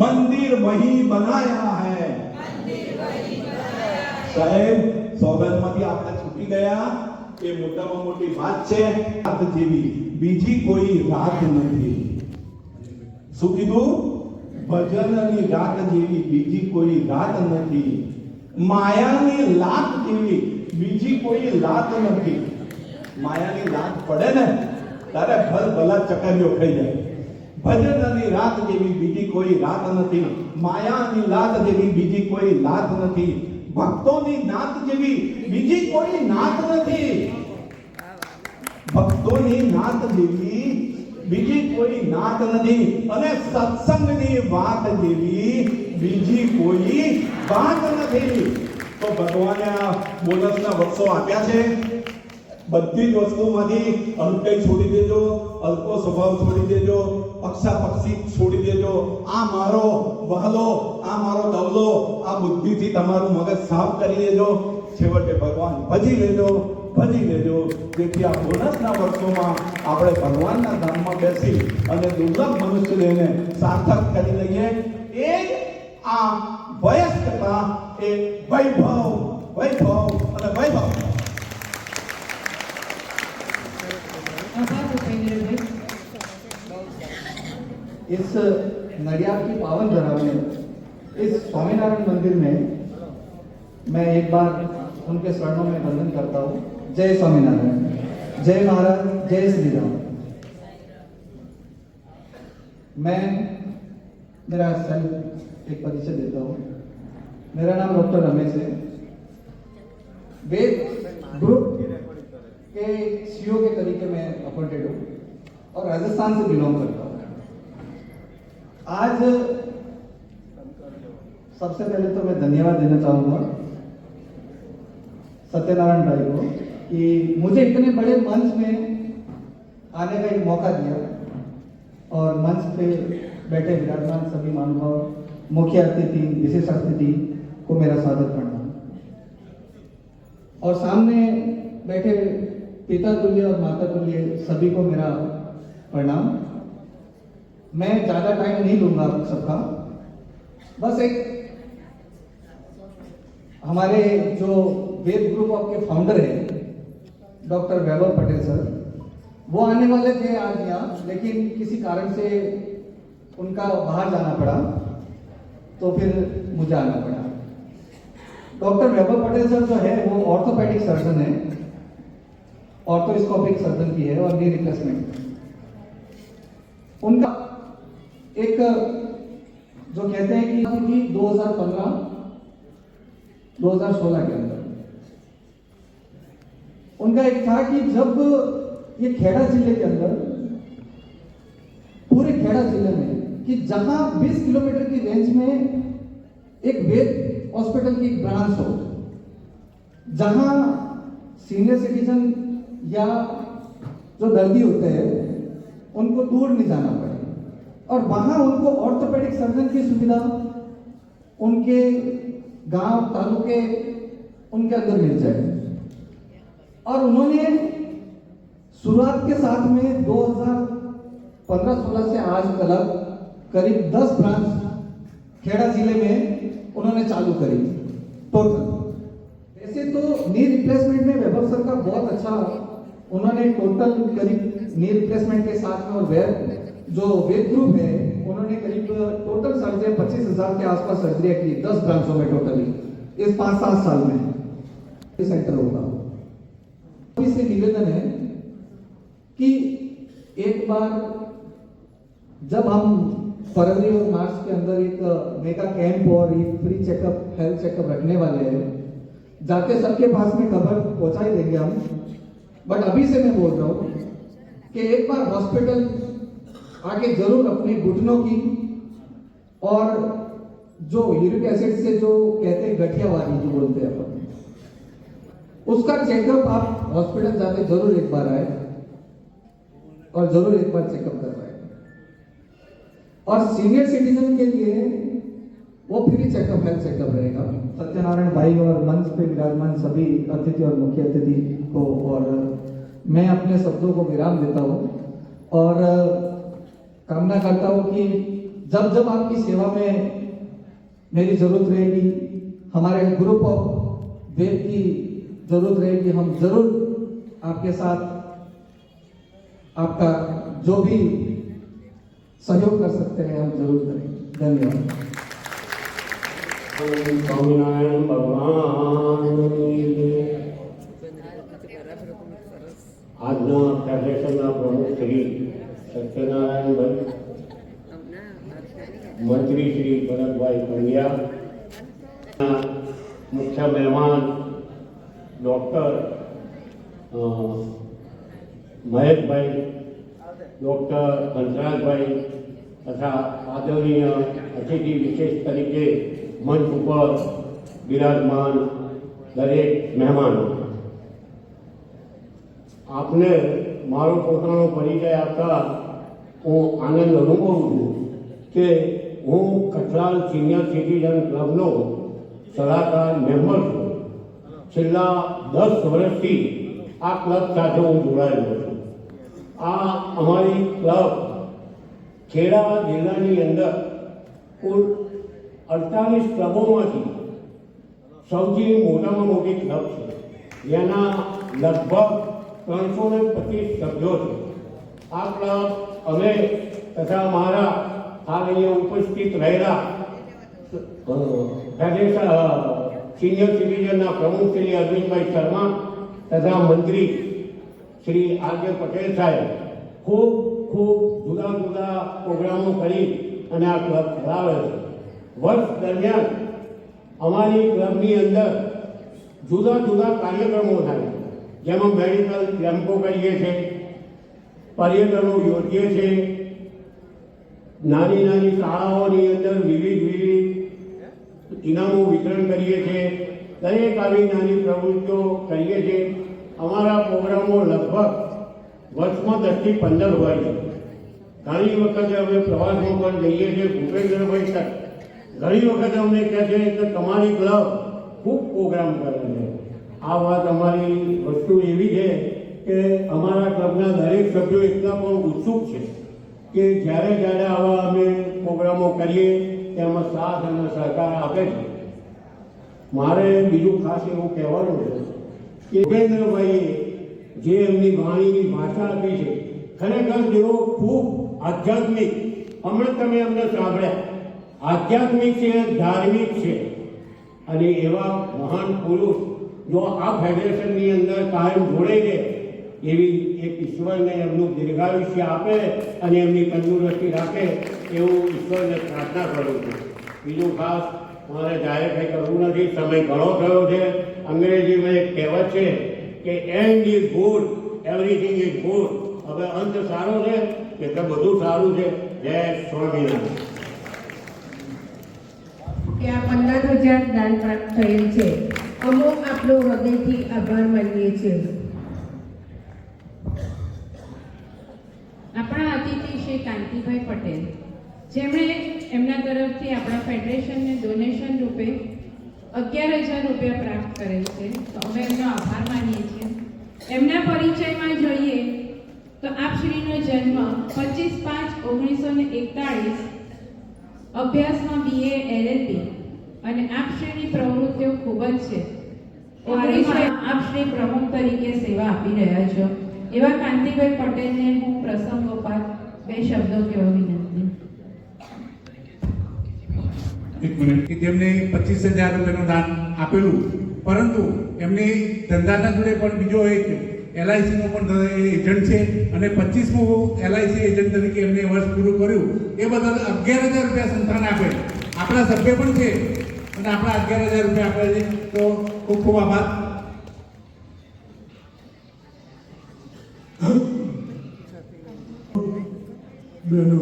मंदिर वही बनाया है. સાહેબ, સોગંદમાંથી આપણે છૂટી ગયા એ મોટામાં મોટી વાત છે. રાત જેવી બીજી કોઈ રાત નથી. શું કીધું? ભજનની રાત જેવી બીજી કોઈ રાત નથી. માયાની લાત જેવી બીજી કોઈ લાત નથી. માયાની લાત પડે ને ત્યારે ભલભલા ચકરીઓ ખાઈ જાય. ભજનની રાત જેવી બીજી કોઈ રાત નથી. માયાની લાત જેવી બીજી કોઈ લાત નથી. ભક્તોની નાત જેવી બીજી કોઈ નાત નથી. ભક્તોની નાત જેવી બીજી કોઈ નાત નથી. અને સત્સંગની વાત જેવી બીજી કોઈ વાત નથી. તો ભગવાને આ બોનસના વર્ષો આપ્યા છે. બધી જ વસ્તુમાંથી અલ્પઈ છોડી દેજો, અલ્પો સ્વભાવ છોડી દેજો, પક્ષી છોડી દેજો. આ મારો વહલો, આ મારો દવલો, આ બુદ્ધિથી તમારું મગજ સાફ કરી દેજો. છેવટે ભગવાન ભજી લેજો, ભજી લેજો. જેથી આ બોનસના વર્ષોમાં આપણે ભગવાનના ધામમાં બેસી અને દુર્લભ મનુષ્ય દેહને સાર્થક કરી લઈએ. એ આ વયસ્કતા, એ વૈભવ અને વૈભવ. इस नडियाद की पावन धरा में, इस स्वामीनारायण मंदिर में मैं एक बार उनके शरणों में वंदन करता हूँ. जय स्वामीनारायण, जय महाराज, जय श्री राम. मैं मेरा सेल्फ एक परिचय देता हूँ. मेरा नाम डॉक्टर रमेश है. वेद ग्रुप के सीईओ के तरीके में अपॉइंटेड हूँ और राजस्थान से बिलोंग करता हूँ. आज सबसे पहले तो मैं धन्यवाद देना चाहूँगा सत्यनारायण भाई को कि मुझे इतने बड़े मंच में आने का एक मौका दिया और मंच पे बैठे विराजमान सभी महानुभाव, मुख्य अतिथि, विशेष अतिथि को मेरा स्वागत प्रणाम. और सामने बैठे पिता तुल्य और माता तुल्य सभी को मेरा प्रणाम. मैं ज्यादा टाइम नहीं लूंगा आप सबका. बस एक हमारे जो वेद ग्रुप ऑफ के फाउंडर हैं डॉक्टर वैभव पटेल सर, वो आने वाले थे आज यहाँ, लेकिन किसी कारण से उनका बाहर जाना पड़ा तो फिर मुझे आना पड़ा. डॉक्टर वैभव पटेल सर जो है वो ऑर्थोपेडिक सर्जन है, ऑर्थोस्कोपिक सर्जन की है और नी रिप्लेसमेंट. उनका एक जो कहते हैं कि 2015-2016 के अंदर उनका एक था कि जब ये खेड़ा जिले के अंदर, पूरे खेड़ा जिले में, कि जहां 20 किलोमीटर की रेंज में एक वेद हॉस्पिटल की ब्रांच हो, जहां सीनियर सिटीजन या जो दर्दी होते हैं उनको दूर नहीं जाना पड़े और वहां उनको ऑर्थोपेडिक सर्जन की सुविधा उनके गांव तालुके उनके अंदर मिल जाए. और उन्होंने शुरुआत के साथ में 2015-16 से आज तक करीब 10 ब्रांच खेड़ा जिले में उन्होंने चालू करी टोटल. ऐसे तो नी रिप्लेसमेंट में वैभव सर का बहुत अच्छा, उन्होंने टोटल करीब नी रिप्लेसमेंट के साथ में और जो वेद ग्रुप है उन्होंने करीब टोटल सर्जरी 25,000 के आसपास सर्जरी की 10 ब्रांचों में टोटली इस 5-7 साल में सेंटर होगा. इससे निवेदन है कि एक बार जब हम फरवरी और मार्च के अंदर एक मेगा कैंप और एक फ्री चेकअप, हेल्थ चेकअप रखने वाले हैं। जाके सबके पास में खबर पहुंचा ही देंगे हम, बट अभी से मैं बोल रहा हूँ कि एक बार हॉस्पिटल आके जरूर अपने घुटनों की और जो यूरिक एसिड से जो कहते हैं गठियावादी जो बोलते हैं अपन, उसका चेकअप आप हॉस्पिटल जाके जरूर एक बार आए और जरूर एक बार चेकअप करवाए। और सीनियर सिटीजन के लिए वो फ्री चेकअप, हेल्थ चेकअप रहेगा। सत्यनारायण भाई और मंच पे विराजमान सभी अतिथि और मुख्य अतिथि को और मैं अपने शब्दों को विराम देता हूँ और कामना करता हूँ कि जब जब आपकी सेवा में मेरी जरूरत रहेगी, हमारे ग्रुप ऑफ वेद की जरूरत रहेगी, हम जरूर आपके साथ आपका जो भी सहयोग कर सकते हैं हम जरूर करेंगे। धन्यवाद। स्वामीनारायण भगवान આજના ફેડરેશનના પ્રમુખ શ્રી સત્યનારાયણભાઈ, મંત્રી શ્રી ભરતભાઈ પંડ્યા, મુખ્ય મહેમાન ડૉક્ટર મહેશભાઈ, ડૉક્ટર હંસરાજભાઈ તથા આદરણીય અતિથિ વિશેષ તરીકે મંચ ઉપર બિરાજમાન દરેક મહેમાનો, આપને મારો પોતાનો પરિચય આપતા હું આનંદ અનુભવું છું કે હું કઠલાલ સિનિયર સિટીઝન ક્લબનો સલાહકાર મેમ્બર છું. છેલ્લા 10 વર્ષથી આ ક્લબ સાથે હું જોડાયેલો છું. આ અમારી ક્લબ ખેડા જિલ્લાની અંદર કુલ 48 ક્લબોમાંથી સૌથી મોટામાં મોટી ક્લબ છે, જેના લગભગ 325 સભ્યો છે. આ ક્લબ અમે તથા મારા હાલ અહીંયા ઉપસ્થિત રહેલા ફેડરેશન સિનિયર સિટીઝનના પ્રમુખ શ્રી અરવિંદભાઈ શર્મા તથા મંત્રી શ્રી આર.કે. પટેલ સાહેબ ખૂબ ખૂબ જુદા જુદા પ્રોગ્રામો કરી અને આ ક્લબ ચલાવે છે. વર્ષ દરમિયાન અમારી ક્લબની અંદર જુદા જુદા કાર્યક્રમો થાય છે, જેમાં મેડિકલ કેમ્પો કરીએ છીએ, પર્યટનો યોજીએ છીએ, નાની નાની શાળાઓની અંદર વિવિધ ઇનામો વિતરણ કરીએ છીએ, દરેક આવી નાની પ્રવૃત્તિઓ કરીએ છીએ. અમારા પ્રોગ્રામો લગભગ વર્ષમાં 10 થી 15 હોય છે. ઘણી વખતે અમે પ્રવાસમાં પણ જઈએ છીએ. ભૂપેન્દ્રભાઈ સર ઘણી વખત અમને કહે છે કે તમારી ક્લબ ખૂબ પ્રોગ્રામ કરે છે. આ વાત અમારી વસ્તુ એવી છે કે અમારા ક્લબના દરેક સભ્યો એટલા પણ ઉત્સુક છે કે જ્યારે જ્યારે આવા અમે પ્રોગ્રામો કરીએ તેમાં સાથ અને સહકાર આપે છે. મારે બીજું ખાસ એવું કહેવાનું છે કે ભૂપેન્દ્રભાઈએ જે એમની વાણીની ભાષા આપી છે, ખરેખર જેઓ ખૂબ આધ્યાત્મિક, હમણાં તમે અમને સાંભળ્યા, આધ્યાત્મિક છે, ધાર્મિક છે, અને એવા મહાન પુરુષ જો આ ફેડરેશનની અંદર કાયમ જોડે છે, એવી એક ઈશ્વરને એમનું દીર્ઘાયુષ્ય આપે અને એમની તંદુરસ્તી રાખે એવું ઈશ્વરને પ્રાર્થના કરું છું. બીજું ખાસ મારે જાહેર કંઈ કરવું નથી, સમય ઘણો થયો છે. અંગ્રેજીમાં એક કહેવત છે કે and is good, everything is good. હવે અંત સારો છે એટલે બધું સારું છે. જય સ્વામિનારાયણ. કે આ 15,000 દાન પ્રાપ્ત થયેલ છે, અમો આપણો હૃદયથી આભાર માનીએ છીએ. આપણા અતિથિ શ્રી કાંતિભાઈ પટેલ, જેમણે એમના તરફથી આપણા ફેડરેશનને ડોનેશન રૂપે 11,000 રૂપિયા પ્રાપ્ત કરેલ છે, તો અમે એમનો આભાર માનીએ છીએ. એમના પરિચયમાં જોઈએ તો આપશ્રીનો જન્મ 25/5/1941, અભ્યાસમાં BA LLB, અને આપશ્રીની પ્રવૃત્તિઓ ખૂબ જ છે. 19 આપશ્રી પ્રમુખ તરીકે સેવા આપી રહ્યા છો. એવા કાંતિભાઈ પટેલને હું પ્રસંગોપાત 2 શબ્દો કહેવા વિનંતી. એક મિનિટ. કે જેમને 25,000 રૂપિયાનું દાન આપેલું, પરંતુ એમની ધંધાના જોડે પણ બીજો એક LICનો પણ એજન્ટ છે અને 25મું LIC એજન્ટ તરીકે એમને વર્ષ પૂરું કર્યું એ બદલ 11,000 રૂપિયા સંસ્થાને આપે. આપણા સભ્ય પણ છે અને આપણા 11,000 રૂપિયા આપે છે. તો ખૂબ ખૂબ આભાર. બહેનો,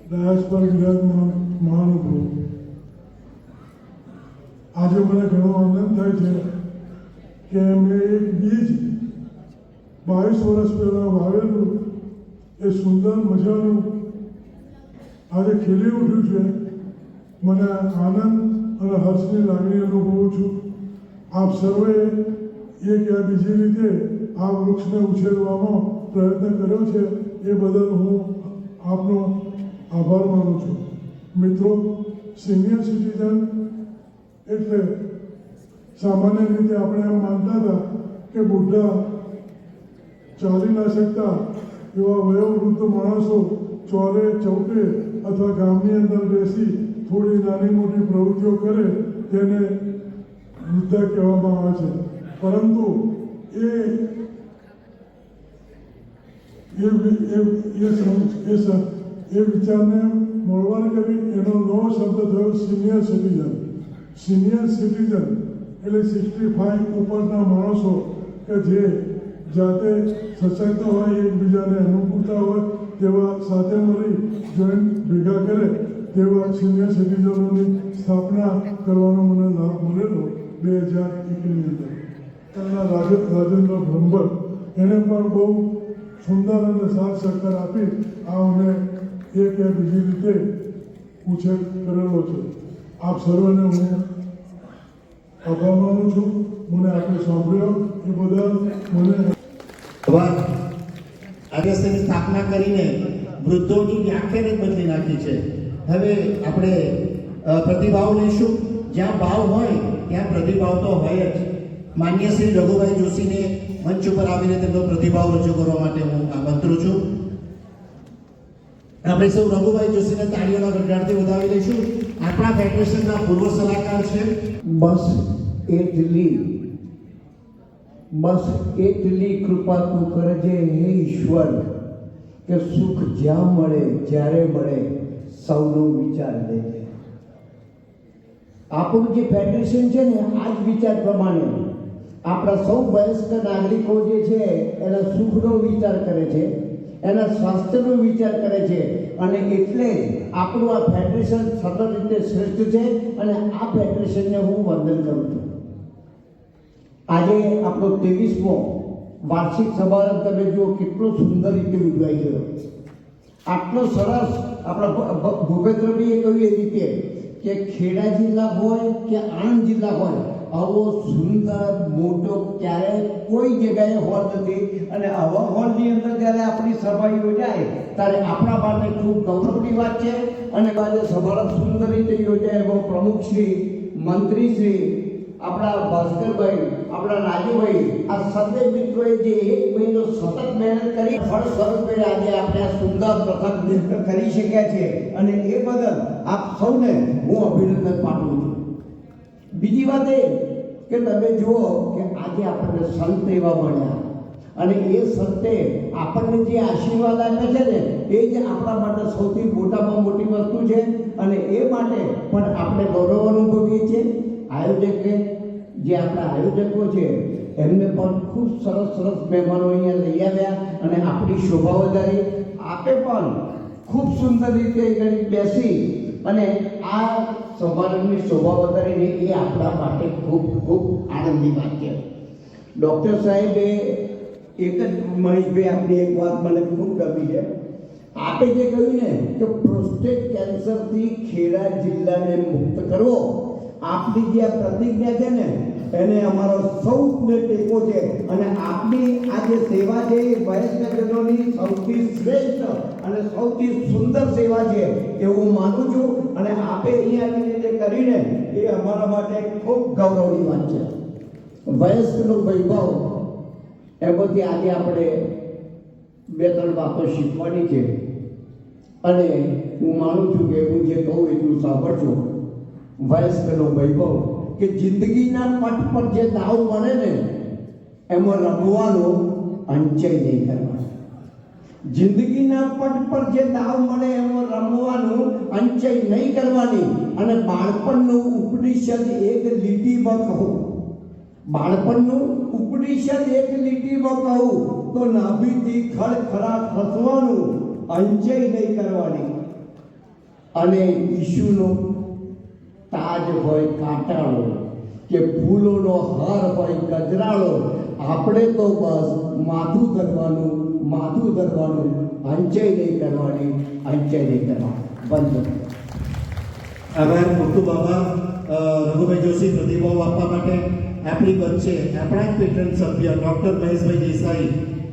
ડાયસ પર વિરાજમાન મહાનુભાવો, આજે મને ઘણો આનંદ થાય છે કે મેં એક બીજ 22 વર્ષ પહેલાં વાવેલું એ સુંદર મજાનું આજે ખીલી ઉઠ્યું છે. મને આનંદ અને હર્ષની લાગણી અનુભવું છું. આપ સર્વે એક યા બીજી રીતે આ વૃક્ષને ઉછેરવામાં પ્રયત્ન કર્યો છે એ બદલ હું આપનો આભાર માનું છું. મિત્રો, સિનિયર સિટીઝન એટલે સામાન્ય રીતે આપણે એમ માનતા હતા કે બુઢા ચાલી ના શકતા એવા વયોવૃદ્ધ માણસો ચોરે ચૌકે અથવા ગામની અંદર બેસી થોડી નાની મોટી પ્રવૃત્તિઓ કરે તેને વૃદ્ધા કહેવામાં આવે છે. પરંતુ એ વિચારને મોળવાર કરી એનો નવો શબ્દ થયો સિનિયર સિટીઝન. સિનિયર સિટીઝન એટલે 65 ઉપરના માણસો કે જે જાતે સશક્ત હોય, એકબીજાને અનુકૂળતા હોય તેવા સાથે મળી જોઈન્ટ ભેગા કરે તેવા સિનિયર સિટીઝનોની સ્થાપના કરવાનો મને લાભ મળેલો 2001ની અંદર. ત્યાંના રાજેન્દ્ર બ્રહ્મભટ્ટ એણે પણ બહુ સુંદર અને સાથ સહકાર આપી આ અમે એક યા બીજી રીતે ઉછેર કરેલો છે. આપ સર્વને હું આભાર માનું છું. મને આપણે સાંભળ્યો એ બદલ મને આદર્શની સ્થાપના કરીને વૃદ્ધોની વ્યાખ્યાને બદલી નાખી છે. હવે આપણે પ્રતિભાવ લઈશું. જ્યાં ભાવ હોય ત્યાં પ્રતિભાવ તો હોય જ. માન્ય શ્રી રઘુભાઈ જોશીને મંચ ઉપર આવીને તેમનો પ્રતિભાવ રજૂ કરવા માટે હું આમંત્રું છું. આપણે સૌ રઘુભાઈ જોશીને તાળીઓના ગણગણાટથી વધાવી લઈશું. આપણા ફેડરેશનના પૂર્વ સલાહકાર છે. બસ એટલી કૃપા તું કરજે હે ઈશ્વર કે સુખ જ્યાં મળે જ્યારે મળે સૌનો વિચાર લેજે. આપણું જે ફેડરેશન છે ને આ જ વિચાર પ્રમાણે આપણા સૌ વયસ્ક નાગરિકો જે છે એના સુખનો વિચાર કરે છે, એના સ્વાસ્થ્યનો વિચાર કરે છે અને એટલે આપણું આ ફેડરેશન સતત રીતે શ્રેષ્ઠ છે અને આ ફેડરેશનને હું વંદન કરું છું. આજે આપણો 23મો વાર્ષિક સમારંભ તમે જુઓ કેટલો સુંદર રીતે ઉજવાઈ ગયો. આટલો સરસ આપણા ભૂપેન્દ્રભાઈએ કહ્યું એ રીતે કે ખેડા જિલ્લા હોય કે આણંદ જિલ્લા હોય આવો સુંદર મોટો ક્યારેય કોઈ જગ્યાએ હોલ નથી અને આવા હોલની અંદર જ્યારે આપણી સભા યોજાય ત્યારે આપણા માટે ખૂબ ગૌરવની વાત છે. અને આજે સમારંભ સુંદર રીતે યોજાય એમાં પ્રમુખશ્રી, મંત્રીશ્રી, આપણા ભાસ્કરભાઈ, આપણા રાજુભાઈ, આ સર્વે મિત્રોએ જે 1 મહિનો સતત મહેનત કરી ફળ સ્વરૂપે આજે આપણે આ સુંદર પ્રસંગ કરી શક્યા છે અને એ બદલ આપ સૌને હું અભિનંદન પાઠવું છું. બીજી વાત એ કે તમે જુઓ કે આજે આપણને સંત એવા મળ્યા અને એ સંતે આપણને જે આશીર્વાદ આપ્યા છે ને એ જ આપણા માટે સૌથી મોટામાં મોટી વસ્તુ છે અને એ માટે પણ આપણે ગૌરવ અનુભવીએ છીએ. આયોજકે જે આપણા આયોજકો છે એમને પણ ખૂબ સરસ સરસ મહેમાનો અહીંયા લઈ આવ્યા અને આપણી શોભા વધારી. આપે પણ ખૂબ સુંદર રીતે બેસી અને આ સમારંભની શોભા વધારીને એ આપણા માટે ખૂબ ખૂબ આનંદની વાત છે. ડૉક્ટર સાહેબે એક જ મહેશભાઈ આપણી એક વાત મને ખૂબ ગમી છે. આપે જે કહ્યું ને કે પ્રોસ્ટેટ કેન્સરથી ખેડા જિલ્લાને મુક્ત કરવો, આપની જે પ્રતિજ્ઞા છે ને એને અમારો સૌને ટેકો છે અને આપની આ જે સેવા છે એ વયસ્કજનોની સૌથી શ્રેષ્ઠ અને સૌથી સુંદર સેવા છે એવું માનું છું અને આપે અહીંયા આવીને જે કરીને એ અમારા માટે ખૂબ ગૌરવની વાત છે. વયસ્કનો વૈભવ એમાંથી આજે આપણે 2-3 વાતો શીખવાની છે અને હું માનું છું કે હું જે કહું એટલું સાંભળજો. વયસ્કનો વૈભવ કે જિંદગીના પટ પર જે દાવ મળે ને એમાં રમવાનો અંચય નહીં કરવાનો. જિંદગીના પટ પર જે દાવ મળે એમાં રમવાનું અંચય નહીં કરવાની. અને બાળપણનું ઉપનિષદ એક લીટીમાં કહું, બાળપણનું ઉપનિષદ એક લીટીમાં કહું તો નાભીથી ખડખડા ખસવાનું અંચય નહીં કરવાની. અને ઈશુનો તાજ હોય કાંટાળો કે ફૂલોનો હાર હોય ગજરાળો, આપણે તો બસ માથું ધરવાનું, અંચય નહીં કરવાની, અંચય નહીં કરવાની. બંધ. આભાર, ખૂબ ખૂબ આભાર રઘુભાઈ જોશી પ્રતિભાવ આપવા માટે. આપણી વચ્ચે આપણા જ પેટ્રન સભ્ય ડૉક્ટર મહેશભાઈ દેસાઈ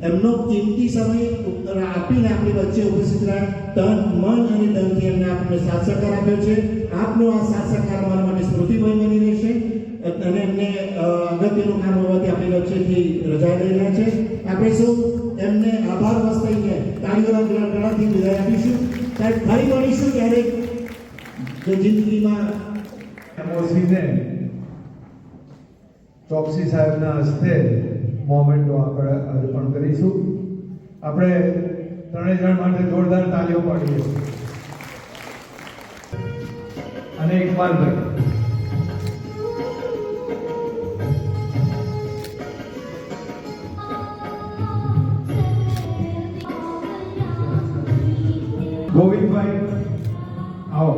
એમનો કિંમતી સમય આપીને આપણી વચ્ચે ઉપસ્થિત રહ્યા. તન મન અને ધનથી એમને આપણને સાથ સહકાર આપ્યો છે. આપનો આ સાથ સહકાર અમારા માટે સ્મૃતિમય બની રહેશે. અને એમને અગત્યનું કામ હોવાથી આપણી વચ્ચેથી રજા લઈ રહ્યા છે. આપણે સૌ એમને આભાર વસ્તાઈને તાળીઓના ગળાથી વિદાય આપીશું. ત્યારે ફરી મળીશું ક્યારેક જિંદગીમાં. એમઓસીને ચોકસી સાહેબના હસ્તે મોમેન્ટો આપણે અર્પણ કરીશું. આપણે ત્રણેય જણ માટે જોરદાર તાલીઓ પાડીએ. અને ઇકબાલભાઈ, ગોવિંદભાઈ આવો.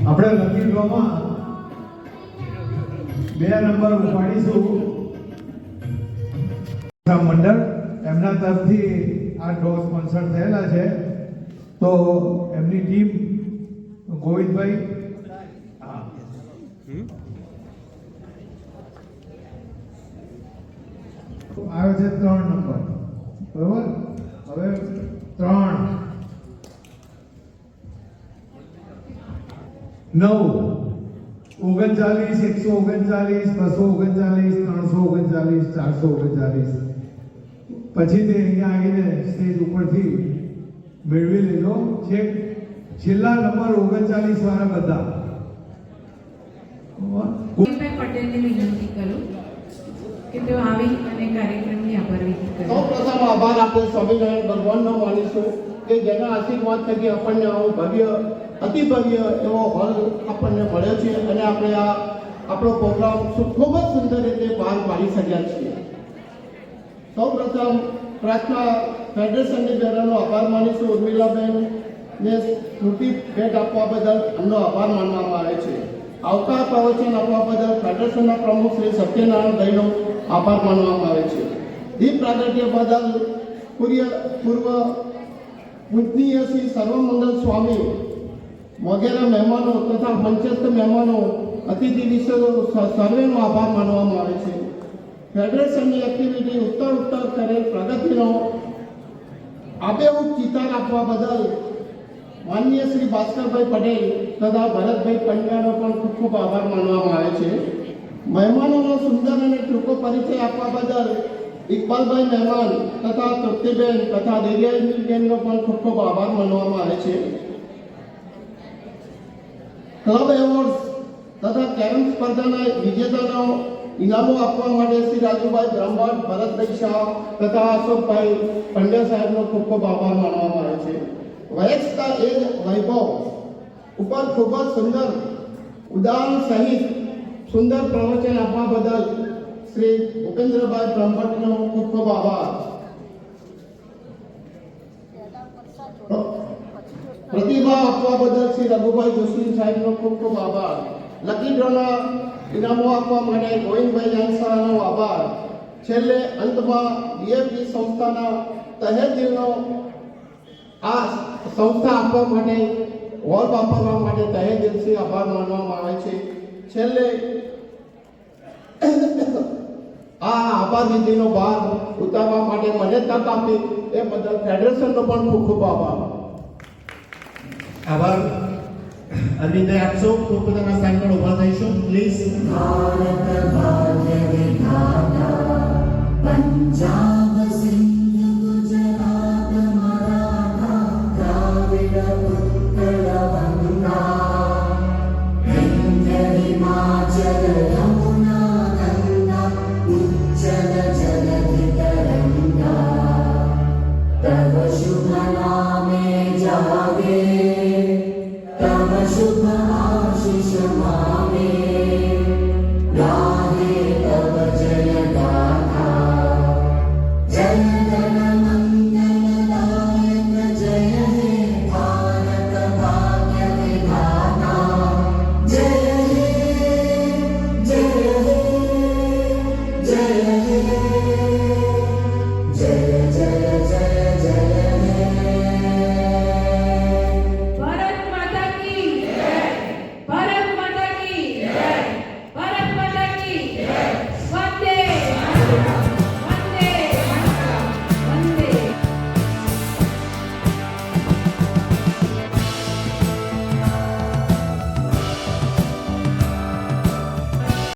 આપણે લકી ડ્રોમાં 2 નંબર ઉપાડીશું. મંડળ એમના તરફથી આ ડ્રો સ્પોન્સર થયેલા છે. તો એમની ટીમ ગોવિંદભાઈ આવે છે 3 નંબર, બરોબર. હવે 3 9 39 139 239 339 439. પછી તે અહીંયા આવીને સ્ટેજ ઉપરથી મેળવી લેજો. છેલ્લા નંબર 39 વાળા બધા. પટેલને વિનંતી કરું કે તેઓ આવી અને કાર્યક્રમની આભાર વિધિ કરે. સૌપ્રથમ આભાર આપણે સ્વામિનારાયણ ભગવાનનો માનીશું કે જેના આશીર્વાદ થકી આપણને આવો ભવ્ય અતિ ભવ્ય એવો હોલ આપણને મળ્યો છે. અને આપણે આપણો પ્રોગ્રામ ખૂબ જ સુંદર રીતે બહાર પાડી શક્યા છીએ. સૌપ્રથમ પ્રાર્થના ફેડરેશનની બહેનોનો આભાર માનીશું. ઉર્મિલાબેનને સ્મૃતિ ભેટ આપવા બદલ એમનો આભાર માનવામાં આવે છે. આવકાર પ્રવચન આપવા બદલ ફેડરેશનના પ્રમુખ શ્રી સત્યનારાયણભાઈનો આભાર માનવામાં આવે છે. દીપ પ્રાગટ્ય બદલ પૂર્વ પૂજનીય શ્રી સર્વમંગલ સ્વામી વગેરે મહેમાનો તથા મંચસ્થ મહેમાનો, અતિથિ વિશેષો સર્વેનો આભાર માનવામાં આવે છે. ફેડરેશનની એક્ટિવિટી ઉત્તર કરેલ પ્રગતિનો આબેહૂબ ચિતાર આપવા બદલ માનનીય શ્રી ભાસ્કરભાઈ પટેલ તથા ભરતભાઈ પંડ્યાનો પણ ખૂબ ખૂબ આભાર માનવામાં આવે છે. મહેમાનોનો સુંદર અને ટૂંકો પરિચય આપવા બદલ ઇકબાલભાઈ મહેમાન તથા તૃપ્તિબેન તથા દેવિયાબેનનો પણ ખૂબ ખૂબ આભાર માનવામાં આવે છે. ક્લબ એવોર્ડ્સ તથા કેરમ સ્પર્ધાના વિજેતાનો ઇનામો આપવા માટે શ્રી રાજુભાઈ બ્રહ્મભટ્ટ, ભરતભાઈ શાહ તથા અશોકભાઈ પંડ્યા સાહેબનો ખૂબ ખૂબ આભાર માનવામાં આવે છે. વયસ્કતા એજ વૈભવ ઉપર ખૂબ જ સુંદર ઉદાહરણ સહિત સુંદર પ્રવચન આપવા બદલ શ્રી ભૂપેન્દ્રભાઈ બ્રહ્મભટ્ટનો ખૂબ ખૂબ આભાર. પ્રતિભા આપવા બદલ શ્રી રઘુભાઈ જોશી સાહેબનો ખૂબ ખૂબ આભાર. લકી ડ્રોના ઇનામો આપવા માટે ગોવિંદભાઈ જાનસારાનો આભાર. છેલ્લે અંતમાં ડીએફબી સંસ્થાના તહે દિલનો આ સંસ્થા આપવા માટે હોલ વાપરવા માટે તહે દિલથી આભાર માનવામાં આવે છે. છેલ્લે આ આભાર વિધિનો ભાર ઉતારવા માટે મને તક આપી એ બદલ ફેડરેશનનો પણ ખૂબ ખૂબ આભાર. આભાર. અરવિંદભાઈ આપ સૌ પોતપોતાના સ્થાન પર ઉભા થઈશું પ્લીઝ. પંજાબ સિંધ ગુજરાત મરાઠા દ્રાવિડ ઉત્કળ વંદના तव शुभ